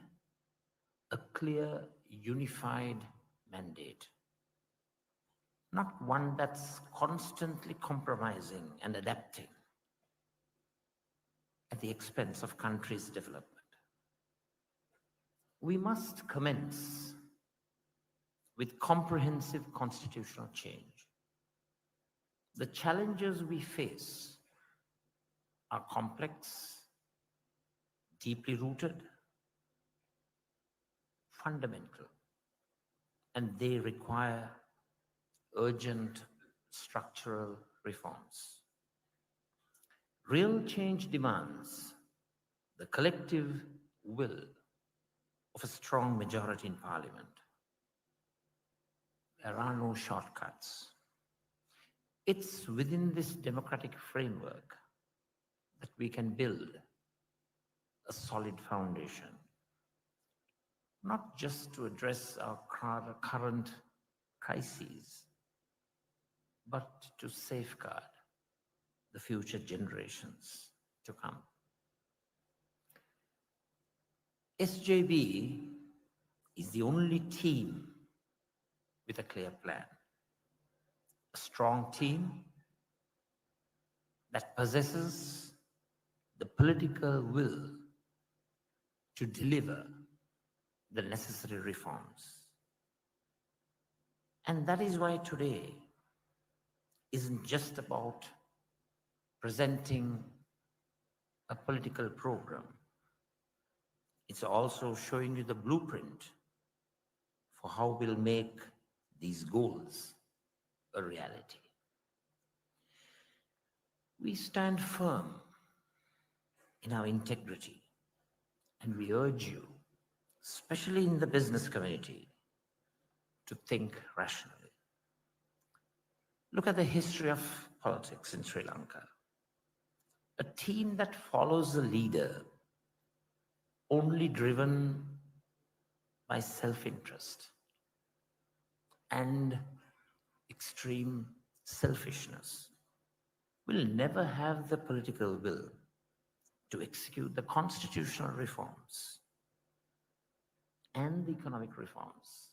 a clear, unified mandate, not one that's constantly compromising and adapting at the expense of countries' development. We must commence with comprehensive constitutional change. The challenges we face are complex, deeply rooted, fundamental, and they require urgent structural reforms. Real change demands the collective will of a strong majority in parliament. There are no shortcuts. It's within this democratic framework that we can build a solid foundation, not just to address our current crises, but to safeguard the future generations to come. SJB is the only team with a clear plan. A strong team that possesses the political will to deliver the necessary reforms. And that is why today isn't just about presenting a political program. It's also showing you the blueprint for how we'll make these goals a reality. We stand firm in our integrity, and we urge you, especially in the business community, to think rationally. Look at the history of politics in Sri Lanka. A team that follows a leader only driven by self-interest and extreme selfishness will never have the political will to execute the constitutional reforms and the economic reforms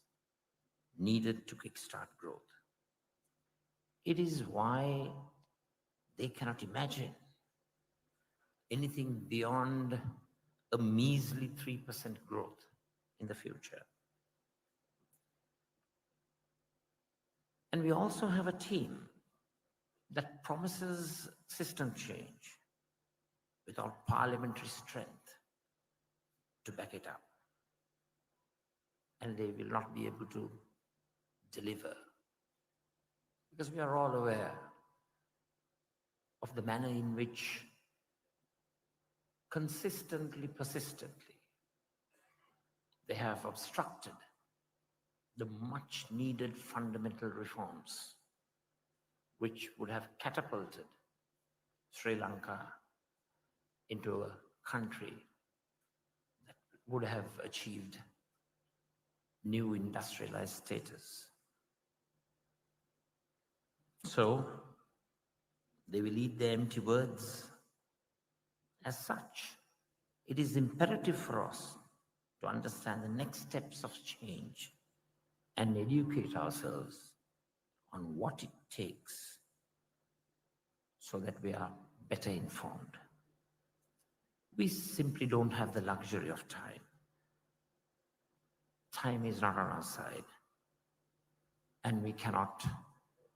needed to kickstart growth. It is why they cannot imagine anything beyond a measly 3% growth in the future. And we also have a team that promises system change without parliamentary strength to back it up. And they will not be able to deliver. Because we are all aware of the manner in which consistently, persistently, they have obstructed the much needed fundamental reforms which would have catapulted Sri Lanka into a country that would have achieved new industrialized status. So They will eat the empty words. As such, it is imperative for us to understand the next steps of change and educate ourselves on what it takes so that we are better informed. We simply don't have the luxury of time. Time is not on our side, and we cannot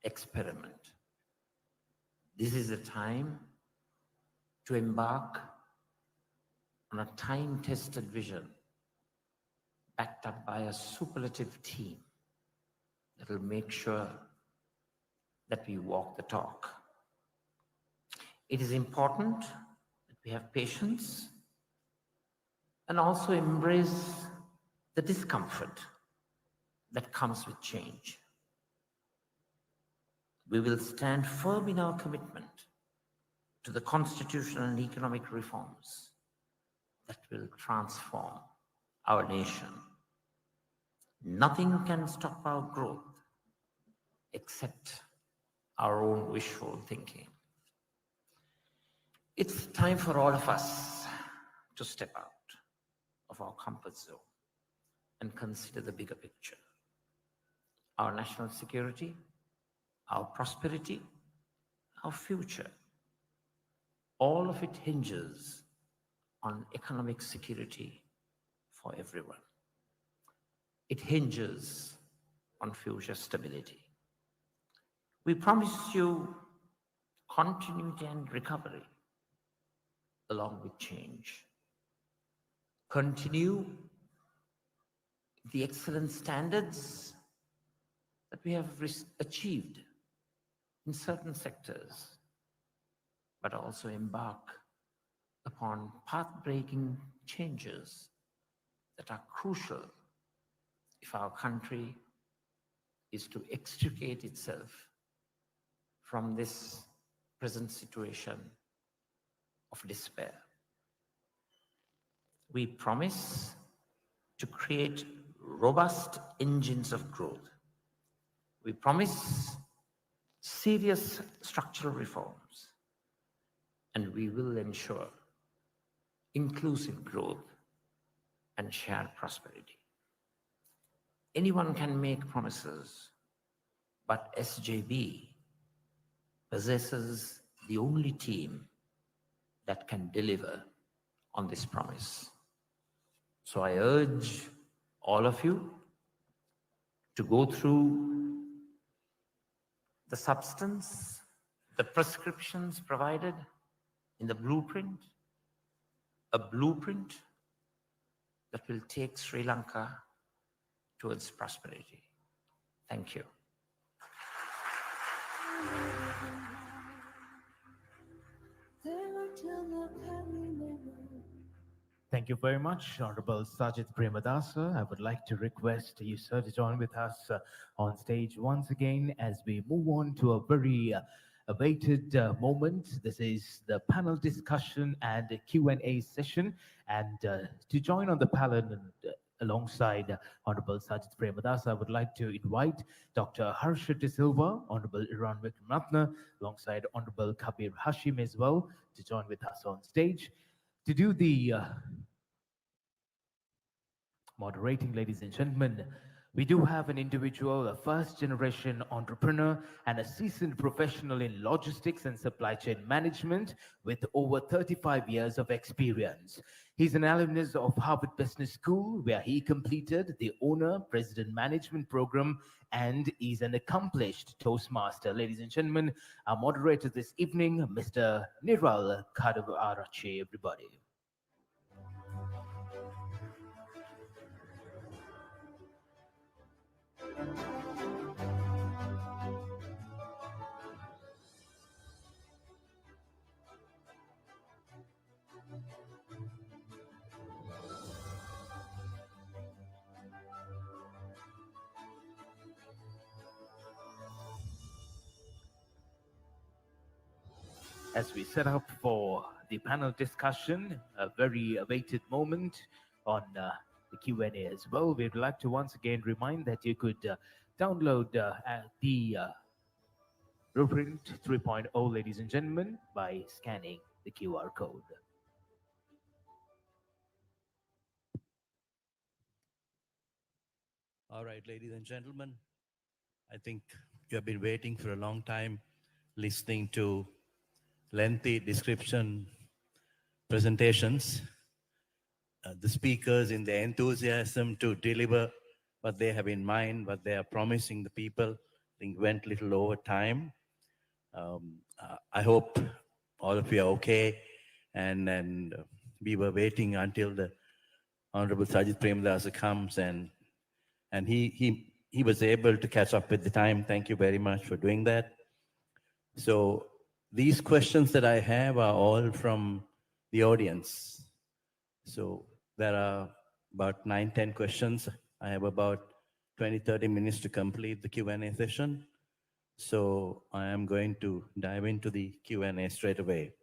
experiment. This is a time to embark on a time-tested vision backed up by a superlative team that will make sure that we walk the talk. It is important that we have patience and also embrace the discomfort that comes with change. We will stand firm in our commitment to the constitutional and economic reforms that will transform our nation. Nothing can stop our growth except our own wishful thinking. It's time for all of us to step out of our comfort zone and consider the bigger picture. Our national security, our prosperity, our future, all of it hinges on economic security for everyone. It hinges on future stability. We promise you continuity and recovery along with change. Continue the excellent standards that we have achieved in certain sectors, but also embark upon path-breaking changes that are crucial if our country is to extricate itself from this present situation of despair. We promise to create robust engines of growth. We promise serious structural reforms, and we will ensure inclusive growth and shared prosperity. Anyone can make promises, but SJB possesses the only team that can deliver on this promise. So I urge all of you to go through the substance, the prescriptions provided in the blueprint, a blueprint that will take Sri Lanka towards prosperity. Thank you. Thank you very much, Honorable Sajid Premadasa. I would like to request you, sir, to join with us on stage once again as we move on to a very awaited moment. This is the panel discussion and Q&A session. And to join on the panel alongside Honorable Sajid Premadasa, I would like to invite Dr. Harsha De Silva, Honorable Iran Vikramratne, alongside Honorable Kabir Hashim as well, to join with us on stage. To do the moderating, ladies and gentlemen, we do have an individual, a first-generation entrepreneur and a seasoned professional in logistics and supply chain management with over 35 years of experience. He's an alumnus of Harvard Business School, where he completed the Owner-President Management Program, and is an accomplished Toastmaster. Ladies and gentlemen, our moderator this evening, Mr. Niral Kadavarache, everybody. As we set up for the panel discussion, a very awaited moment on the Q&A as well, we'd like to once again remind that you could download the Blueprint 3.0, ladies and gentlemen, by scanning the QR code. All right, ladies and gentlemen, I think you have been waiting for a long time listening to lengthy description presentations. The speakers in their enthusiasm to deliver what they have in mind, what they are promising the people, I think went a little over time. I hope all of you are okay. And we were waiting until the Honorable Sajid Premadasa comes, and he was able to catch up with the time. Thank you very much for doing that. So these questions that I have are all from the audience. So there are about 9-10 questions. I have about 20-30 minutes to complete the Q&A session. So I am going to dive into the Q&A straight away.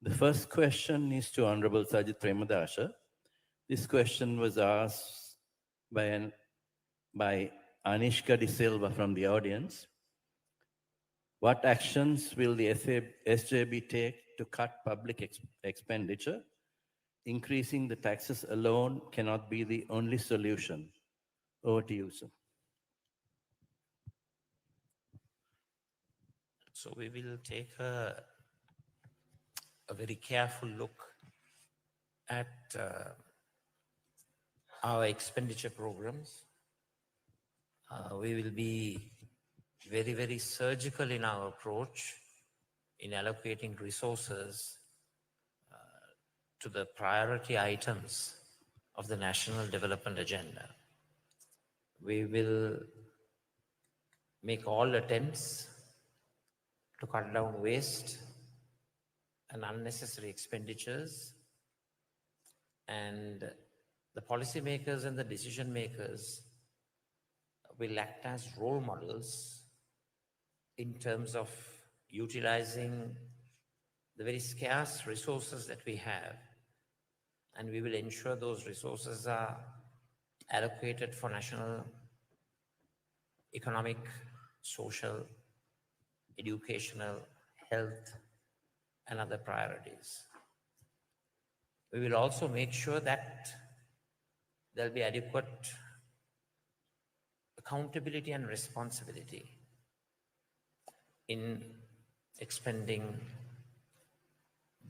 The first question is to Honorable Sajid Premadasa. This question was asked by Anishka De Silva from the audience. What actions will the SJB take to cut public expenditure? Increasing the taxes alone cannot be the only solution. Over to you, sir. So we will take a very careful look at our expenditure programs. We will be very, very surgical in our approach in allocating resources to the priority items of the national development agenda. We will make all attempts to cut down waste and unnecessary expenditures, and the policymakers and the decision makers will act as role models in terms of utilizing the very scarce resources that we have, and we will ensure those resources are allocated for national, economic, social, educational, health, and other priorities. We will also make sure that there'll be adequate accountability and responsibility in expending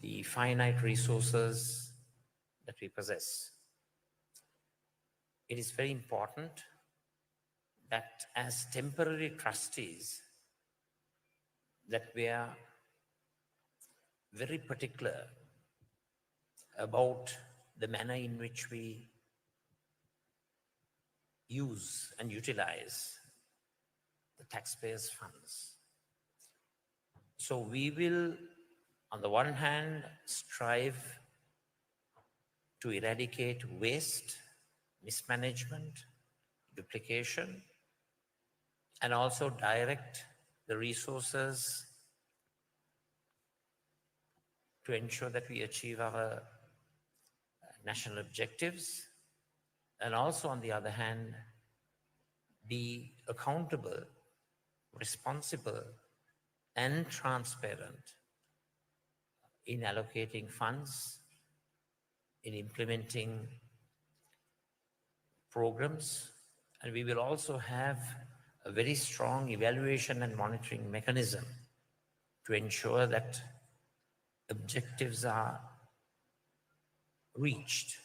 the finite resources that we possess. It is very important that as temporary trustees, that we are very particular about the manner in which we use and utilize the taxpayers' funds. So we will, on the one hand, strive to eradicate waste, mismanagement, duplication, and also direct the resources to ensure that we achieve our national objectives, and also, on the other hand, be accountable, responsible, and transparent in allocating funds, in implementing programs, and we will also have a very strong evaluation and monitoring mechanism to ensure that objectives are reached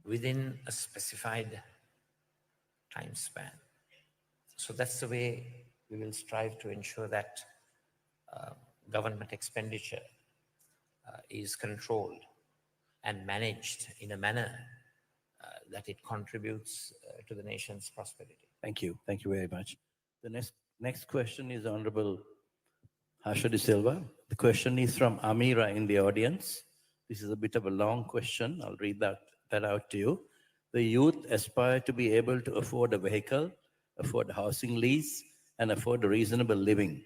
within a specified time span. So that's the way we will strive to ensure that government expenditure is controlled and managed in a manner that it contributes to the nation's prosperity. Thank you. Thank you very much. The next question is Honorable Harsha De Silva. The question is from Amira in the audience. This is a bit of a long question. I'll read that out to you. The youth aspire to be able to afford a vehicle, afford a housing lease, and afford a reasonable living.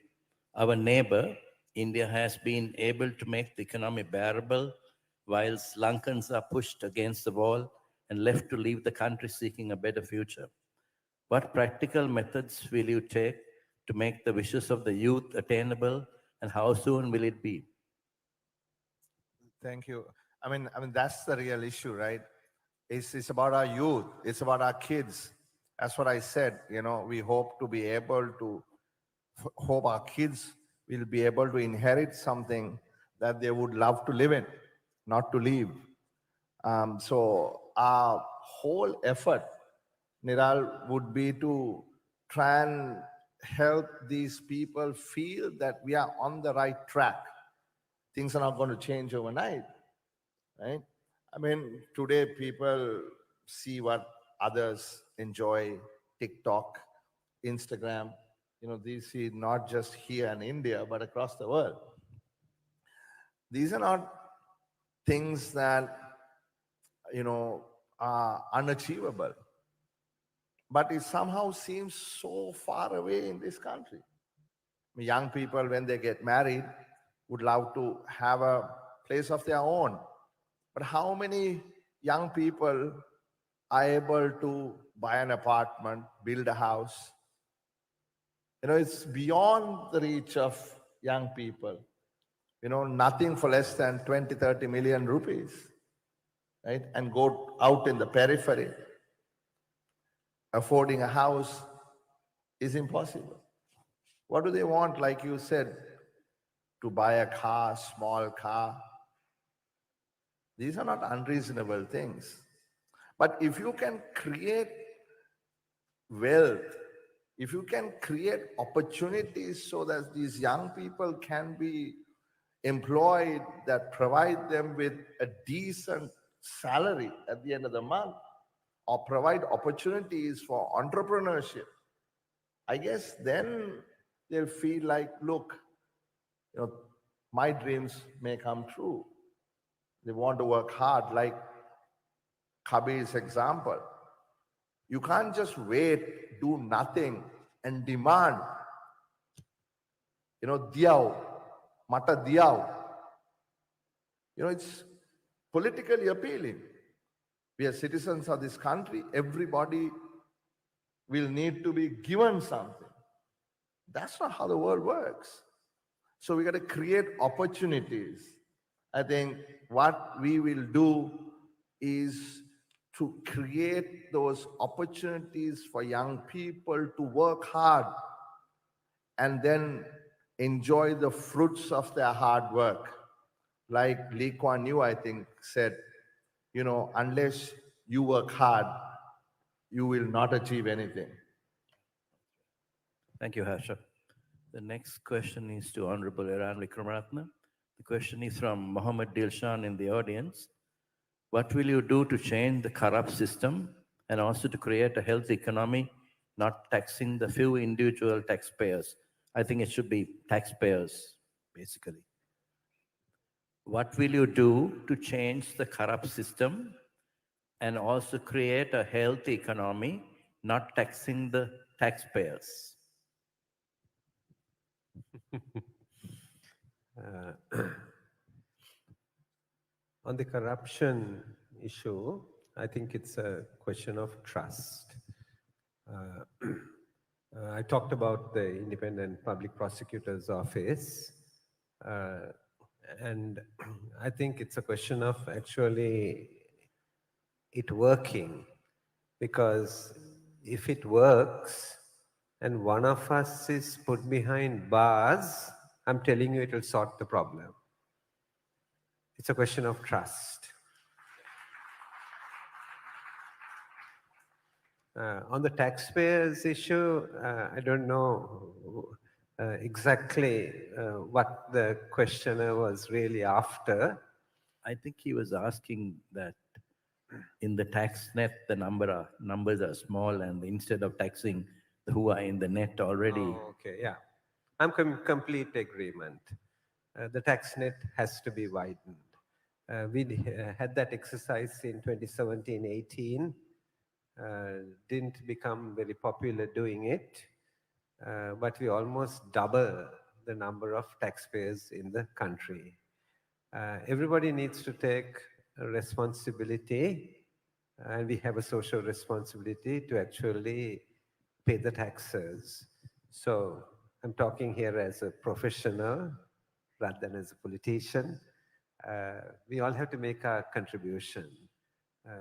Our neighbor, India, has been able to make the economy bearable, while Sri Lankans are pushed against the wall and left to leave the country seeking a better future. What practical methods will you take to make the wishes of the youth attainable, and how soon will it be? Thank you. I mean that's the real issue, right? It's about our youth. It's about our kids. That's what I said. We hope to be able to hope our kids will be able to inherit something that they would love to live in, not to leave. So our whole effort, Niral, would be to try and help these people feel that we are on the right track. Things are not going to change overnight, right? I mean, today people see what others enjoy, TikTok, Instagram. They see not just here in India, but across the world. These are not things that, are unachievable, but it somehow seems so far away in this country. Young people, when they get married, would love to have a place of their own. But how many young people are able to buy an apartment, build a house? It's beyond the reach of young people. Nothing for less than 20, 30 million rupees, right? And go out in the periphery. Affording a house is impossible. What do they want? Like you said, to buy a car, small car. These are not unreasonable things. But if you can create wealth, if you can create opportunities so that these young people can be employed, that provide them with a decent salary at the end of the month, or provide opportunities for entrepreneurship, I guess then they'll feel like, look, my dreams may come true. They want to work hard, like Kabir's example. You can't just wait, do nothing, and demand, diyao, mata diyao. It's politically appealing. We are citizens of this country. Everybody will need to be given something. That's not how the world works. So we got to create opportunities. I think what we will do is to create those opportunities for young people to work hard and then enjoy the fruits of their hard work. Like Lee Kuan Yew, I think, said, unless you work hard, you will not achieve anything. Thank you, Harsha. The next question is to Honorable Iran Vikramaratne. The question is from Mohammed Dilshan in the audience. What will you do to change the corrupt system and also to create a healthy economy, not taxing the few individual taxpayers? I think it should be taxpayers, basically. What will you do to change the corrupt system and also create a healthy economy, not taxing the taxpayers? On the corruption issue, I think it's a question of trust. I talked about the Independent Public Prosecutor's Office, and I think it's a question of actually it working, because if it works and one of us is put behind bars, I'm telling you it will sort the problem. It's a question of trust. On the taxpayers issue, I don't know exactly what the questioner was really after. I think he was asking that in the tax net, the numbers are small, and instead of taxing who are in the net already. Oh, okay, yeah. I'm complete agreement. The tax net has to be widened. We had that exercise in 2017-18. Didn't become very popular doing it, but we almost double the number of taxpayers in the country. Everybody needs to take a responsibility, and we have a social responsibility to actually pay the taxes. So I'm talking here as a professional rather than as a politician. We all have to make our contribution.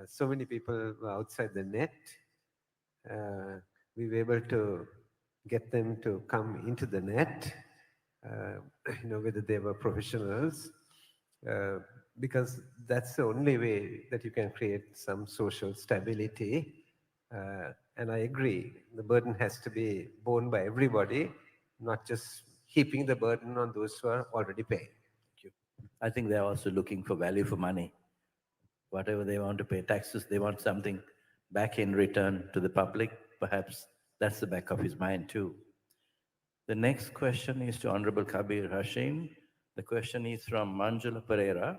So many people were outside the net. We were able to get them to come into the net, whether they were professionals, because that's the only way that you can create some social stability. And I agree, the burden has to be borne by everybody, not just heaping the burden on those who are already paying. Thank you. I think they're also looking for value for money. Whatever they want to pay taxes, they want something back in return to the public. Perhaps that's the back of his mind too. The next question is to Honorable Kabir Hashim. The question is from Manjula Pereira.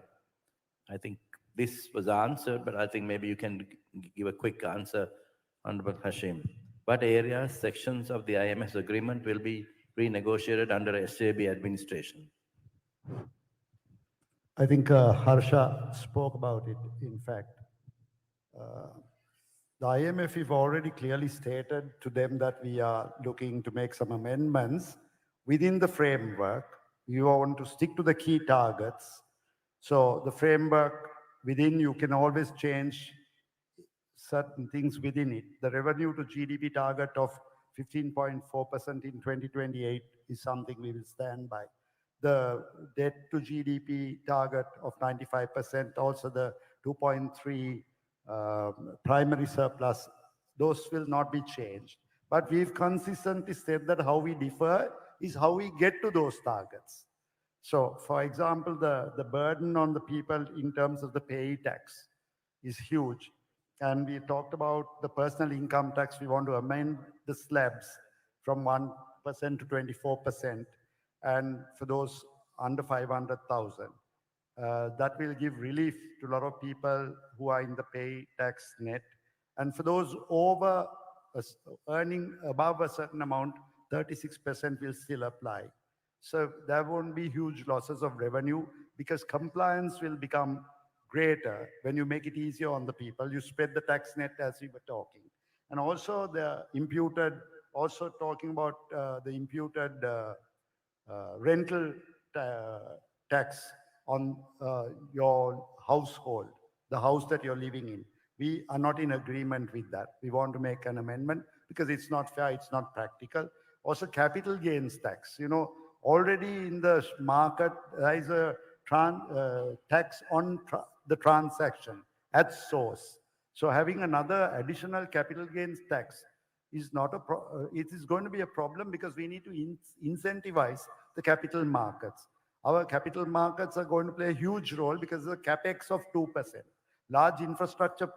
I think this was answered, but I think maybe you can give a quick answer, Honorable Hashim. What areas, sections of the IMS agreement will be renegotiated under SJB administration? I think Harsha spoke about it, in fact. The IMF have already clearly stated to them that we are looking to make some amendments within the framework. You want to stick to the key targets. So the framework within, you can always change certain things within it. The revenue to GDP target of 15.4% in 2028 is something we will stand by. The debt to GDP target of 95%, also the 2.3 primary surplus, those will not be changed. But we've consistently said that how we differ is how we get to those targets. So, for example, the burden on the people in terms of the pay tax is huge. And we talked about the personal income tax. We want to amend the slabs from 1% to 24%. And for those under 500,000, that will give relief to a lot of people who are in the pay tax net. And for those over earning above a certain amount, 36% will still apply. So there won't be huge losses of revenue because compliance will become greater when you make it easier on the people. You spread the tax net as we were talking. And also the imputed, also talking about the imputed rental tax on your household, the house that you're living in. We are not in agreement with that. We want to make an amendment because it's not fair, it's not practical. Also capital gains tax, already in the market, there is a tax on the transaction at source. So having another additional capital gains tax is not it is going to be a problem because we need to incentivize the capital markets. Our capital markets are going to play a huge role because of the capex of 2%. Large infrastructure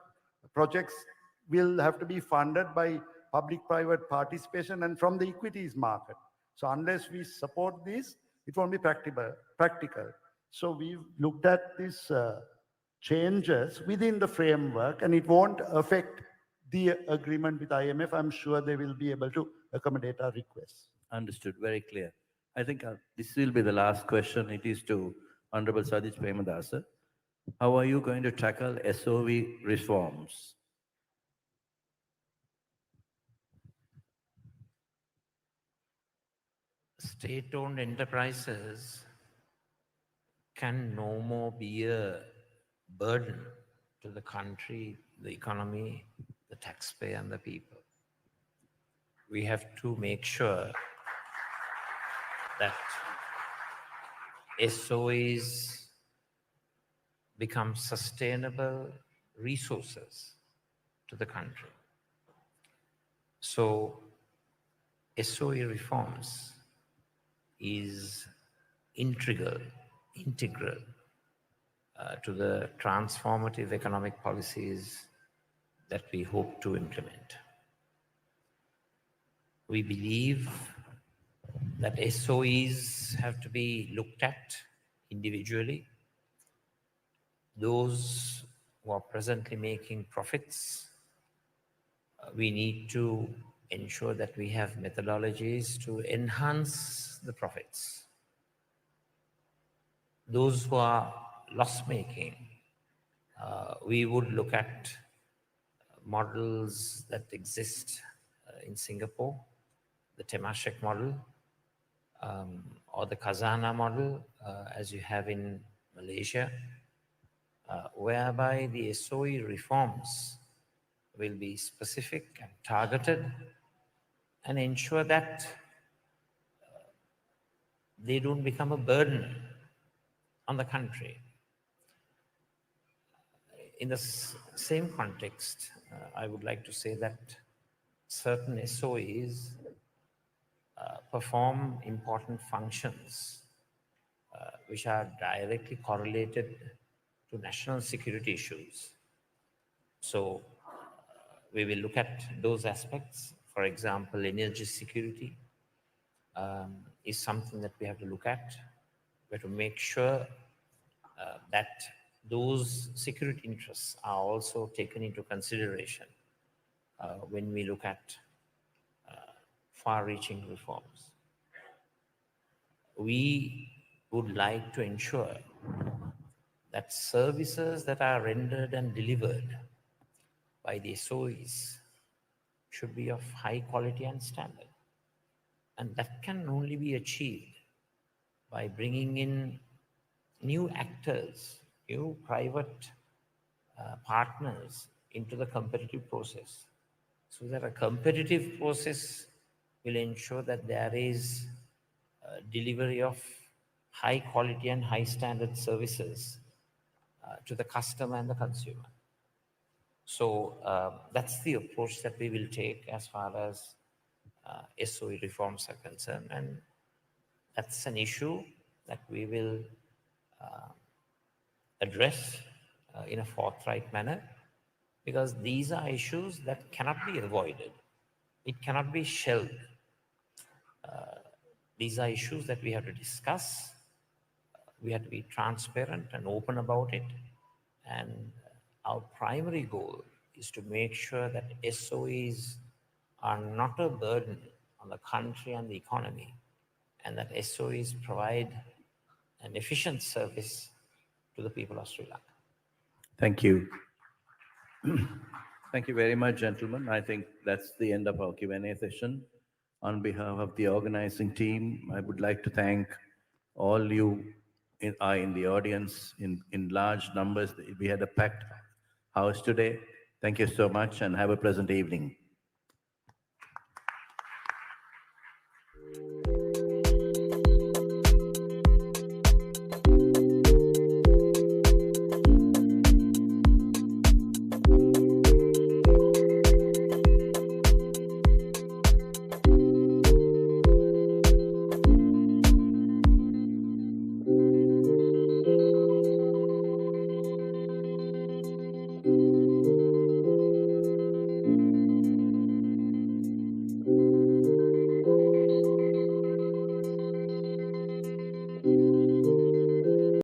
projects will have to be funded by public-private participation and from the equities market. So unless we support this, it won't be practical. So we've looked at these changes within the framework and it won't affect the agreement with IMF. I'm sure they will be able to accommodate our requests. Understood, very clear. I think this will be the last question. It is to Honorable Sadiq Premadasa. How are you going to tackle SOV reforms? State-owned enterprises can no more be a burden to the country, the economy, the taxpayer, and the people. We have to make sure that SOEs become sustainable resources to the country. So SOE reforms is integral to the transformative economic policies that we hope to implement. We believe that SOEs have to be looked at individually. Those who are presently making profits, we need to ensure that we have methodologies to enhance the profits. Those who are loss-making, we would look at models that exist in Singapore, the Temasek model, or the Khazana model, as you have in Malaysia, whereby the SOE reforms will be specific and targeted and ensure that they don't become a burden on the country. In the same context, I would like to say that certain SOEs perform important functions which are directly correlated to national security issues. So we will look at those aspects. For example, energy security is something that we have to look at. We have to make sure that those security interests are also taken into consideration when we look at far-reaching reforms. We would like to ensure that services that are rendered and delivered by the SOEs should be of high quality and standard. And that can only be achieved by bringing in new actors, new private partners into the competitive process, so that a competitive process will ensure that there is delivery of high quality and high standard services to the customer and the consumer. So that's the approach that we will take as far as SOE reforms are concerned. And that's an issue that we will address in a forthright manner, because these are issues that cannot be avoided. It cannot be shelved. These are issues that we have to discuss. We have to be transparent and open about it. And our primary goal is to make sure that SOEs are not a burden on the country and the economy, and that SOEs provide an efficient service to the people of Sri Lanka. Thank you. Thank you very much, gentlemen. I think that's the end of our Q&A session. On behalf of the organizing team, I would like to thank all you in the audience in large numbers. We had a packed house today. Thank you so much and have a pleasant evening.